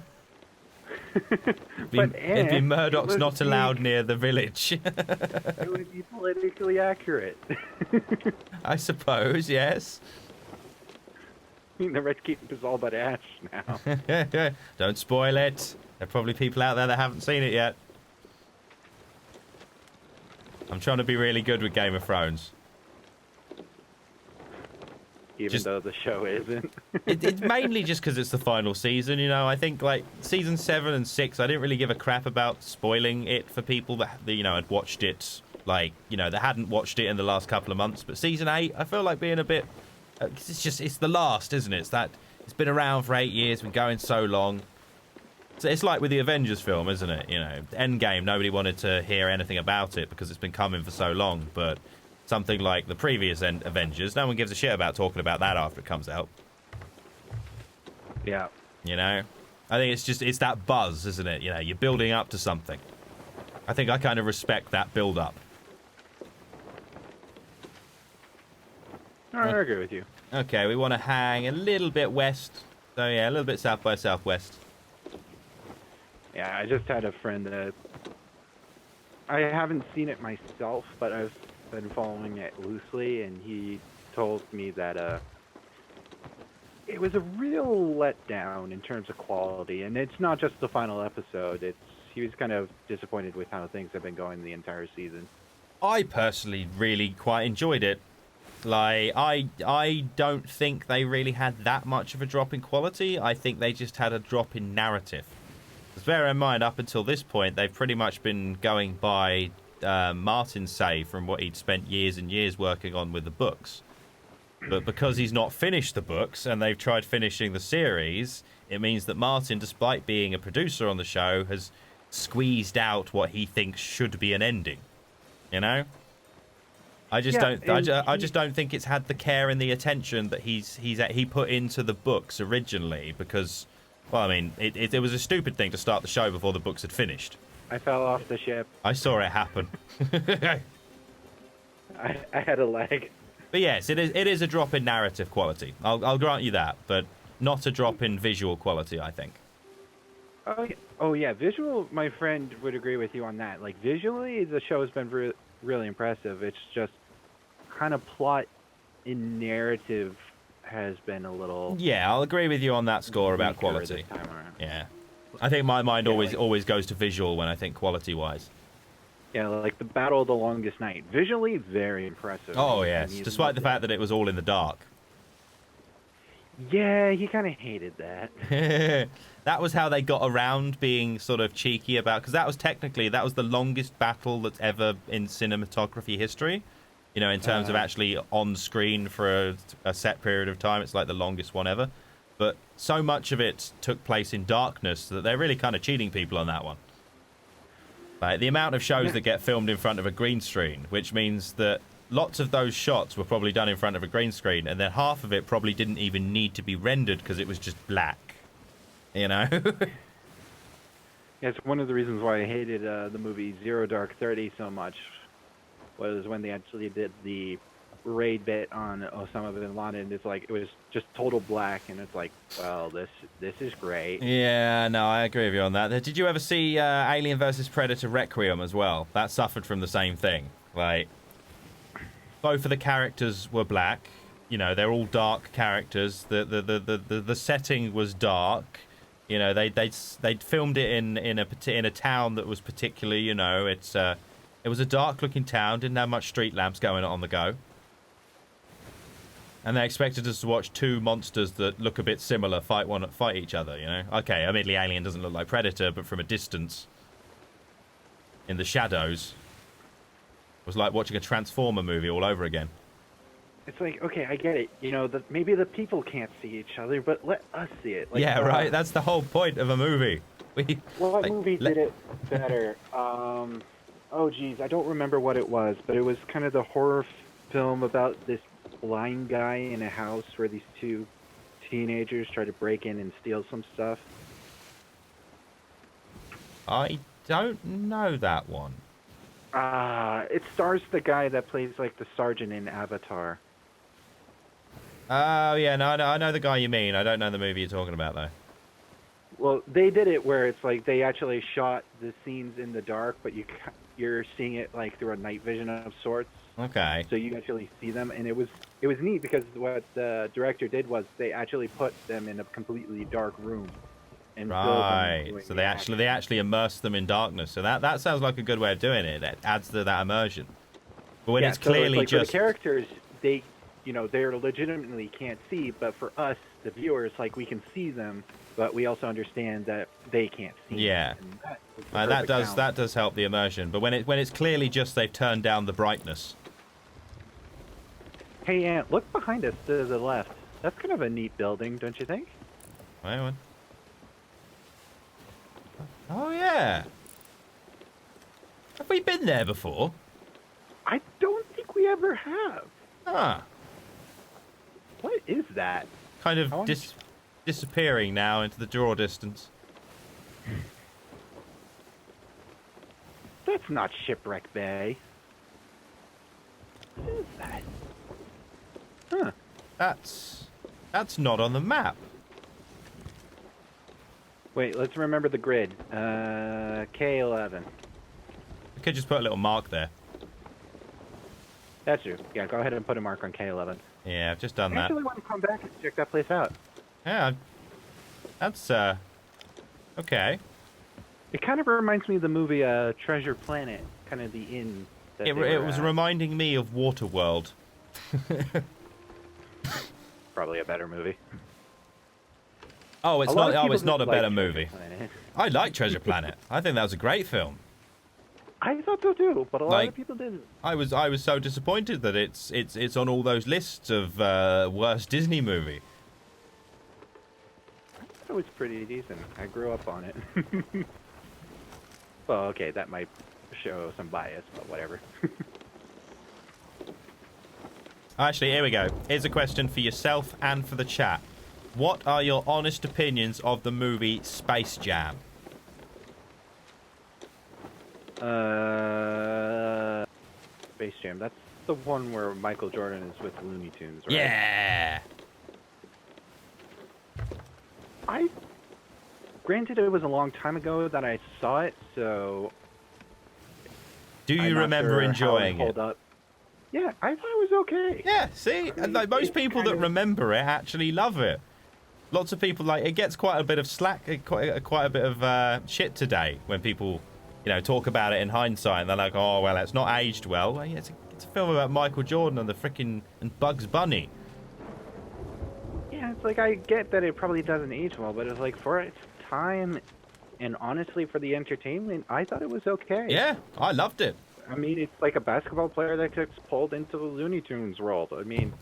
It'd be Murdoch's would not be- allowed near the village. It would be politically accurate. I suppose, yes. I mean, the red keep is all but ash now. Don't spoil it. There are probably people out there that haven't seen it yet. I'm trying to be really good with Game of Thrones. Even though the show isn't. It's mainly just because it's the final season, you know. I think, like, season 7 and 6, I didn't really give a crap about spoiling it for people that, you know, had watched it, like, you know, that hadn't watched it in the last couple of months. But season 8, I feel like being a bit... it's the last, isn't it? It's been around for 8 years, been going so long. So it's like with the Avengers film, isn't it? You know, Endgame, nobody wanted to hear anything about it because it's been coming for so long, but... Something like the previous Avengers, no one gives a shit about talking about that after it comes out. Yeah. You know? I think it's that buzz, isn't it? You know, you're building up to something. I think I kind of respect that build-up. I agree with you. Okay, we want to hang a little bit west. So, yeah, a little bit south by southwest. Yeah, I just had a friend that... I haven't seen it myself, but I've been following it loosely, and he told me that it was a real letdown in terms of quality, and it's not just the final episode. He was kind of disappointed with how things have been going the entire season. I personally really quite enjoyed it. Like, I don't think they really had that much of a drop in quality. I think they just had a drop in narrative. Because bear in mind, up until this point, they've pretty much been going by Martin's say from what he'd spent years and years working on with the books. But because he's not finished the books and they've tried finishing the series, it means that Martin, despite being a producer on the show, has squeezed out what he thinks should be an ending. You know? I just don't think it's had the care and the attention that he put into the books originally, because, well, I mean, it was a stupid thing to start the show before the books had finished. I fell off the ship. I saw it happen. I had a lag. But yes, it is a drop in narrative quality. I'll grant you that, but not a drop in visual quality, I think. Oh yeah, visual. My friend would agree with you on that. Like visually, the show has been really impressive. It's just kind of plot in narrative has been a little. Yeah, I'll agree with you on that score about quality. This time around. Yeah, I think my mind always goes to visual when I think quality wise. Yeah, like the Battle of the Longest Night. Visually, very impressive. Oh yes, despite the fact that it was all in the dark. Yeah, he kind of hated that. That was how they got around being sort of cheeky about, because that was the longest battle that's ever in cinematography history. You know, in terms of actually on screen for a set period of time, it's like the longest one ever. But so much of it took place in darkness that they're really kind of cheating people on that one. Like the amount of shows that get filmed in front of a green screen, which means that lots of those shots were probably done in front of a green screen, and then half of it probably didn't even need to be rendered because it was just black. You know? Yeah, it's one of the reasons why I hated the movie Zero Dark 30 so much, was when they actually did the raid bit on Osama bin Laden. It's like, it was just total black, and it's like, well, this is great. Yeah, no, I agree with you on that. Did you ever see Alien vs. Predator Requiem as well? That suffered from the same thing. Like, both of the characters were black. You know, they're all dark characters. The setting was dark. You know, they'd filmed it in a town that was particularly, you know, it was a dark looking town, didn't have much street lamps going on the go. And they expected us to watch two monsters that look a bit similar fight each other, you know. Okay, admittedly Alien doesn't look like Predator, but from a distance in the shadows it was like watching a Transformer movie all over again. It's like, okay, I get it. You know, maybe the people can't see each other, but let us see it. Like, yeah, right. That's the whole point of a movie. What movie did it better? Oh, geez, I don't remember what it was, but it was kind of the horror film about this blind guy in a house where these two teenagers try to break in and steal some stuff. I don't know that one. It stars the guy that plays like the sergeant in Avatar. Oh, yeah, no, I know the guy you mean. I don't know the movie you're talking about, though. Well, they did it where it's like they actually shot the scenes in the dark, but you're seeing it like through a night vision of sorts. Okay. So you actually see them, and it was neat because what the director did was they actually put them in a completely dark room. And right. So they actually immerse them in darkness. So that sounds like a good way of doing it. It adds to that immersion. But when it's clearly like just for the characters, they they're legitimately can't see, but for us, the viewers, like we can see them, but we also understand that they can't see. Yeah. That does help the immersion. But when it's clearly just they've turned down the brightness. Hey, Ant, look behind us to the left. That's kind of a neat building, don't you think? Wait one. Oh yeah. Have we been there before? I don't think we ever have. Ah. What is that? Kind of disappearing now into the draw distance. That's not Shipwreck Bay. What is that? Huh. That's not on the map. Wait, let's remember the grid. K11. I could just put a little mark there. That's true. Yeah, go ahead and put a mark on K11. Yeah, I've just done I that. actually want to come back and check that place out. Yeah, that's okay. It kind of reminds me of the movie Treasure Planet, kind of the inn. That It was reminding me of Waterworld. Probably a better movie. Oh, it's not. Oh, it's not a better Treasure movie. Planet. I like Treasure Planet. I think that was a great film. I thought so too, but a lot of people didn't. I was so disappointed that it's on all those lists of worst Disney movie. It was pretty decent. I grew up on it. Well, okay, that might show some bias, but whatever. Actually, here we go. Here's a question for yourself and for the chat. What are your honest opinions of the movie Space Jam? Space Jam. That's the one where Michael Jordan is with Looney Tunes, right? Yeah. Granted, it was a long time ago that I saw it, so... Do you remember enjoying it? Up. Yeah, I thought it was okay. Yeah, see? And like most people that remember it actually love it. Lots of people, like, it gets quite a bit of slack, quite a bit of shit today when people, talk about it in hindsight. And they're like, oh, well, it's not aged well. Well, yeah, it's a film about Michael Jordan and Bugs Bunny. Yeah, it's like, I get that it probably doesn't age well, but it's like, for its time, and honestly, for the entertainment, I thought it was okay. Yeah, I loved it. I mean, it's like a basketball player that gets pulled into the Looney Tunes world. I mean...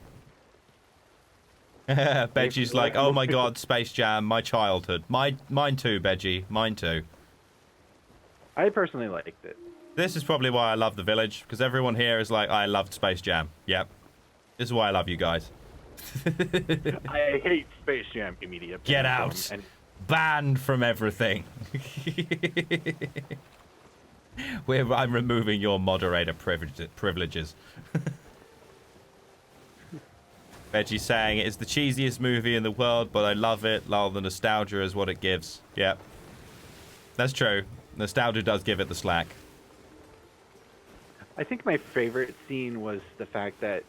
Beggie's like, oh my god, Space Jam, my childhood. Mine too, Beggie, mine too. I personally liked it. This is probably why I love The Village, because everyone here is like, I loved Space Jam. Yep. This is why I love you guys. I hate Space Jam. Immediate. Get out. Banned from everything. I'm removing your moderator privileges. Veggie's saying it is the cheesiest movie in the world, but I love it. Lol, the nostalgia is what it gives. Yep. That's true. Nostalgia does give it the slack. I think my favorite scene was the fact that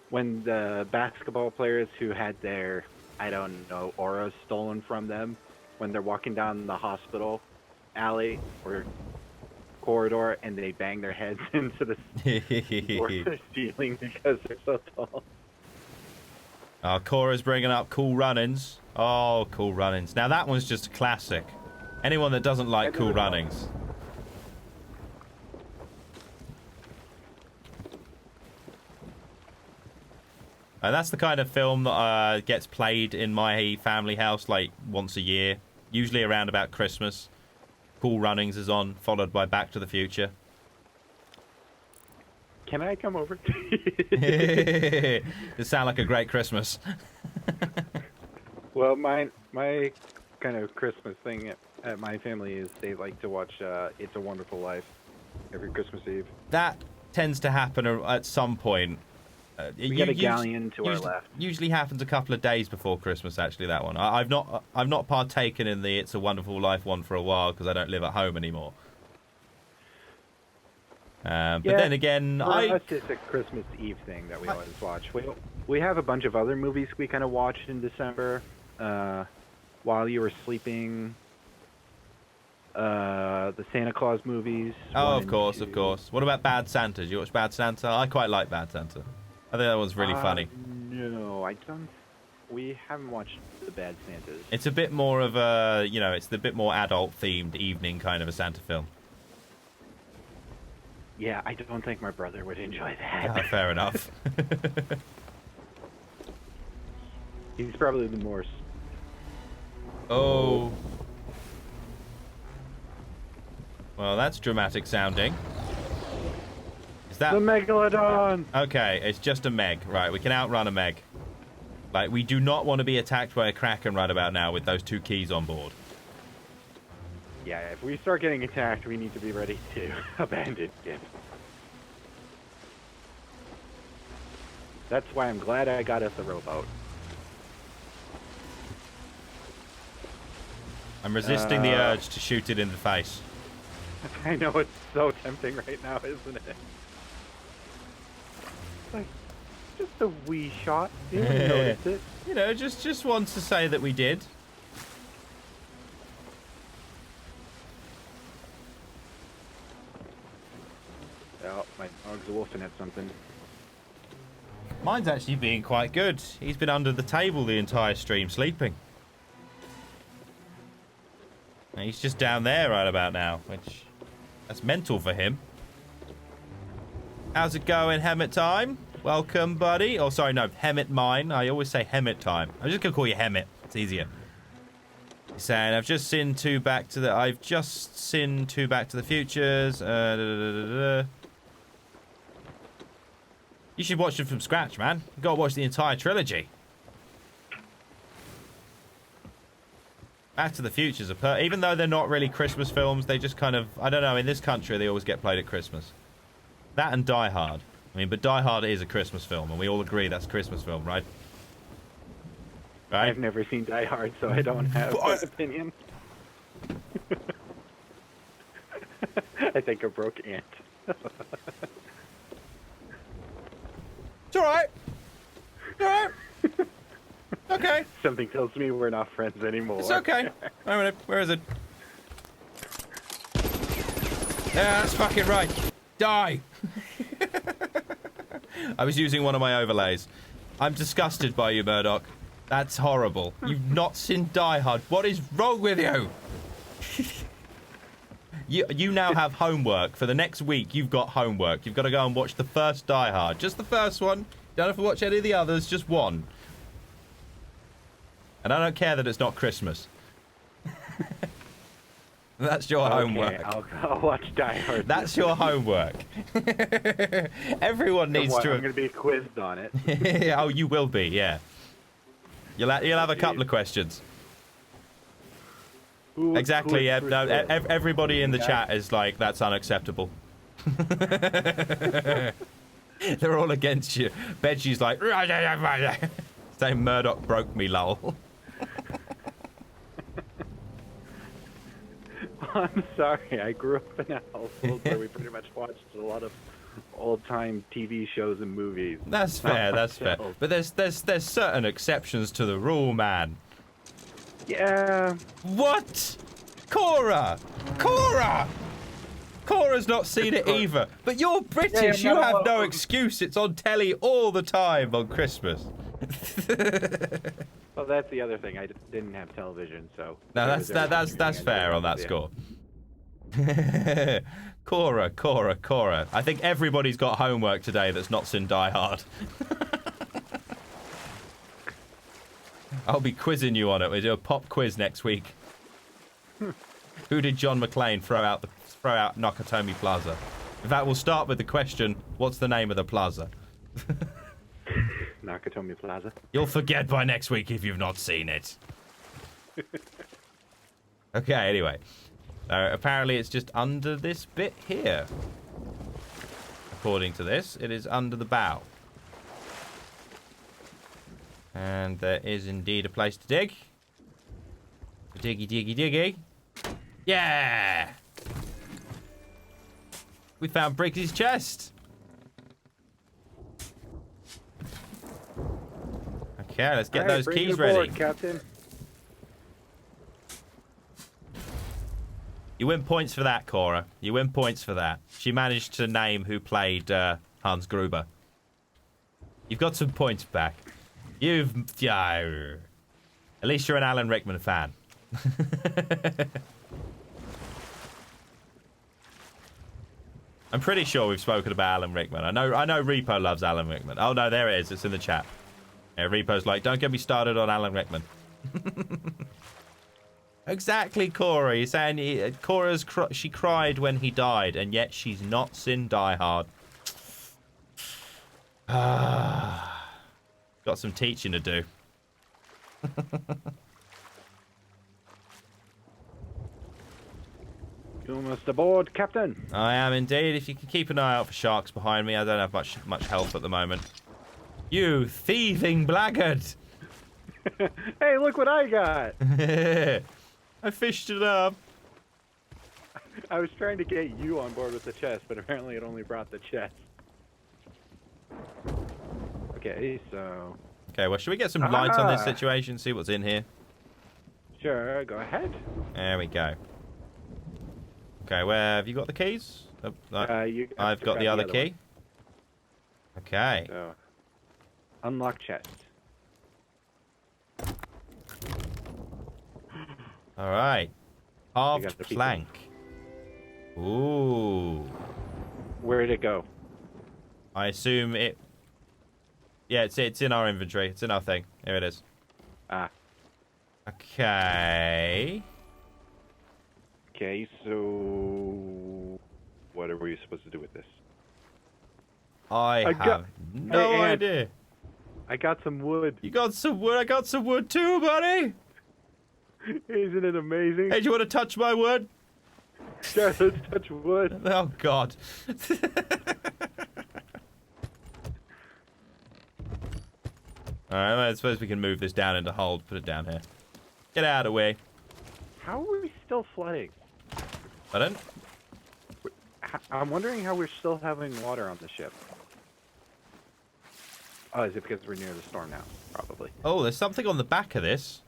when the basketball players who had their, I don't know, auras stolen from them, when they're walking down the hospital alley or corridor and they bang their heads into the ceiling because they're so tall. Cora's bringing up Cool Runnings. Oh, Cool Runnings. Now that one's just a classic. Anyone that doesn't like Cool Runnings. That's the kind of film that gets played in my family house like once a year, usually around about Christmas. Cool Runnings is on, followed by Back to the Future. Can I come over? It sounds like a great Christmas. Well, my kind of Christmas thing at my family is they like to watch It's a Wonderful Life every Christmas Eve. That tends to happen at some point. We got a galleon to our left. Usually happens a couple of days before Christmas. Actually, that one. I've not partaken in the It's a Wonderful Life one for a while because I don't live at home anymore. But then again, for us, it's a Christmas Eve thing that we always watch. We have a bunch of other movies we kind of watched in December while you were sleeping. The Santa Claus movies. Oh, of course. What about Bad Santa? Did you watch Bad Santa? I quite like Bad Santa. I think that one's really funny. No, I don't. We haven't watched the Bad Santas. It's a bit more of a, it's the bit more adult-themed evening kind of a Santa film. Yeah, I don't think my brother would enjoy that. Fair enough. He's probably the more... Oh. Well, that's dramatic sounding. Is that... The Megalodon! Okay, it's just a Meg. Right, we can outrun a Meg. Like, we do not want to be attacked by a Kraken right about now with those 2 keys on board. Yeah, if we start getting attacked, we need to be ready to abandon it. That's why I'm glad I got us a rowboat. I'm resisting the urge to shoot it in the face. I know, it's so tempting right now, isn't it? Like, just a wee shot. You didn't notice it. Just wants to say that we did. Oh, my dog's wolfing at something. Mine's actually being quite good. He's been under the table the entire stream, sleeping. And he's just down there right about now, which... that's mental for him. How's it going, Hemmet time? Welcome, buddy. Oh, sorry, no, Hemmet mine. I always say Hemmet time. I'm just going to call you Hemmet. It's easier. He's saying, I've just seen two Back to the Futures. You should watch them from scratch, man. You got to watch the entire trilogy. Back to the Futures are even though they're not really Christmas films, they just kind of, I don't know, in this country they always get played at Christmas. That and Die Hard. I mean, but Die Hard is a Christmas film, and we all agree that's a Christmas film, right? Right? I've never seen Die Hard, so I don't have an opinion. I think I broke Ant. It's alright. It's alright. Okay. Something tells me we're not friends anymore. It's okay. Wait a minute. Where is it? Yeah, that's fucking right. Die. I was using one of my overlays. I'm disgusted by you, Murdoch. That's horrible. You've not seen Die Hard. What is wrong with you? You now have homework. For the next week, you've got homework. You've got to go and watch the first Die Hard. Just the first one. Don't have to watch any of the others. Just one. And I don't care that it's not Christmas. That's your homework. I'll watch Die Hard. That's your homework. Everyone needs to... I'm going to be quizzed on it. Oh, you will be, yeah. You'll have a couple of questions. Exactly, yeah. No, everybody in the chat is like, that's unacceptable. They're all against you. Beggie's like... Saying Murdoch broke me, lol. I'm sorry, I grew up in a household where we pretty much watched a lot of old-time TV shows and movies. That's fair, that's fair. myself. But there's certain exceptions to the rule, man. Yeah. What? Cora! Cora! Cora's not seen it either. But you're British. Yeah, you have no no. excuse. It's on telly all the time on Christmas. Well, that's the other thing. I didn't have television, so. No, that's fair on that score. Cora. I think everybody's got homework today that's not seen Die Hard. I'll be quizzing you on it. We do a pop quiz next week. Who did John McClane throw out Nakatomi Plaza? In fact, we'll start with the question, what's the name of the plaza? Nakatomi Plaza. You'll forget by next week if you've not seen it. Okay, anyway. Apparently it's just under this bit here. According to this, it is under the bow. And there is indeed a place to dig. Diggy. Yeah! We found Briggs's chest. Okay, let's get those keys ready. Aboard, Captain. You win points for that, Cora. You win points for that. She managed to name who played Hans Gruber. You've got some points back. At least you're an Alan Rickman fan. I'm pretty sure we've spoken about Alan Rickman. I know Repo loves Alan Rickman. Oh no, there it is. It's in the chat. Yeah, Repo's like, don't get me started on Alan Rickman. Exactly, Cora. You're saying she cried when he died, and yet she's not seen Die Hard. Got some teaching to do. You almost aboard, Captain. I am indeed. If you can keep an eye out for sharks behind me, I don't have much health at the moment. You thieving blackguard! Hey, look what I got! I fished it up. I was trying to get you on board with the chest, but apparently it only brought the chest. Okay, so... Okay, well, should we get some light on this situation? See what's in here? Sure, go ahead. There we go. Okay, where have you got the keys? I've got the other key. Okay. So, unlock chest. All right. got Halved the people. plank. Ooh. Where did it go? I assume it... Yeah, it's in our inventory. It's in our thing. Here it is. Ah. Okay. Okay, so... What are we supposed to do with this? I have no Hey, Ant. idea. I got some wood. You got some wood? I got some wood too, buddy. Isn't it amazing? Hey, do you want to touch my wood? Sure, let's touch wood. Oh, God. Alright, I suppose we can move this down into hold. Put it down here. Get out of the way. How are we still flooding? Pardon? I'm wondering how we're still having water on the ship. Oh, is it because we're near the storm now? Probably. Oh, there's something on the back of this.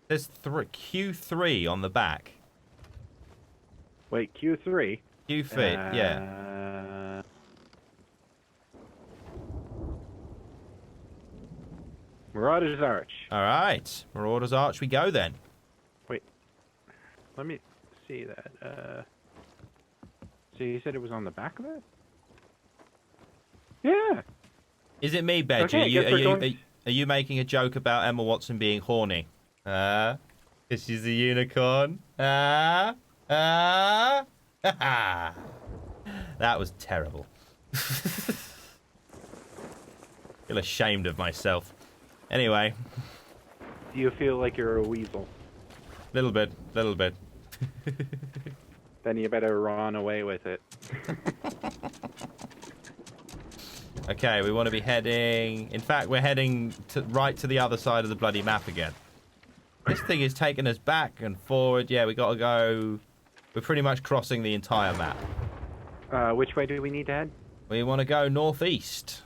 There's Q3 on the back. Wait, Q3? Q3, yeah. Marauder's Arch. Alright. Marauder's Arch we go then. Wait. Let me see that. So you said it was on the back of it? Yeah. Is it me, Bedgy? Okay, are you making a joke about Emma Watson being horny? Because she's a unicorn? That was terrible. Feel ashamed of myself. Anyway. Do you feel like you're a weasel? Little bit. Then you better run away with it. Okay, we want to be heading... In fact, we're heading right to the other side of the bloody map again. This thing is taking us back and forward. Yeah, we got to go... We're pretty much crossing the entire map. Which way do we need to head? We want to go northeast.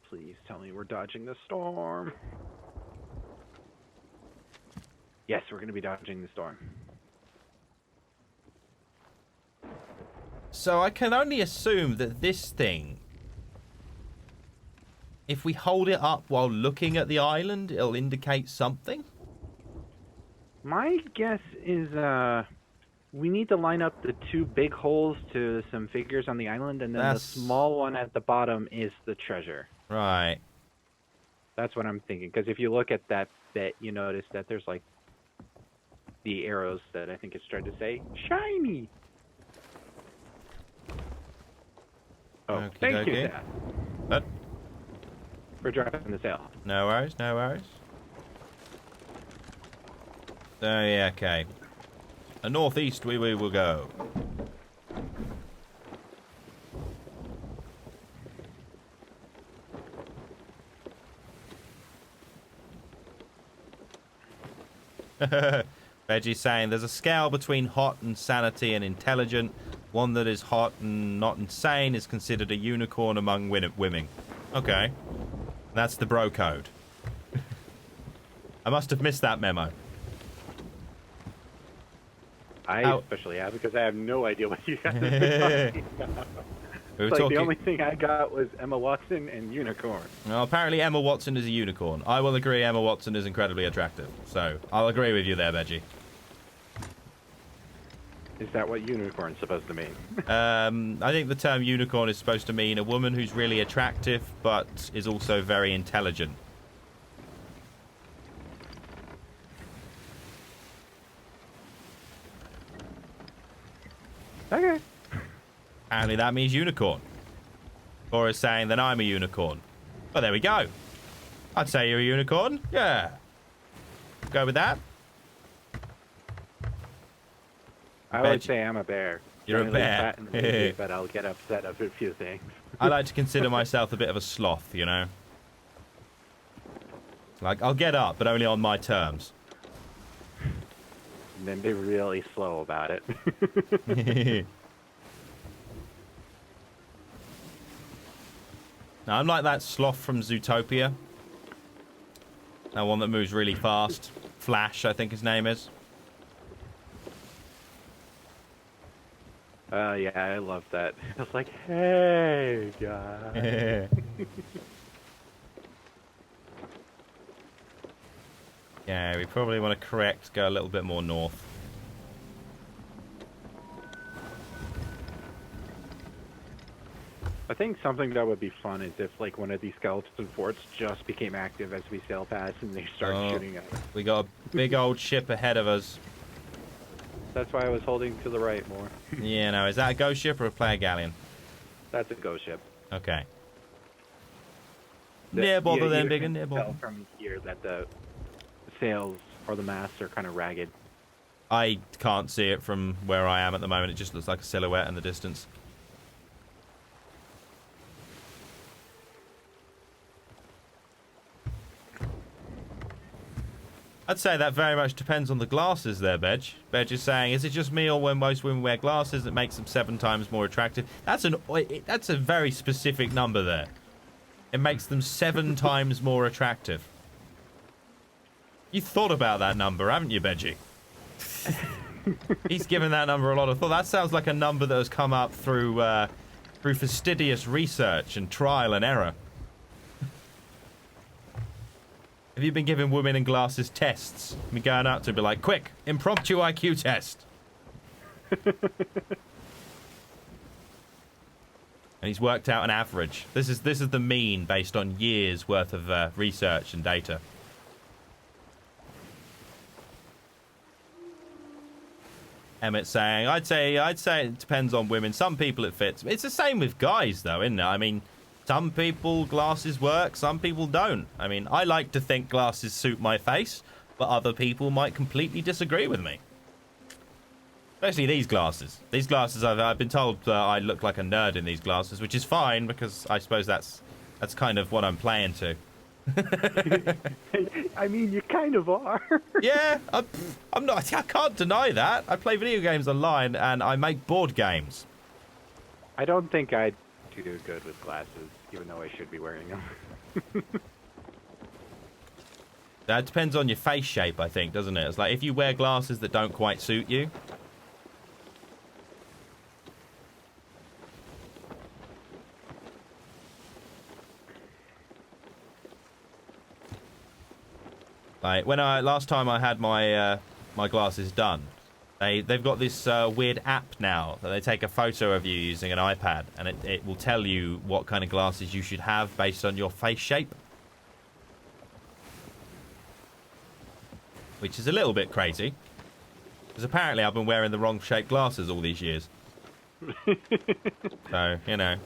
Please tell me we're dodging the storm. Yes, we're going to be dodging the storm. So I can only assume that this thing, if we hold it up while looking at the island, it'll indicate something? My guess is we need to line up the two big holes to some figures on the island, and then the small one at the bottom is the treasure. Right. That's what I'm thinking, because if you look at that bit, you notice that there's like the arrows that I think it's trying to say, shiny! Oh, thank you, Dad. What? For dropping the sail. No worries, no worries. So, yeah, okay. Northeast we will go. Veggie's saying there's a scale between hot and sanity and intelligent. One that is hot and not insane is considered a unicorn among women. Okay. That's the bro code. I must have missed that memo. I especially have, because I have no idea what you guys are talking about. The only thing I got was Emma Watson and unicorn. Well, apparently Emma Watson is a unicorn. I will agree Emma Watson is incredibly attractive. So, I'll agree with you there, Veggie. Is that what unicorn's supposed to mean? I think the term unicorn is supposed to mean a woman who's really attractive, but is also very intelligent. Okay. Apparently that means unicorn. Or is saying that I'm a unicorn. Oh, there we go. I'd say you're a unicorn. Yeah. Go with that. I would say I'm a bear. You're a bear. But I'll get upset over a few things. I like to consider myself a bit of a sloth, you know. Like, I'll get up, but only on my terms. And then be really slow about it. Now, I'm like that sloth from Zootopia. That one that moves really fast. Flash, I think his name is. Yeah, I love that. It's like, hey, guys. Yeah, we probably want to go a little bit more north. I think something that would be fun is if, like, one of these skeleton forts just became active as we sail past and they start shooting at us. We got a big old ship ahead of us. That's why I was holding to the right more. Yeah, no, is that a ghost ship or a player galleon? That's a ghost ship. Okay. Near bother then, big and near bother. Tell from here that the sails or the masts are kind of ragged. I can't see it from where I am at the moment. It just looks like a silhouette in the distance. I'd say that very much depends on the glasses there, Beg. Beg is saying, is it just me or when most women wear glasses that makes them 7 times more attractive? That's a very specific number there. It makes them 7 times more attractive. You thought about that number, haven't you, Benji? He's given that number a lot of thought. That sounds like a number that has come up through fastidious research and trial and error. Have you been giving women in glasses tests? Me going out to be like, quick, impromptu IQ test. And he's worked out an average. This is the mean based on years worth of research and data. Emmett's saying, I'd say it depends on women. Some people it fits. It's the same with guys though, isn't it? I mean, some people glasses work, some people don't. I mean, I like to think glasses suit my face, but other people might completely disagree with me. Especially these glasses. These glasses, I've been told I look like a nerd in these glasses, which is fine because I suppose that's kind of what I'm playing to. I mean, you kind of are. Yeah, I'm not. I can't deny that. I play video games online and I make board games. I don't think I'd do good with glasses, even though I should be wearing them. That depends on your face shape, I think, doesn't it? It's like if you wear glasses that don't quite suit you. Like when last time I had my my glasses done, they've got this weird app now that they take a photo of you using an iPad, and it will tell you what kind of glasses you should have based on your face shape. Which is a little bit crazy, because apparently I've been wearing the wrong shaped glasses all these years. So, you know.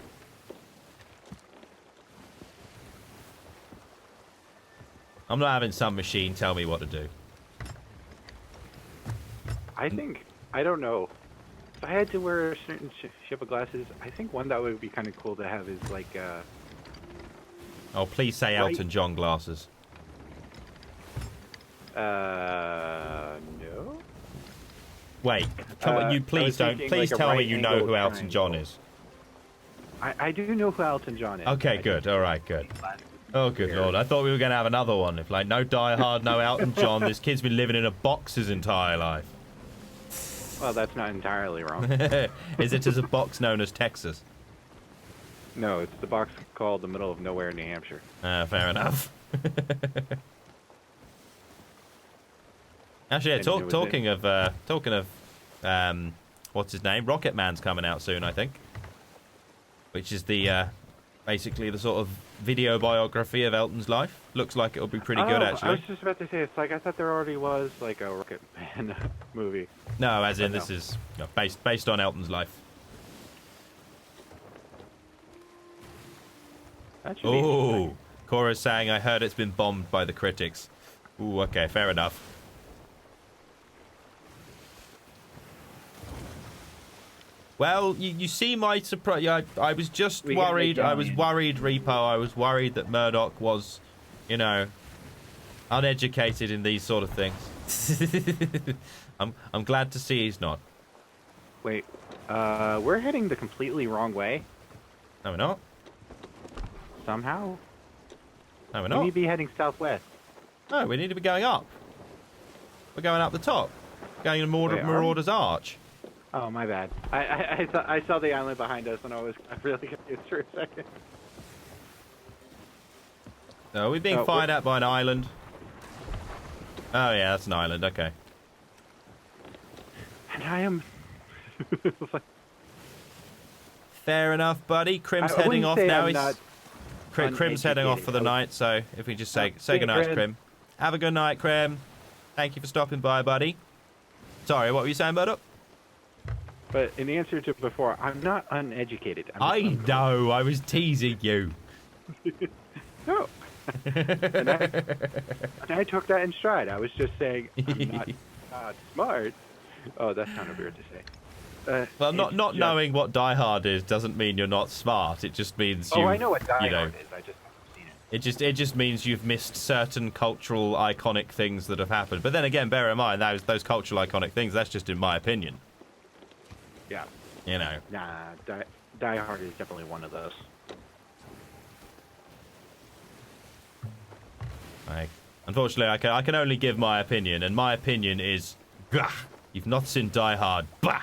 I'm not having some machine tell me what to do. I think, I don't know. If I had to wear a certain shape of glasses, I think one that would be kind of cool to have is like Oh, please say Elton John glasses. No. Wait, come on, you please don't. Please like tell me right you know who Elton John triangle. is. I do know who Elton John is. Okay, good. All right, good. Oh, good lord. I thought we were going to have another one. If, like, no Die Hard, no Elton John. This kid's been living in a box his entire life. Well, that's not entirely wrong. Is it as a box known as Texas? No, it's the box called the middle of nowhere, New Hampshire. Fair enough. Actually, yeah, talking of, what's his name? Rocket Man's coming out soon, I think. Which is the, basically the sort of video biography of Elton's life. Looks like it'll be pretty good, actually. I was just about to say, it's like, I thought there already was, like, a Rocket Man movie. No, as in this is based on Elton's life. Oh, Cora's saying, I heard it's been bombed by the critics. Ooh, okay, fair enough. Well, you see my surprise. I was just worried. I was worried, Repo. I was worried that Murdoch was, you know, uneducated in these sort of things. I'm glad to see he's not. Wait, we're heading the completely wrong way. No, we're not. Somehow. No, we're We not. need to be heading southwest. No, we need to be going up. We're going up the top. Going to Marauder's Arch. Oh, my bad. I saw the island behind us, and I was really confused for a second. So, are we being fired at by an island? Oh, yeah, that's an island. Okay. And I am... Fair enough, buddy. Crim's heading off now. Crim's heading off for the night, so if we just say goodnight to Crim. Have a good night, Crim. Thank you for stopping by, buddy. Sorry, what were you saying, Murdoch? But in answer to before, I'm not uneducated. I know. I was teasing you. No. and I took that in stride. I was just saying I'm not smart. Oh, that sounded weird to say. Well, not knowing what Die Hard is doesn't mean you're not smart. It just means you. Oh, I know what Die Hard is. I just haven't seen it. It just means you've missed certain cultural iconic things that have happened. But then again, bear in mind those cultural iconic things. That's just in my opinion. Yeah. You know. Nah, Die Hard is definitely one of those. Unfortunately, I can only give my opinion, and my opinion is, bah, you've not seen Die Hard, bah.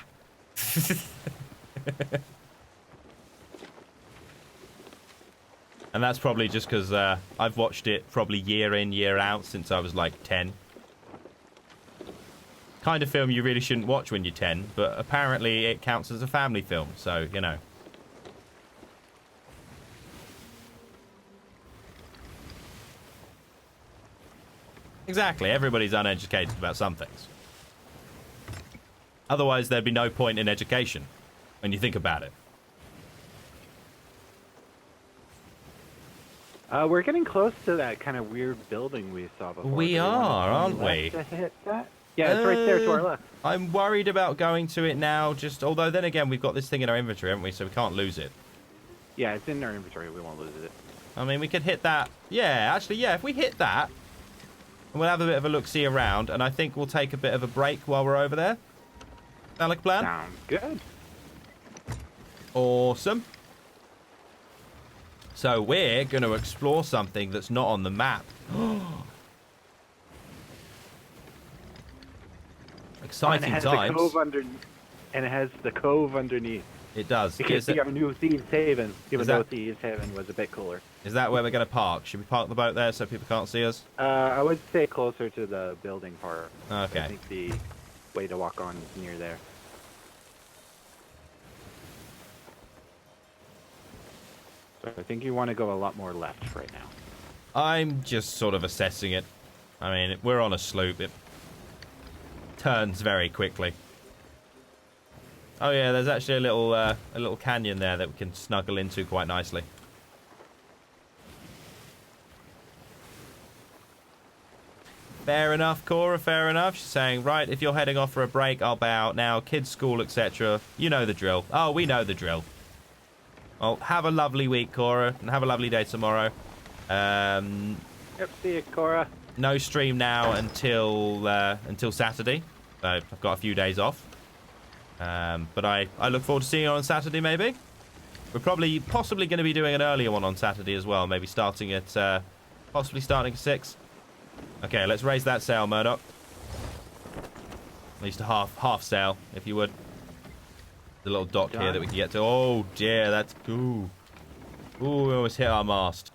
And that's probably just because I've watched it probably year in, year out since I was like 10. Kind of film you really shouldn't watch when you're 10, but apparently it counts as a family film, so, you know. Exactly, everybody's uneducated about some things. Otherwise, there'd be no point in education, when you think about it. We're getting close to that kind of weird building we saw before. We are, aren't we? To hit that? Yeah, it's right there to our left. I'm worried about going to it now, although then again, we've got this thing in our inventory, haven't we? So we can't lose it. Yeah, it's in our inventory. We won't lose it. I mean, we could hit that. Yeah, actually, yeah, if we hit that, And we'll have a bit of a look-see around, and I think we'll take a bit of a break while we're over there. Sound like a plan? Sounds good. Awesome. So we're going to explore something that's not on the map. Exciting times. And it has the cove underneath. It does. You can see our new Thieves Haven, even though Thieves Haven was a bit cooler. Is that where we're going to park? Should we park the boat there so people can't see us? I would say closer to the building part. Okay. I think the way to walk on is near there. So I think you want to go a lot more left right now. I'm just sort of assessing it. I mean, we're on a sloop. It turns very quickly. Oh yeah, there's actually a little canyon there that we can snuggle into quite nicely. Fair enough, Cora, fair enough. She's saying, right, if you're heading off for a break, I'll bow out now. Kids' school, etc. You know the drill. Oh, we know the drill. Well, have a lovely week, Cora, and have a lovely day tomorrow. Yep, see you, Cora. No stream now until Saturday. So I've got a few days off. But I look forward to seeing you on Saturday, maybe. We're possibly going to be doing an earlier one on Saturday as well. Maybe starting at, possibly starting at 6. Okay, let's raise that sail, Murdoch. At least a half sail, if you would. The little dock here that we can get to. Oh, dear, that's cool. Ooh, we almost hit our mast.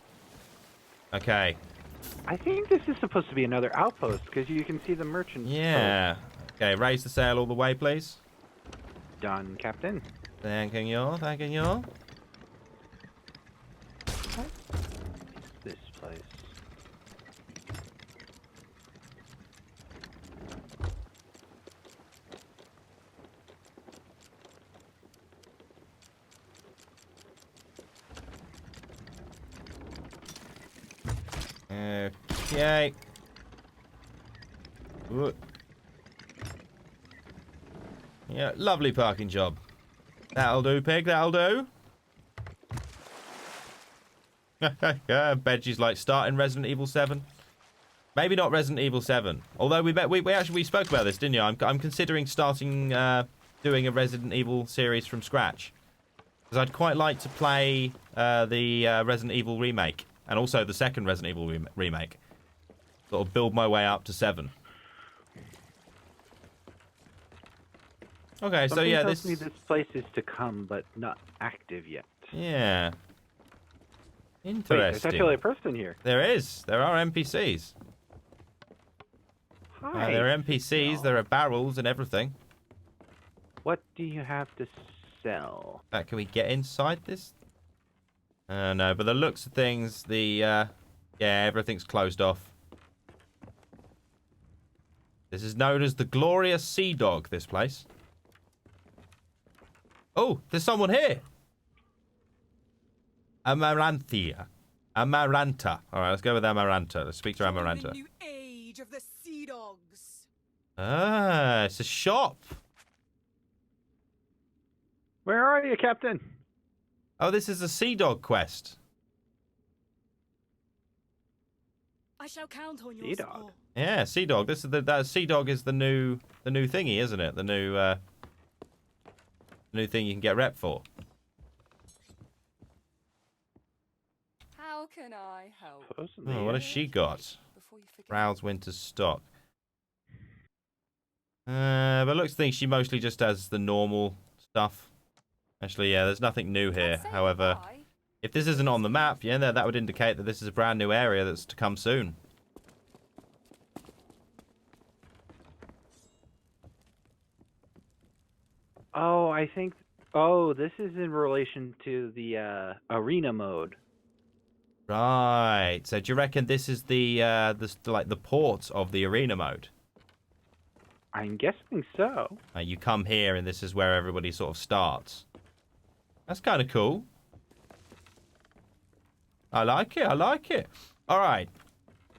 Okay. I think this is supposed to be another outpost, because you can see the merchant. Yeah. Okay, raise the sail all the way, please. Done, Captain. Thanking you, thanking you. This place. Okay. Ooh. Yeah, lovely parking job. That'll do, pig, that'll do. Benji's like, starting Resident Evil 7. Maybe not Resident Evil 7. Although we spoke about this, didn't you? I'm considering starting doing a Resident Evil series from scratch. Because I'd quite like to play the Resident Evil remake. And also the second Resident Evil remake. Sort of build my way up to 7. Okay, so yeah, this place is to come, but not active yet. Yeah. Interesting. Wait, there's actually a person here. There is. There are NPCs. Hi. There are NPCs. There are barrels and everything. What do you have to sell? Can we get inside this? No, but the looks of things, yeah, everything's closed off. This is known as the Glorious Sea Dog, this place. Oh, there's someone here. Amaranthia. Amaranta. All right, let's go with Amaranta. Let's speak to Amaranta. The new age of the sea dogs. Ah, it's a shop. Where are you, Captain? Oh, this is a Sea Dog quest. I shall count on your Sea Dog. support. Yeah, Sea Dog. This is that Sea Dog is the new thingy, isn't it? The new thing you can get rep for. How can I help? Oh, what has she got? Browse winter's stock. But looks think she mostly just has the normal stuff. Actually, yeah, there's nothing new here. However, if this isn't on the map, yeah, that would indicate that this is a brand new area that's to come soon. Oh, I think. Oh, this is in relation to the arena mode. Right. So do you reckon this is the port of the arena mode? I'm guessing so. You come here and this is where everybody sort of starts. That's kind of cool. I like it. I like it. All right.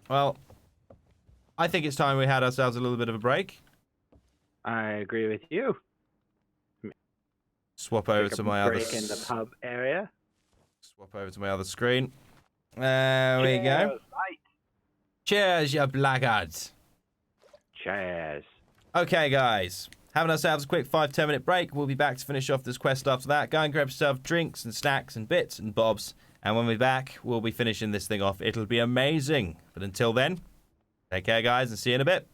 Well, I think it's time we had ourselves a little bit of a break. I agree with you. Swap over to my other. Break in the pub area. Swap over to my other screen. There we go. Right. Cheers, you blackguards. Chaz. Okay, guys. Having ourselves a quick 5-10 minute break. We'll be back to finish off this quest after that. Go and grab yourself drinks and snacks and bits and bobs. And when we're back, we'll be finishing this thing off. It'll be amazing. But until then, take care, guys, and see you in a bit.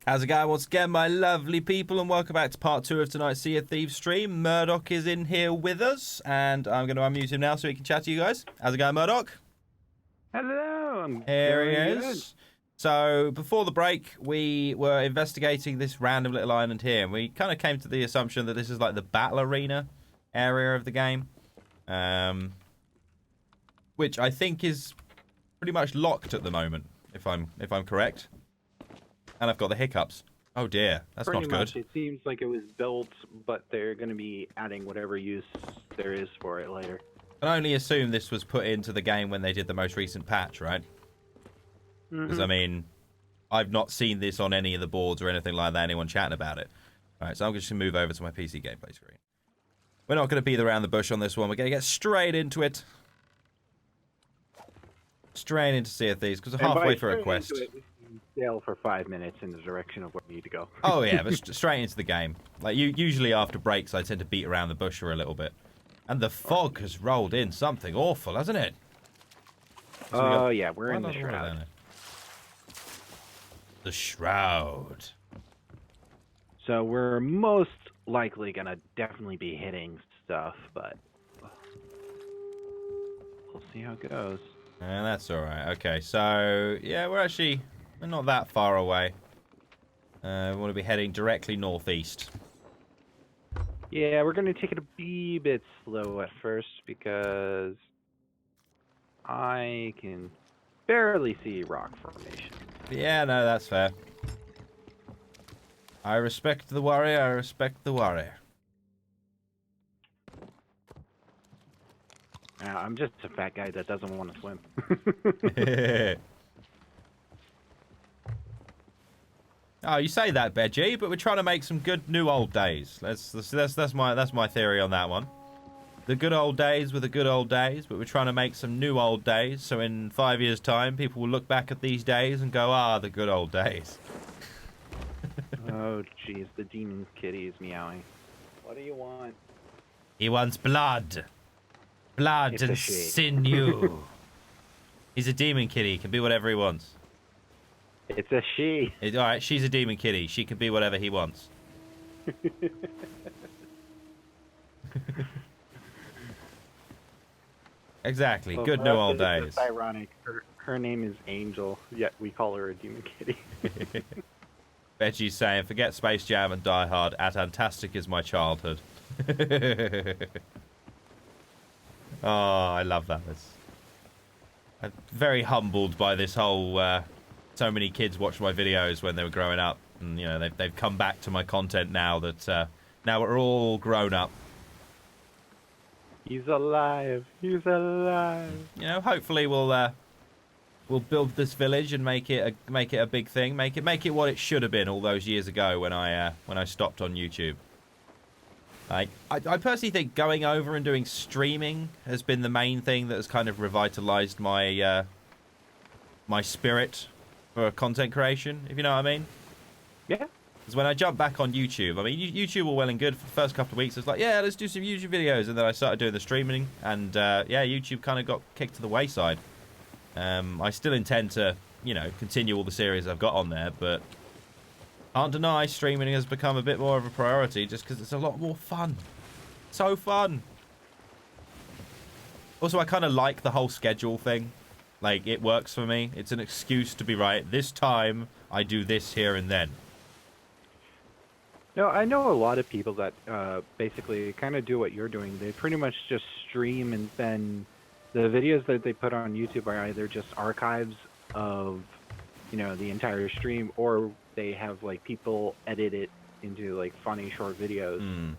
How's it going once again, my lovely people, and welcome back to part 2 of tonight's Sea of Thieves stream. Murdoch is in here with us, and I'm going to unmute him now so he can chat to you guys. How's it going, Murdoch? Hello, I'm Here he doing is. good. So, before the break, we were investigating this random little island here, and we kind of came to the assumption that this is like the battle arena area of the game. Which I think is pretty much locked at the moment, if I'm correct. And I've got the hiccups. Oh dear, that's Pretty not good. much, it seems like it was built, but they're going to be adding whatever use there is for it later. I can only assume this was put into the game when they did the most recent patch, right? Because, I mean, I've not seen this on any of the boards or anything like that, anyone chatting about it. Alright, so I'm just going to move over to my PC gameplay screen. We're not going to beat around the bush on this one. We're going to get straight into it. Straight into Sea of Thieves, because we're halfway through a quest. Sail for 5 minutes in the direction of where we need to go. Oh yeah, but straight into the game. Like usually after breaks, I tend to beat around the bush for a little bit. And the fog has rolled in something awful, hasn't it? Oh yeah, we're in the shroud. The shroud. So we're most likely gonna definitely be hitting stuff, but we'll see how it goes. Yeah, that's all right. Okay, so yeah, we're not that far away. We want to be heading directly northeast. Yeah, we're gonna take it a wee bit slow at first because I can barely see rock formation. Yeah, no, that's fair. I respect the warrior. I respect the warrior. I'm just a fat guy that doesn't want to swim. Oh, you say that, Veggie, but we're trying to make some good new old days. That's my theory on that one. The good old days were the good old days, but we're trying to make some new old days. So in 5 years' time, people will look back at these days and go, "Ah, the good old days." Oh, jeez, the demon kitty is meowing. What do you want? He wants blood. Blood It's and a she. sinew. He's a demon kitty. He can be whatever he wants. It's a she. All right, she's a demon kitty. She can be whatever he wants. Exactly. Well, Good new old it's days. just ironic. Her name is Angel, yet we call her a demon kitty. Veggie's saying, "Forget Space Jam and Die Hard. Antastiq is my childhood." Oh, I love that. I'm very humbled by this whole. So many kids watched my videos when they were growing up, and you know they've come back to my content now that now we're all grown up. He's alive. He's alive. You know, hopefully we'll build this village and make it a big thing. Make it what it should have been all those years ago when I stopped on YouTube. Like, I personally think going over and doing streaming has been the main thing that has kind of revitalized my my spirit for content creation, if you know what I mean. Yeah. Because when I jumped back on YouTube, I mean, YouTube were well and good for the first couple of weeks. It's like, yeah, let's do some YouTube videos. And then I started doing the streaming, and yeah, YouTube kind of got kicked to the wayside. I still intend to, you know, continue all the series I've got on there, but can't deny streaming has become a bit more of a priority just because it's a lot more fun. So fun. Also, I kind of like the whole schedule thing. Like, it works for me. It's an excuse to be right. This time, I do this here and then. No, I know a lot of people that basically kind of do what you're doing. They pretty much just stream, and then the videos that they put on YouTube are either just archives of, you know, the entire stream, or they have like people edit it into like funny short videos.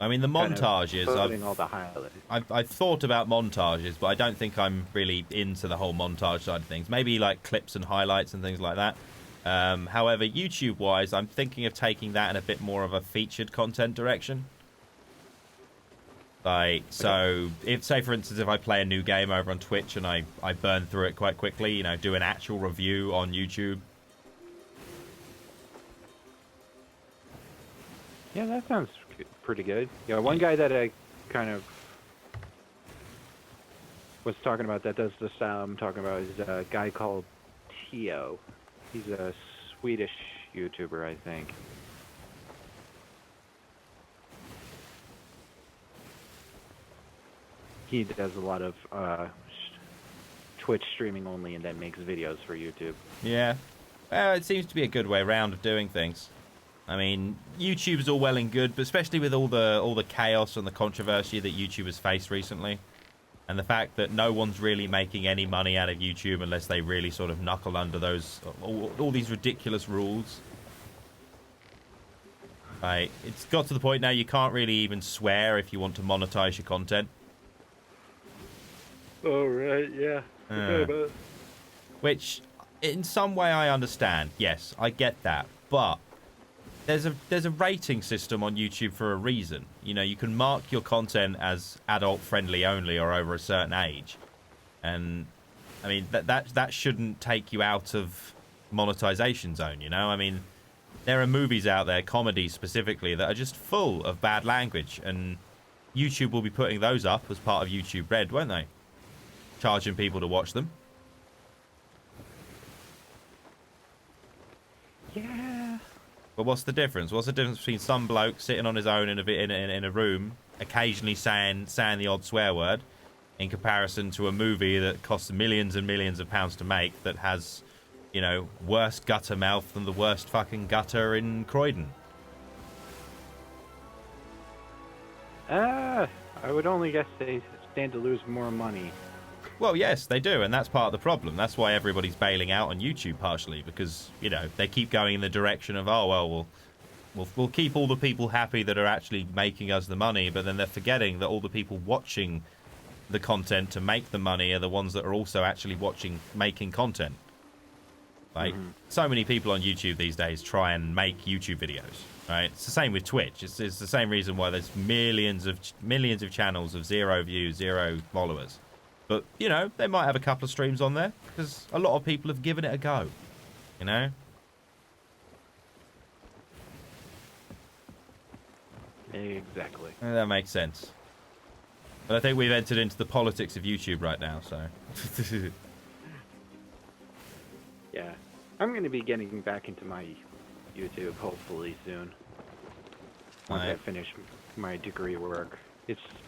I mean, the montages, all the highlights. I've thought about montages, but I don't think I'm really into the whole montage side of things. Maybe like clips and highlights and things like that. However, YouTube-wise, I'm thinking of taking that in a bit more of a featured content direction. Like, so, if, say for instance, if I play a new game over on Twitch and I burn through it quite quickly, you know, do an actual review on YouTube. Yeah, that sounds pretty good. Yeah, one guy that I kind of was talking about that does the style I'm talking about is a guy called Tio. He's a Swedish YouTuber, I think. He does a lot of Twitch streaming only and then makes videos for YouTube. Yeah. Well, it seems to be a good way round of doing things. I mean, YouTube's all well and good, but especially with all the chaos and the controversy that YouTube has faced recently, and the fact that no one's really making any money out of YouTube unless they really sort of knuckle under those all these ridiculous rules. Like, it's got to the point now you can't really even swear if you want to monetize your content. Oh, right, yeah. Which, in some way, I understand. Yes, I get that. But there's a rating system on YouTube for a reason. You know, you can mark your content as adult-friendly only or over a certain age. And, I mean, that shouldn't take you out of monetization zone, you know? I mean, there are movies out there, comedies specifically, that are just full of bad language. And YouTube will be putting those up as part of YouTube Red, won't they? Charging people to watch them. Yeah. But what's the difference? What's the difference between some bloke sitting on his own in a room, occasionally saying the odd swear word, in comparison to a movie that costs millions and millions of pounds to make, that has, you know, worse gutter mouth than the worst fucking gutter in Croydon? I would only guess they stand to lose more money. Well, yes, they do, and that's part of the problem. That's why everybody's bailing out on YouTube, partially, because, you know, they keep going in the direction of, oh, well, we'll keep all the people happy that are actually making us the money, but then they're forgetting that all the people watching the content to make the money are the ones that are also actually making content. Like, so many people on YouTube these days try and make YouTube videos, right? It's the same with Twitch. It's the same reason why there's millions of channels of 0 views, 0 followers. But, you know, they might have a couple of streams on there because a lot of people have given it a go, you know? Exactly. That makes sense. But I think we've entered into the politics of YouTube right now, so... Yeah. I'm going to be getting back into my YouTube hopefully soon. Once I finish my degree work.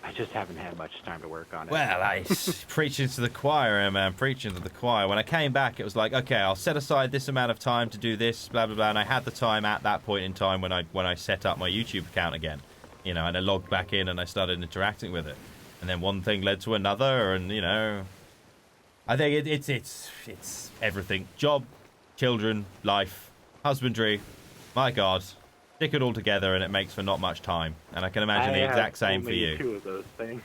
I just haven't had much time to work on it. Well, preaching to the choir, man, preaching to the choir. When I came back, it was like, okay, I'll set aside this amount of time to do this, blah, blah, blah. And I had the time at that point in time when I set up my YouTube account again, you know, and I logged back in and I started interacting with it. And then one thing led to another, and, you know, I think it's everything. Job, children, life, husbandry, my God. Stick it all together and it makes for not much time. And I can imagine the exact same for you. 2 of those things.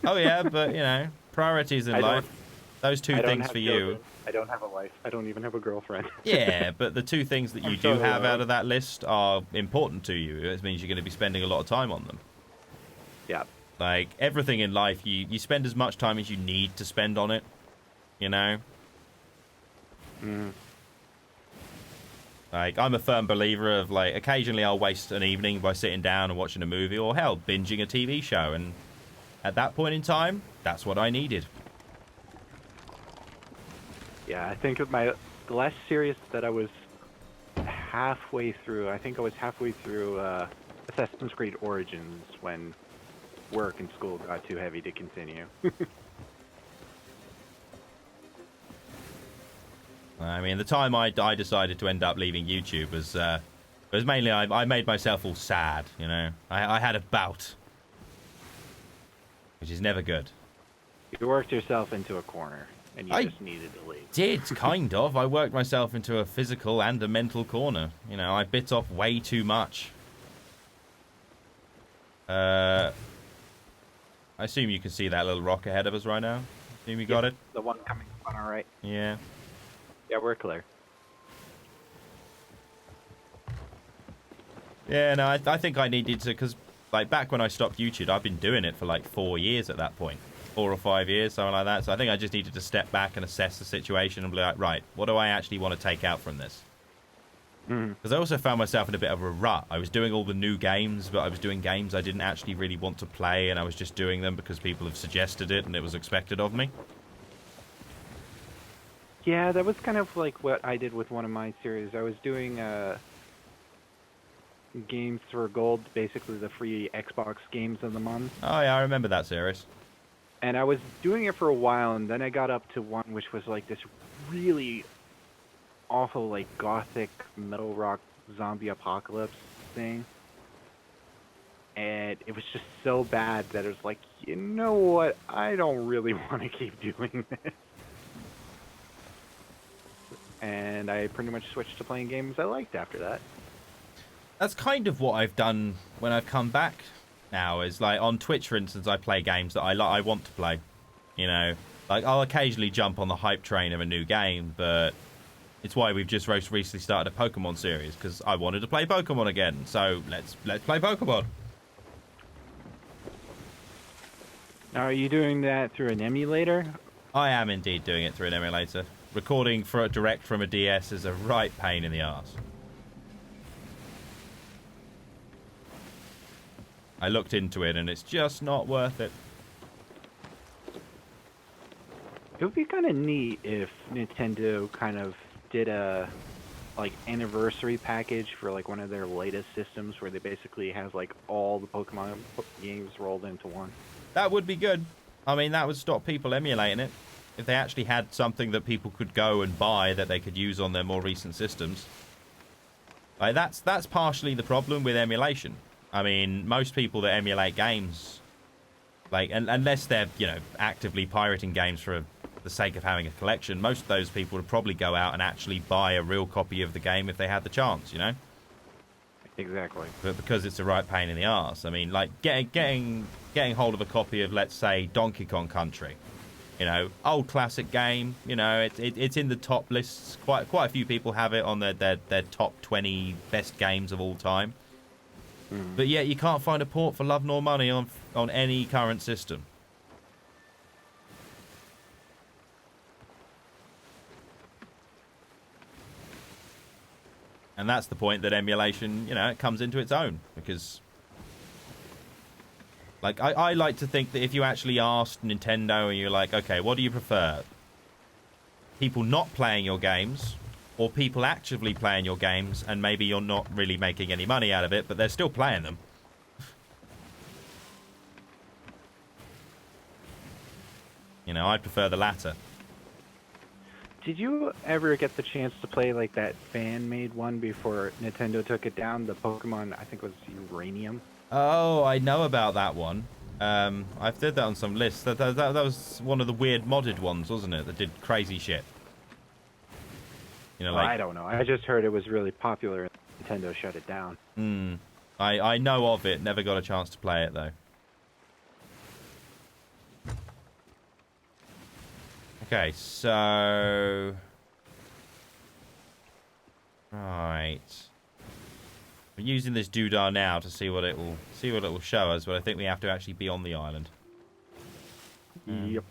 Oh, yeah, but, you know, priorities in life. Those 2 things for you. I don't have a wife. I don't even have a girlfriend. Yeah, but the 2 things that you do have out of that list are important to you. It means you're going to be spending a lot of time on them. Yeah. Like, everything in life, you spend as much time as you need to spend on it, you know? Like, I'm a firm believer of, like, occasionally I'll waste an evening by sitting down and watching a movie, or, hell, binging a TV show, and at that point in time, that's what I needed. Yeah, I think of the last series that I was halfway through, Assassin's Creed Origins, when work and school got too heavy to continue. I mean, the time I decided to end up leaving YouTube was mainly I made myself all sad, you know. I had a bout, which is never good. You worked yourself into a corner, and you just needed to leave. Did, kind of. I worked myself into a physical and a mental corner. You know, I bit off way too much. I assume you can see that little rock ahead of us right now. Assume you got it? The one coming on our right. Yeah. Yeah, we're clear. Yeah, no, I think I needed to, because, like, back when I stopped YouTube, I've been doing it for, like, 4 years at that point. 4 or 5 years, something like that. So I think I just needed to step back and assess the situation and be like, right, what do I actually want to take out from this? Because I also found myself in a bit of a rut. I was doing all the new games, but I was doing games I didn't actually really want to play, and I was just doing them because people have suggested it and it was expected of me. Yeah, that was kind of like what I did with one of my series. I was doing games for gold, basically the free Xbox games of the month. Oh yeah, I remember that series. And I was doing it for a while, and then I got up to one which was like this really awful, like gothic metal rock zombie apocalypse thing. And it was just so bad that it was like, you know what? I don't really want to keep doing this. And I pretty much switched to playing games I liked after that. That's kind of what I've done when I've come back now. Is like on Twitch, for instance, I play games that I want to play. You know, like I'll occasionally jump on the hype train of a new game, but it's why we've just recently started a Pokemon series, because I wanted to play Pokemon again. So let's play Pokemon. Now, are you doing that through an emulator? I am indeed doing it through an emulator. Recording for direct from a DS is a right pain in the arse. I looked into it and it's just not worth it. It would be kind of neat if Nintendo kind of did a like anniversary package for like one of their latest systems where they basically has like all the Pokemon games rolled into one. That would be good. I mean, that would stop people emulating it. If they actually had something that people could go and buy that they could use on their more recent systems. Like that's partially the problem with emulation. I mean, most people that emulate games, like unless they're, you know, actively pirating games for the sake of having a collection, most of those people would probably go out and actually buy a real copy of the game if they had the chance, you know? Exactly. But because it's a right pain in the arse. I mean, like getting hold of a copy of, let's say, Donkey Kong Country. You know, old classic game. You know, it's in the top lists. Quite a few people have it on their top 20 best games of all time. But yet you can't find a port for love nor money on any current system. And that's the point that emulation, you know, it comes into its own. Because, like, I like to think that if you actually asked Nintendo and you're like, okay, what do you prefer? People not playing your games, or people actively playing your games, and maybe you're not really making any money out of it, but they're still playing them. You know, I prefer the latter. Did you ever get the chance to play like that fan-made one before Nintendo took it down? The Pokemon, I think it was Uranium. Oh, I know about that one. I've did that on some lists. That was one of the weird modded ones, wasn't it? That did crazy shit. You know, like, I don't know. I just heard it was really popular and Nintendo shut it down. I know of it. Never got a chance to play it, though. Okay, so... Right. We're using this doodah now to see what it will show us, but I think we have to actually be on the island. Yep.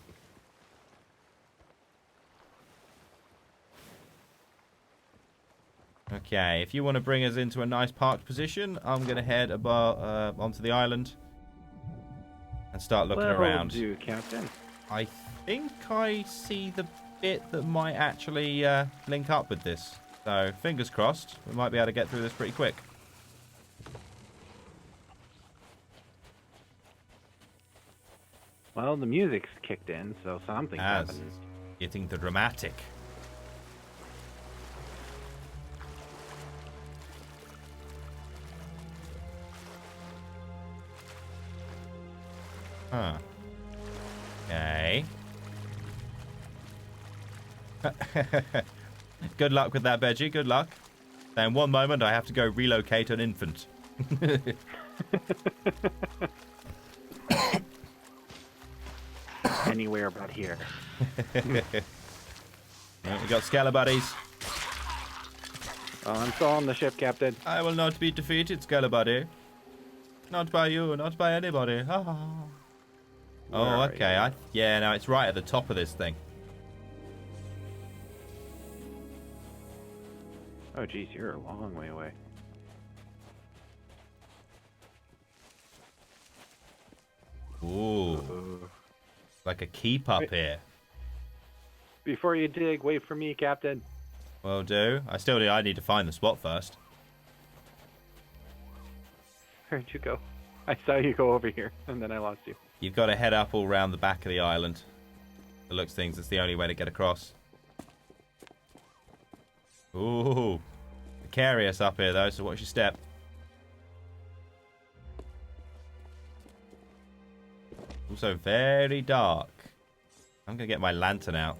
Okay, if you want to bring us into a nice parked position, I'm going to head onto the island and start looking around. Will do, Captain. I think I see the bit that might actually link up with this. So, fingers crossed, we might be able to get through this pretty quick. Well, the music's kicked in, so something's happening. Getting dramatic. Huh. Okay. Good luck with that, Veggie. Good luck. Then one moment I have to go relocate an infant. Anywhere but here. Well, we got Scalabuddies. Well, I'm still on the ship, Captain. I will not be defeated, Scalabuddy. Not by you, not by anybody. Oh, okay. Yeah, no, it's right at the top of this thing. Oh, geez, you're a long way away. Ooh. Like a keep up here. Before you dig, wait for me, Captain. Will do. I need to find the spot first. Where'd you go? I saw you go over here, and then I lost you. You've got to head up all round the back of the island. It looks things. It's the only way to get across. Ooh. Precarious up here, though, so watch your step. Also very dark. I'm going to get my lantern out.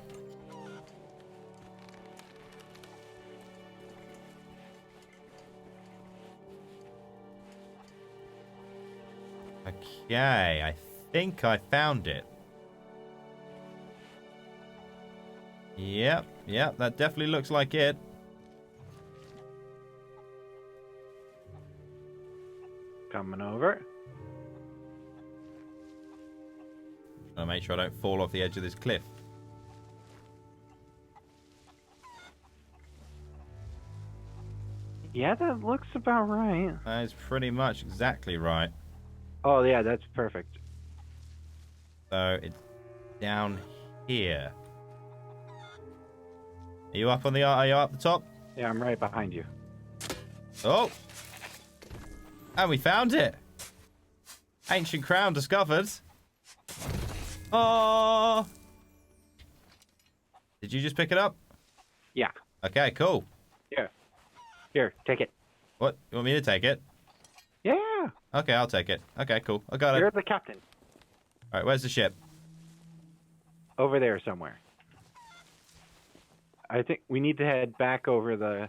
Okay, I think I found it. Yep, that definitely looks like it. Coming over. I'll make sure I don't fall off the edge of this cliff. Yeah, that looks about right. That is pretty much exactly right. Oh, yeah, that's perfect. So it's down here. Are you up on the? Are you up the top? Yeah, I'm right behind you. Oh, and we found it. Ancient crown discovered. Oh, did you just pick it up? Yeah. Okay, cool. Here, take it. What? You want me to take it? Yeah. Okay, I'll take it. Okay, cool. I got it. You're the captain. All right, where's the ship? Over there somewhere. I think we need to head back over the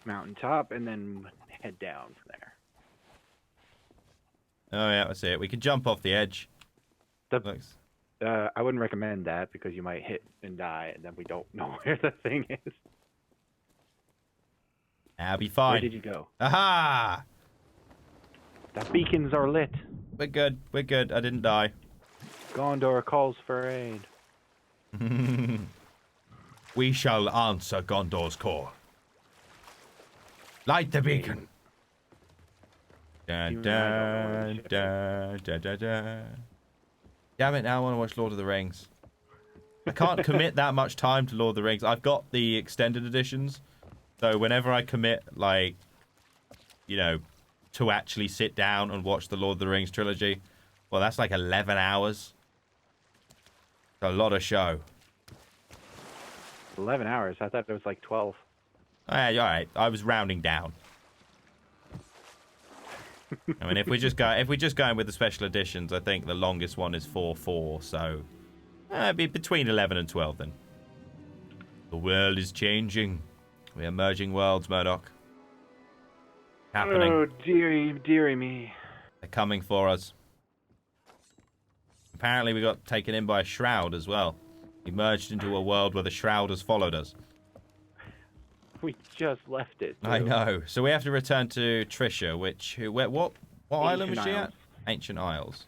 mountaintop and then head down from there. Oh yeah, I see it. We can jump off the edge. Looks. I wouldn't recommend that because you might hit and die, and then we don't know where the thing is. I'll be fine. Where did you go? Aha! The beacons are lit. We're good. We're good. I didn't die. Gondor calls for aid. We shall answer Gondor's call. Light the beacon. Dun, dun, dun, dun, dun, dun. Damn it, now I want to watch Lord of the Rings. I can't commit that much time to Lord of the Rings. I've got the extended editions. So whenever I commit, like, you know, to actually sit down and watch the Lord of the Rings trilogy, well, that's like 11 hours. It's a lot of show. 11 hours. I thought it was like 12. All right. I was rounding down. I mean, if we're just going with the special editions, I think the longest one is 4:4. So it'd be between 11 and 12 then. The world is changing. We are merging worlds, Murdoch. Happening. Oh, dearie me. They're coming for us. Apparently, we got taken in by a shroud as well. We merged into a world where the shroud has followed us. We just left it. Too. I know. So we have to return to Trisha, what island was she at? Isles. Ancient Isles.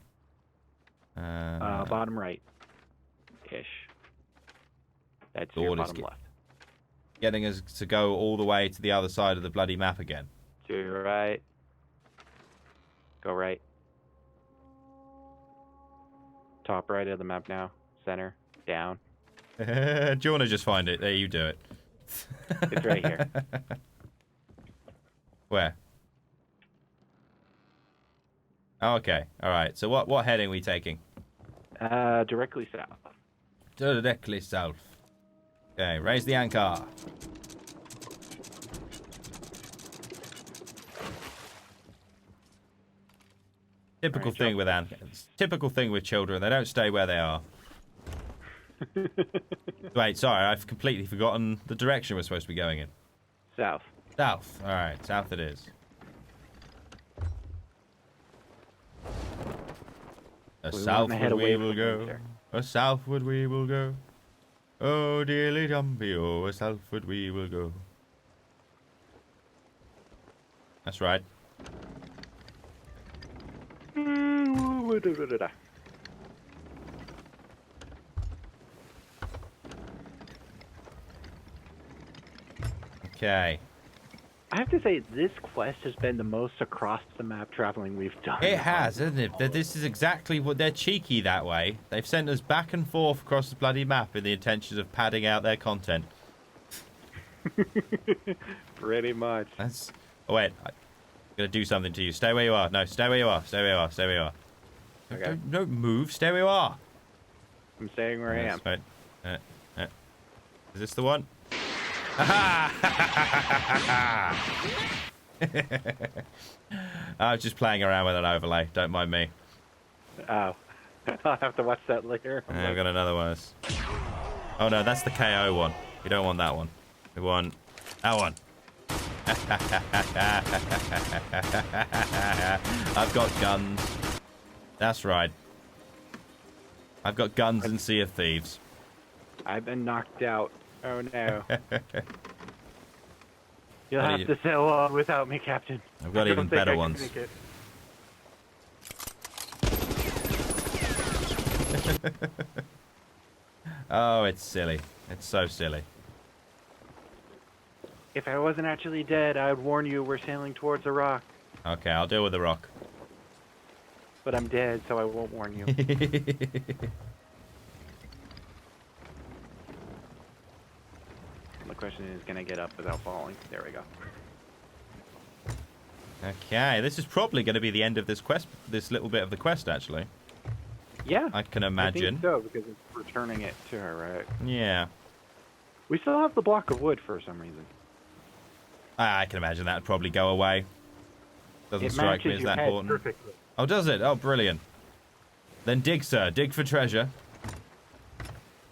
Bottom right. Ish. That's your Lord, bottom left. Getting us to go all the way to the other side of the bloody map again. To your right. Go right. Top right of the map now. Center. Down. Do you want to just find it? There, you do it. It's right here. Where? Oh, okay. All right. So what heading are we taking? Directly south. Directly south. Okay, raise the anchor. Typical thing with anchors. Typical thing with children. They don't stay where they are. Wait, sorry. I've completely forgotten the direction we're supposed to be going in. South. South. All right, south it is. Southward we will go. Southward we will go. Oh, dearly Dumpy, oh, southward we will go. That's right. Okay. I have to say, this quest has been the most across the map traveling we've done. It has, hasn't it? That this is exactly what they're cheeky that way. They've sent us back and forth across the bloody map in the intentions of padding out their content. Pretty much. That's. Oh wait, Gonna do something to you. Stay where you are. No, stay where you are. Stay where you are. Stay where you are. Okay. Don't move. Stay where you are. I'm staying where I am. Right. Is this the one? I was just playing around with an overlay. Don't mind me. Oh. I'll have to watch that later. I've got another one. Oh no, that's the KO one. We don't want that one. We want that one. I've got guns. That's right. I've got guns and Sea of Thieves. I've been knocked out. Oh no. You'll What do have you- to sail on without me, Captain. I've got I even don't think better I can ones. make it. Oh, it's silly. It's so silly. If I wasn't actually dead, I would warn you we're sailing towards a rock. Okay, I'll deal with the rock. But I'm dead, so I won't warn you. The question is, can I get up without falling? There we go. Okay, this is probably going to be the end of this quest. This little bit of the quest, actually. Yeah. I can I imagine. think so, because it's returning it to her, right? Yeah. We still have the block of wood for some reason. I can imagine that would probably go away. Doesn't It strike me matches as your that head important. perfectly. Oh, does it? Oh, brilliant. Then dig, sir. Dig for treasure.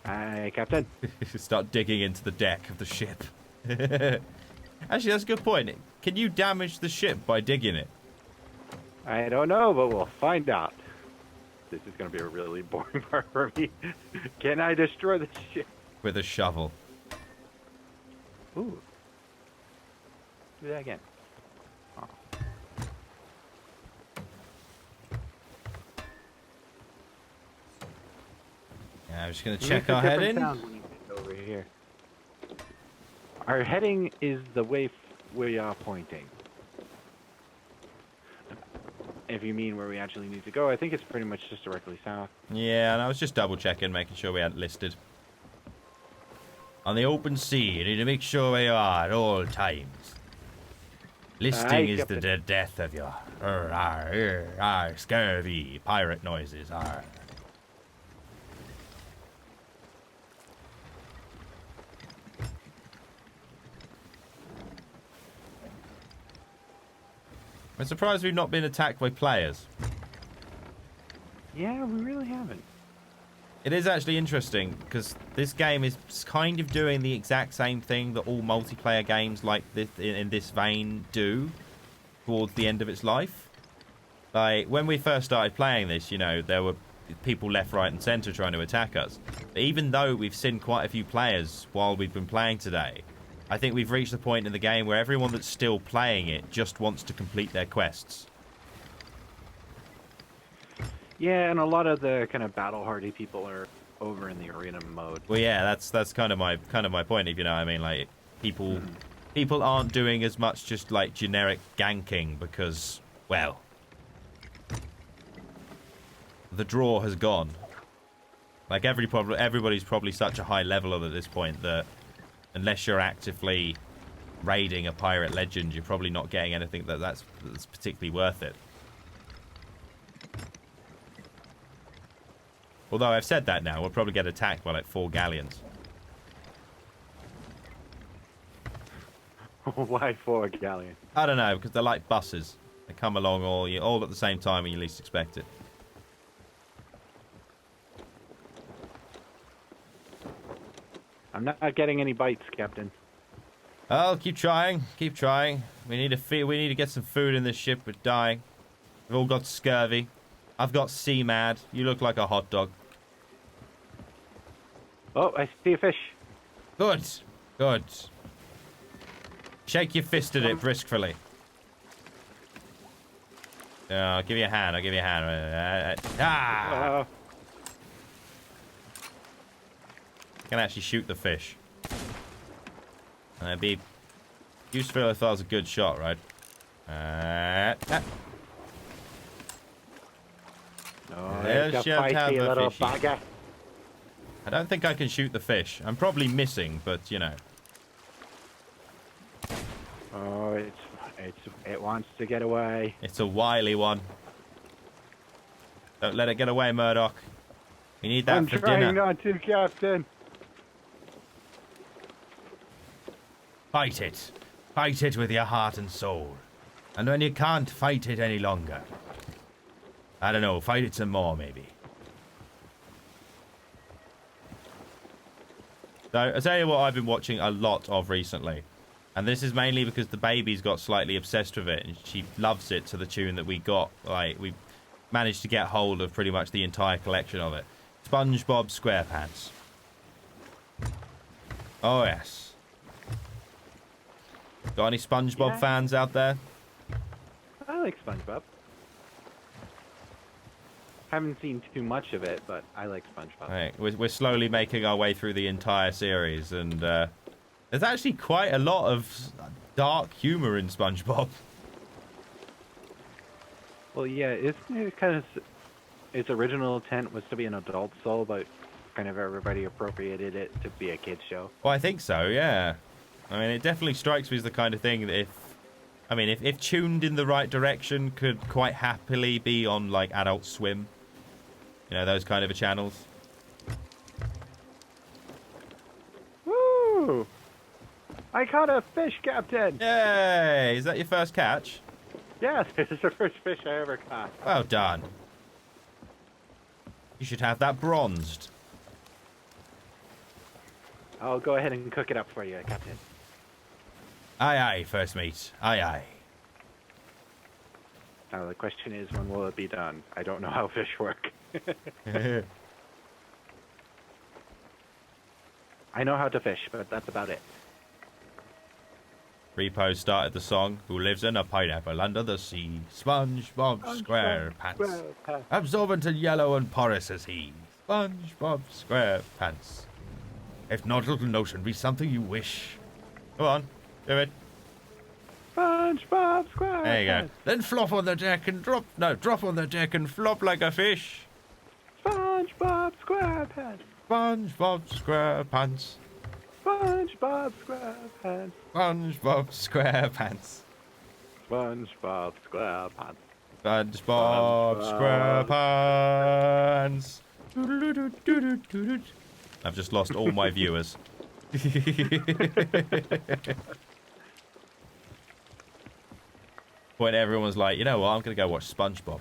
Aye, Captain. Start digging into the deck of the ship. Actually, that's a good point. Can you damage the ship by digging it? I don't know, but we'll find out. This is going to be a really boring part for me. Can I destroy the ship? With a shovel. Ooh. Do that again. Oh. Yeah, I'm just going to It check makes a our different heading. sound when you get over here. Our heading is the way we are pointing. If you mean where we actually need to go, I think it's pretty much just directly south. Yeah, and I was just double checking, making sure we hadn't listed. On the open sea, you need to make sure where you are at all times. Listing is Captain. the death of your scurvy pirate noises. Arr. I'm surprised we've not been attacked by players. Yeah, we really haven't. It is actually interesting because this game is kind of doing the exact same thing that all multiplayer games like this in this vein do towards the end of its life. Like when we first started playing this, you know, there were people left, right, and centre trying to attack us. But even though we've seen quite a few players while we've been playing today, I think we've reached the point in the game where everyone that's still playing it just wants to complete their quests. Yeah, and a lot of the kind of battle-hardy people are over in the arena mode. Well, yeah, that's kind of my point. If you know what I mean, like people aren't doing as much just like generic ganking because, well, the draw has gone. Like everybody's probably such a high level at this point that unless you're actively raiding a pirate legend, you're probably not getting anything that's particularly worth it. Although I've said that now, we'll probably get attacked by like 4 galleons. Why 4 galleons? I don't know, because they're like buses. They come along all at the same time when you least expect it. I'm not getting any bites, Captain. Oh, keep trying, keep trying. We need to get some food in this ship. We're dying. We've all got scurvy. I've got sea mad. You look like a hot dog. Oh, I see a fish. Good, good. Shake your fist at it briskly. I'll give you a hand. I'll give you a hand. I can actually shoot the fish. And it'd be useful if I was a good shot, right? Oh, There's it's a your feisty tab, little fishy. bugger. I don't think I can shoot the fish. I'm probably missing, but you know. Oh, it's It wants to get away. It's a wily one. Don't let it get away, Murdoch. We need that I'm for trying dinner. not to, Captain. Fight it. Fight it with your heart and soul. And when you can't fight it any longer, I don't know, fight it some more, maybe. So, I'll tell you what I've been watching a lot of recently. And this is mainly because the baby's got slightly obsessed with it. And she loves it to the tune that we got. Like, we managed to get hold of pretty much the entire collection of it. SpongeBob SquarePants. Oh, yes. Got any SpongeBob fans out there? I like SpongeBob. Haven't seen too much of it, but I like SpongeBob. Right, we're slowly making our way through the entire series, and there's actually quite a lot of dark humor in SpongeBob. Well, yeah, isn't it kind of its original intent was to be an adult soul, but kind of everybody appropriated it to be a kid's show? Well, I think so, yeah. I mean, it definitely strikes me as the kind of thing that if tuned in the right direction, could quite happily be on, like, Adult Swim. You know, those kind of channels. Woo! I caught a fish, Captain! Yay! Is that your first catch? Yes, it's the first fish I ever caught. Well done. You should have that bronzed. I'll go ahead and cook it up for you, Captain. Aye, aye, first mate. Aye, aye. Now the question is, when will it be done? I don't know how fish work. I know how to fish, but that's about it. Repo started the song, Who lives in a pineapple under the sea? SpongeBob SquarePants. Absorbent and yellow and porous as he. SpongeBob SquarePants. If not, little notion be something you wish. Go on, do it. SpongeBob SquarePants. There you go. Then flop on the deck and drop on the deck and flop like a fish. SpongeBob SquarePants. SpongeBob SquarePants. SpongeBob SquarePants. SpongeBob SquarePants. SpongeBob SquarePants. SpongeBob SquarePants. I've just lost all my viewers. When everyone's like, you know what, I'm going to go watch SpongeBob.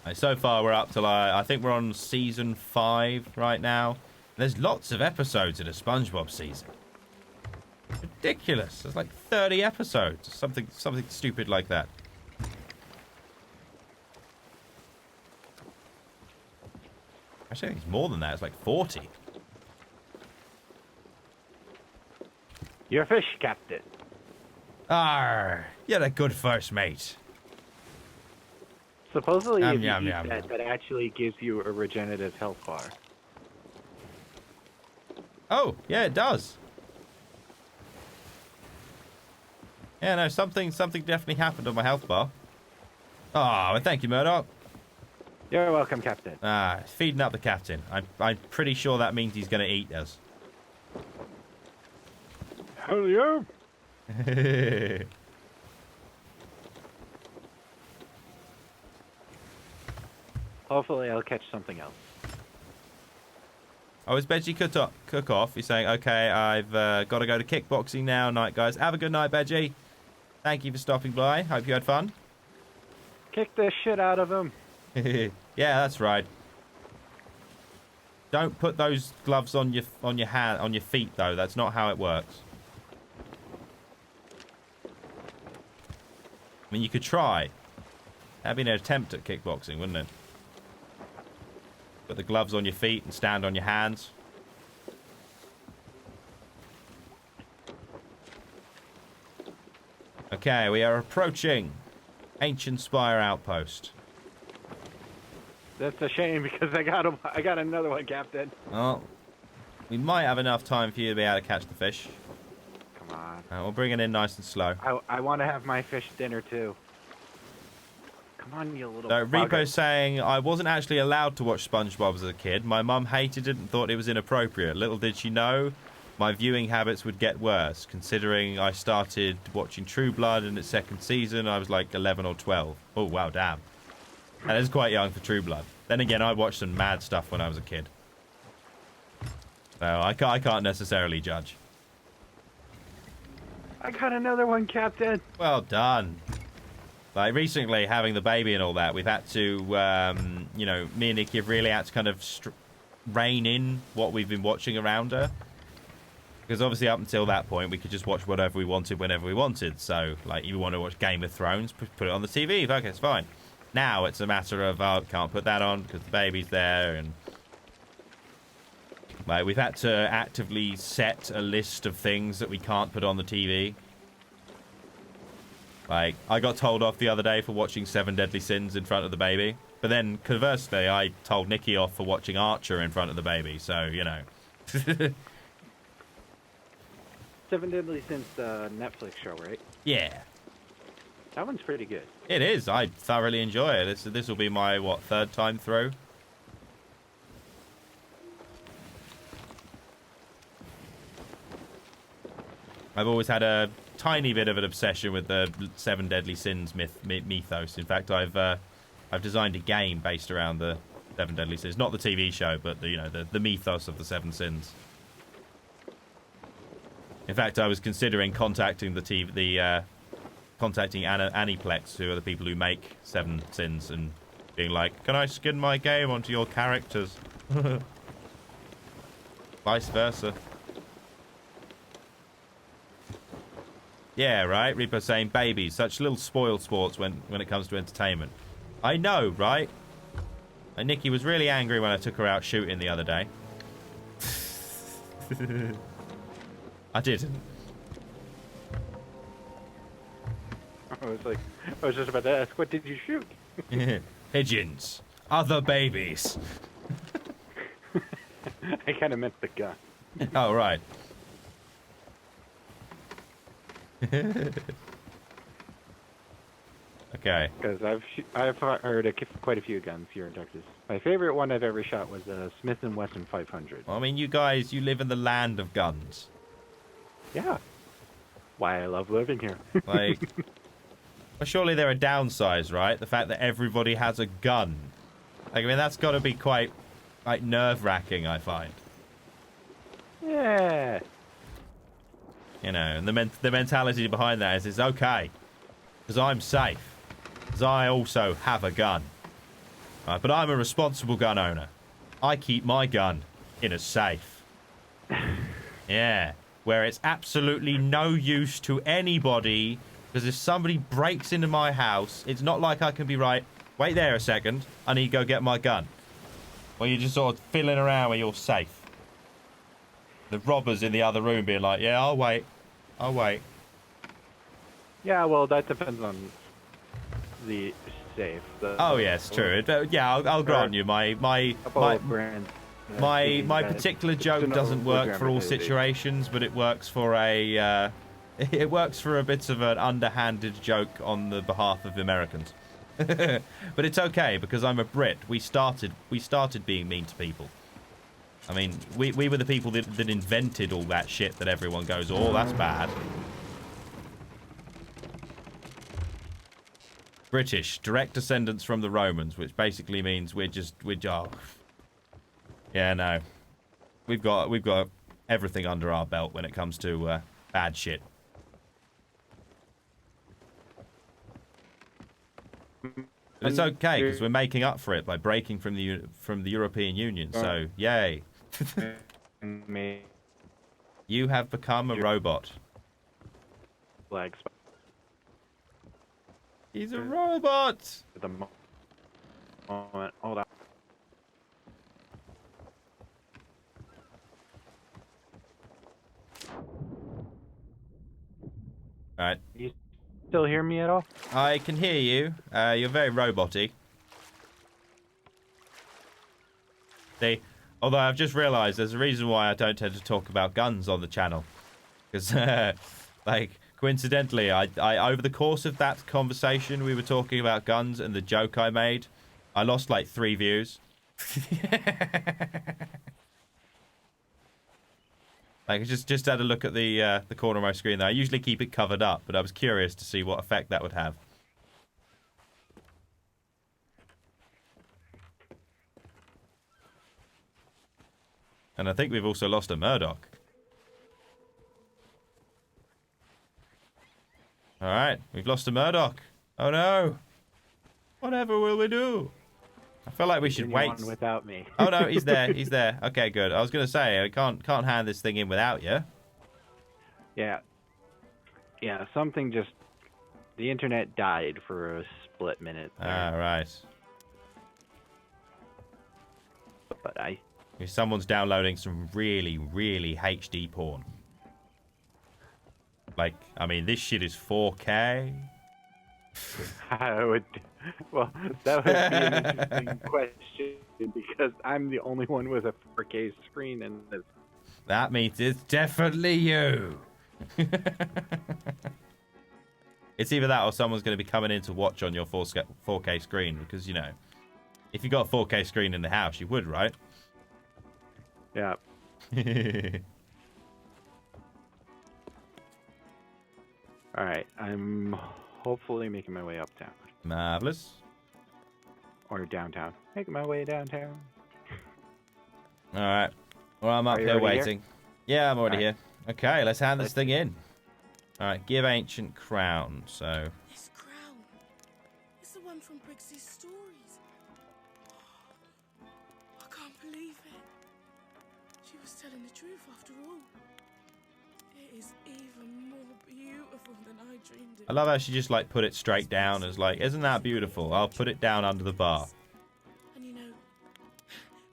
Right, so far we're up to, like, I think we're on season 5 right now. There's lots of episodes in a SpongeBob season. Ridiculous. There's like 30 episodes. Something stupid like that. Actually, I think it's more than that. It's like 40. Your fish, Captain. Arr, you're a good first mate. Supposedly, if you yum, eat yum. that actually gives you a regenerative health bar. Oh, yeah, it does. Yeah, no, something definitely happened on my health bar. Oh, well, thank you, Murdoch. You're welcome, Captain. Ah, feeding up the captain. I'm pretty sure that means he's going to eat us. Hell yeah. Hopefully, I'll catch something else. Oh, is Benji cook off? He's saying, okay, I've got to go to kickboxing now. Night, guys. Have a good night, Benji. Thank you for stopping by. Hope you had fun. Kick the shit out of him. Yeah, that's right. Don't put those gloves on your feet though. That's not how it works. I mean, you could try. That'd be an attempt at kickboxing, wouldn't it? Put the gloves on your feet and stand on your hands. Okay, we are approaching Ancient Spire Outpost. That's a shame because I got another one, Captain. Well, we might have enough time for you to be able to catch the fish. Come on. We'll bring it in nice and slow. I want to have my fish dinner too. Come on, you little So bugger. Repo's saying, I wasn't actually allowed to watch SpongeBob as a kid. My mum hated it and thought it was inappropriate. Little did she know, my viewing habits would get worse, considering I started watching True Blood in its second season. I was like 11 or 12. Oh, wow, damn. That is quite young for True Blood. Then again, I watched some mad stuff when I was a kid. So I can't necessarily judge. I got another one, Captain. Well done. Like, recently, having the baby and all that, we've had to, you know, me and Nikki have really had to kind of rein in what we've been watching around her. Because obviously up until that point, we could just watch whatever we wanted whenever we wanted. So, like, you want to watch Game of Thrones, put it on the TV. Okay, it's fine. Now it's a matter of, oh, can't put that on because the baby's there. And like, we've had to actively set a list of things that we can't put on the TV. Like, I got told off the other day for watching 7 Deadly Sins in front of the baby. But then, conversely, I told Nikki off for watching Archer in front of the baby. So, you know. 7 Deadly Sins, the Netflix show, right? Yeah. That one's pretty good. It is. I thoroughly enjoy it. This will be my, what, 3rd time through? I've always had a tiny bit of an obsession with the 7 Deadly Sins mythos. In fact, I've designed a game based around the 7 Deadly Sins. Not the TV show, but the, you know, the mythos of the 7 sins. In fact, I was considering contacting contacting Aniplex, who are the people who make 7 Sins, and being like, can I skin my game onto your characters? Vice versa. Yeah, right? Reaper saying, babies, such little spoiled sports when it comes to entertainment. I know, right? And Nikki was really angry when I took her out shooting the other day. I didn't. I was just about to ask, what did you shoot? Pigeons. Other babies. I kind of meant the gun. Oh, right. Okay. Because I've heard quite a few guns here in Texas. My favorite one I've ever shot was a Smith & Wesson 500. Well, I mean, you guys, you live in the land of guns. Yeah. Why I love living here. Like, well, surely there are downsides, right? The fact that everybody has a gun. Like, I mean, that's got to be quite, like, nerve-wracking, I find. Yeah. You know, and the mentality behind that is, it's okay. Because I'm safe. Because I also have a gun. But I'm a responsible gun owner. I keep my gun in a safe. Yeah. Where it's absolutely no use to anybody. Because if somebody breaks into my house, it's not like I can be right, wait there a second, I need to go get my gun. Or you're just sort of fiddling around where you're safe. The robbers in the other room being like, yeah, I'll wait. I'll wait. Yeah, well, that depends on the safe. Oh, yes, true. Yeah, I'll grant you. My particular joke doesn't work for all situations, but it works for a it works for a bit of an underhanded joke on the behalf of Americans. But it's okay because I'm a Brit. We started being mean to people. I mean, we were the people that invented all that shit that everyone goes, oh, that's bad. British, direct descendants from the Romans, which basically means we're oh. Yeah, no. We've got everything under our belt when it comes to bad shit. But it's okay because we're making up for it by breaking from the European Union. So, yay. You have become a robot. Flags. He's a robot. At the moment, hold on. Right. You still hear me at all? I can hear you. You're very roboty. See, although I've just realised there's a reason why I don't tend to talk about guns on the channel. Because, like, coincidentally, I over the course of that conversation, we were talking about guns and the joke I made, I lost like 3 views. Like, I just had a look at the corner of my screen there. I usually keep it covered up, but I was curious to see what effect that would have. And I think we've also lost a Murdoch. Alright, we've lost a Murdoch. Oh no! Whatever will we do? I feel like we should Continue wait. on without me. Oh no, he's there. He's there. Okay, good. I was gonna say I can't hand this thing in without you. Yeah. Yeah, something just... The internet died for a split minute there. Ah, right. But I... If someone's downloading some really, really HD porn. Like, I mean, this shit is 4K. I would... Well, that would be an interesting question because I'm the only one with a 4K screen in this. That means it's definitely you. It's either that or someone's going to be coming in to watch on your 4K screen because, you know, if you got a 4K screen in the house, you would, right? Yeah. All right, I'm hopefully making my way uptown. Marvelous. Or downtown. Making my way downtown. All right. Well, I'm up Are you here already waiting. Yeah, I'm already All right. here. Okay, let's hand this thing in. All right, give ancient crown. So, This crown. It's the one from Brixie's stories. I can't believe it. She was telling the truth after all. It is even more beautiful than I dreamed it. I love how she just like put it straight down as like, isn't that beautiful? I'll put it down under the bar. And you know,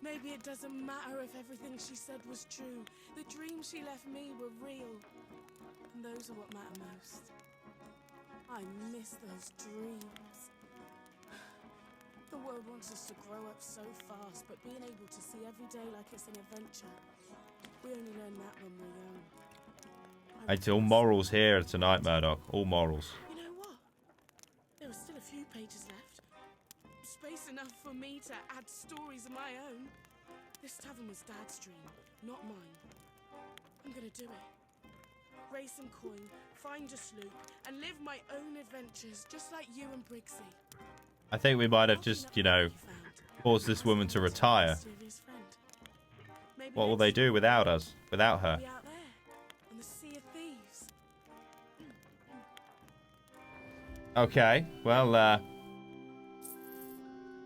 maybe it doesn't matter if everything she said was true. The dreams she left me were real. And those are what matter most. I miss those dreams. The world wants us to grow up so fast, but being able to see every day like it's an adventure, we only learn that when we're young. It's all morals here tonight, Murdoch. All morals. You know what? There are still a few pages left. Space enough for me to add stories of my own. This tavern was Dad's dream, not mine. I'm gonna do it. Raise some coin, find a sloop, and live my own adventures, just like you and Brixie. I think we might have just, you know, caused this woman to retire. What will they do without us? Without her? Be out there, on the Sea of Thieves. Okay, well,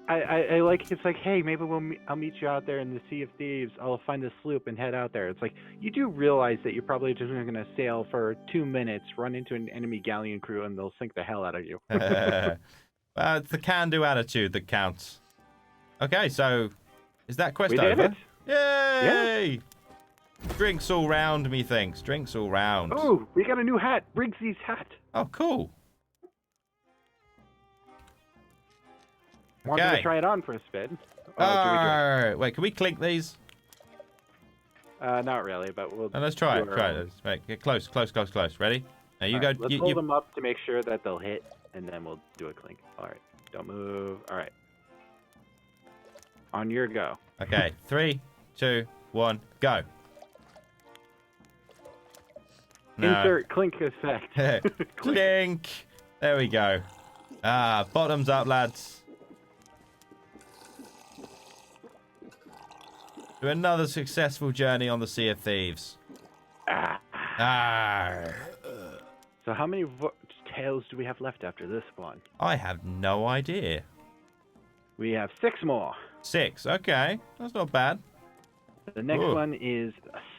I like it's like, hey, maybe I'll meet you out there in the Sea of Thieves. I'll find a sloop and head out there. It's like you do realize that you're probably just going to sail for 2 minutes, run into an enemy galleon crew, and they'll sink the hell out of you. it's the can-do attitude that counts. Okay, so is that quest We over? did it. Yay! Drinks all round, methinks. Drinks all round. Oh, we got a new hat, Briggsy's hat. Oh, cool. Wanted Okay. to try it on for a spin. Alright, wait, can we clink these? Not really, but we'll. No, let's try it. do our Try own. it. Wait, get close, close, close, close. Ready? Now you All go. right, let's You, hold them up to make sure that they'll hit, and then we'll do a clink. All right, don't move. All right, on your go. Okay, 3, 2, 1, go. No. Insert clink effect. Clink. There we go. Ah, bottoms up, lads. To another successful journey on the Sea of Thieves. Ah. Ah. So how many tails do we have left after this one? I have no idea. We have 6 more. 6. Okay, that's not bad. The next Ooh. one is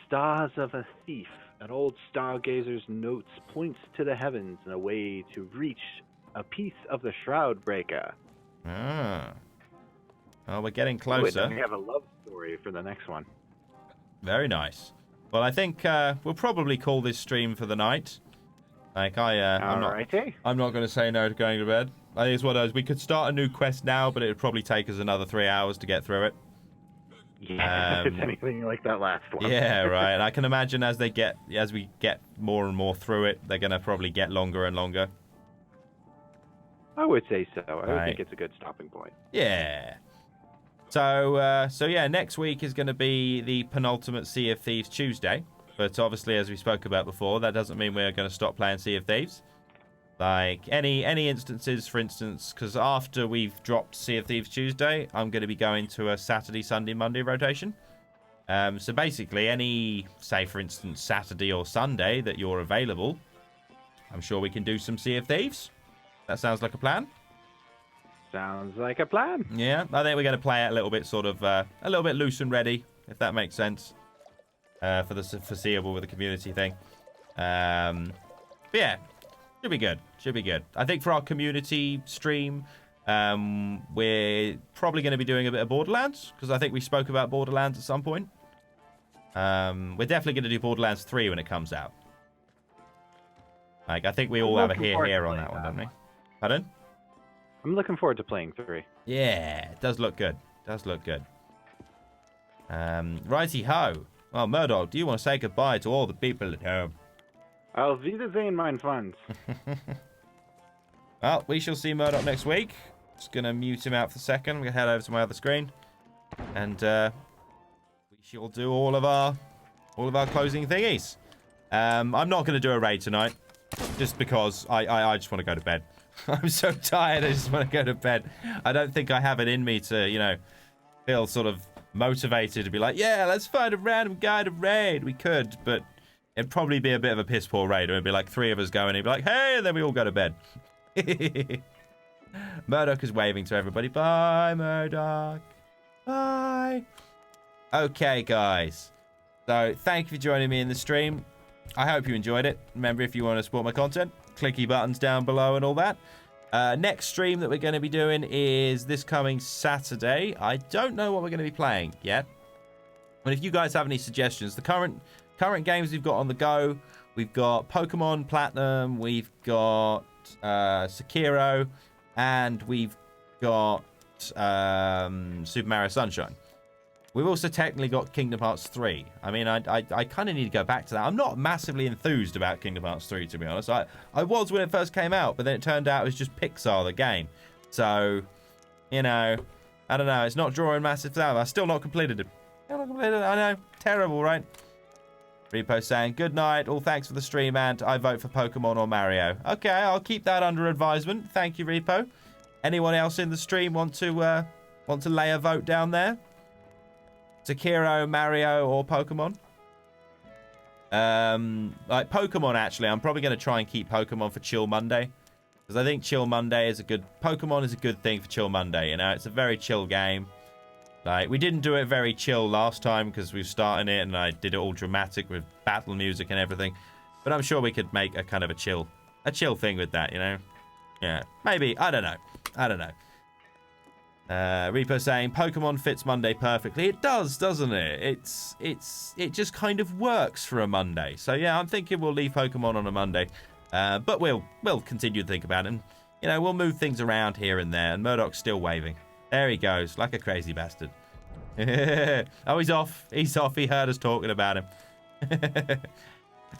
Stars of a Thief. An old stargazer's notes points to the heavens in a way to reach a piece of the Shroud Breaker. Ah. Well, we're getting Oh, and then closer. we have a love story for the next one. Very nice. Well, I think we'll probably call this stream for the night. Like I'm not going to say no to going to bed. I think it's one of those. We could start a new quest now, but it would probably take us another 3 hours to get through it. Yeah, if it's anything like that last one. Yeah, right. And I can imagine as we get more and more through it, they're going to probably get longer and longer. I would say so. I would Right. think it's a good stopping point. Yeah. So yeah, next week is going to be the penultimate Sea of Thieves Tuesday. But obviously, as we spoke about before, that doesn't mean we're going to stop playing Sea of Thieves. Like, any instances, for instance, because after we've dropped Sea of Thieves Tuesday, I'm going to be going to a Saturday, Sunday, Monday rotation. So basically, any, say, for instance, Saturday or Sunday that you're available, I'm sure we can do some Sea of Thieves. That sounds like a plan. Sounds like a plan. Yeah, I think we're going to play it a little bit sort of, a little bit loose and ready, if that makes sense, for the foreseeable with the community thing. But yeah, should be good. Should be good. I think for our community stream, we're probably going to be doing a bit of Borderlands, because I think we spoke about Borderlands at some point. We're definitely going to do Borderlands 3 when it comes out. Like, I think we all have a here on that one, don't we? Pardon? I'm looking forward to playing 3. Yeah, it does look good. Does look good. Righty-ho. Well, Murdoch, do you want to say goodbye to all the people at home? Auf Wiedersehen, mein Freund. Well, we shall see Murdoch next week. Just going to mute him out for a second. I'm going to head over to my other screen. And we shall do all of our closing thingies. I'm not going to do a raid tonight. Just because I just want to go to bed. I'm so tired, I just want to go to bed. I don't think I have it in me to, you know, feel sort of motivated to be like, yeah, let's find a random guy to raid. We could, but it'd probably be a bit of a piss poor raid. It'd be like 3 of us going, and he'd be like, hey, and then we all go to bed. Murdoch is waving to everybody. Bye, Murdoch. Bye. Okay, guys. So, thank you for joining me in the stream. I hope you enjoyed it. Remember, if you want to support my content, clicky buttons down below and all that. Next stream that we're going to be doing is this coming Saturday. I don't know what we're going to be playing yet. But if you guys have any suggestions, the current games we've got on the go, we've got Pokemon Platinum, we've got Sekiro, and we've got Super Mario Sunshine. We've also technically got Kingdom Hearts 3. I mean, I kind of need to go back to that. I'm not massively enthused about Kingdom Hearts 3, to be honest. I was when it first came out, but then it turned out it was just Pixar, the game. So, you know, I don't know. It's not drawing massive out. I've still not completed it. Still not completed it. I know. Terrible, right? Repo saying, good night. All thanks for the stream, and I vote for Pokemon or Mario. Okay, I'll keep that under advisement. Thank you, Repo. Anyone else in the stream want to lay a vote down there? Sekiro, Mario, or Pokemon? Like Pokemon, actually, I'm probably going to try and keep Pokemon for Chill Monday. Because I think Chill Monday is a good... Pokemon is a good thing for Chill Monday, you know? It's a very chill game. Like, we didn't do it very chill last time because we were starting it and I did it all dramatic with battle music and everything. But I'm sure we could make a kind of a chill thing with that, you know? Yeah, maybe. I don't know. Repo saying Pokemon fits Monday perfectly. It does, doesn't it? It just kind of works for a Monday. So yeah, I'm thinking we'll leave Pokemon on a Monday, but we'll continue to think about it. And, you know, we'll move things around here and there. And Murdoch's still waving. There he goes, like a crazy bastard. Oh, he's off. He's off. He heard us talking about him.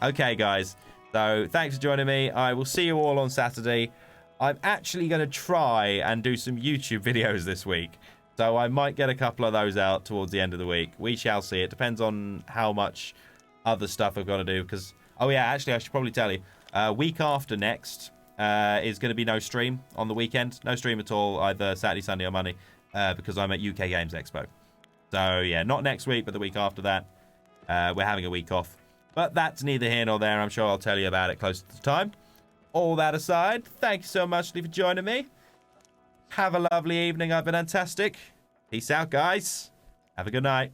Okay, guys. So thanks for joining me. I will see you all on Saturday. I'm actually going to try and do some YouTube videos this week. So I might get a couple of those out towards the end of the week. We shall see. It depends on how much other stuff I've got to do. Because, oh yeah, actually, I should probably tell you. Week after next is going to be no stream on the weekend. No stream at all, either Saturday, Sunday, or Monday. Because I'm at UK Games Expo. So yeah, not next week, but the week after that. We're having a week off. But that's neither here nor there. I'm sure I'll tell you about it closer to the time. All that aside, thank you so much for joining me. Have a lovely evening. I've been Antastiq. Peace out, guys. Have a good night.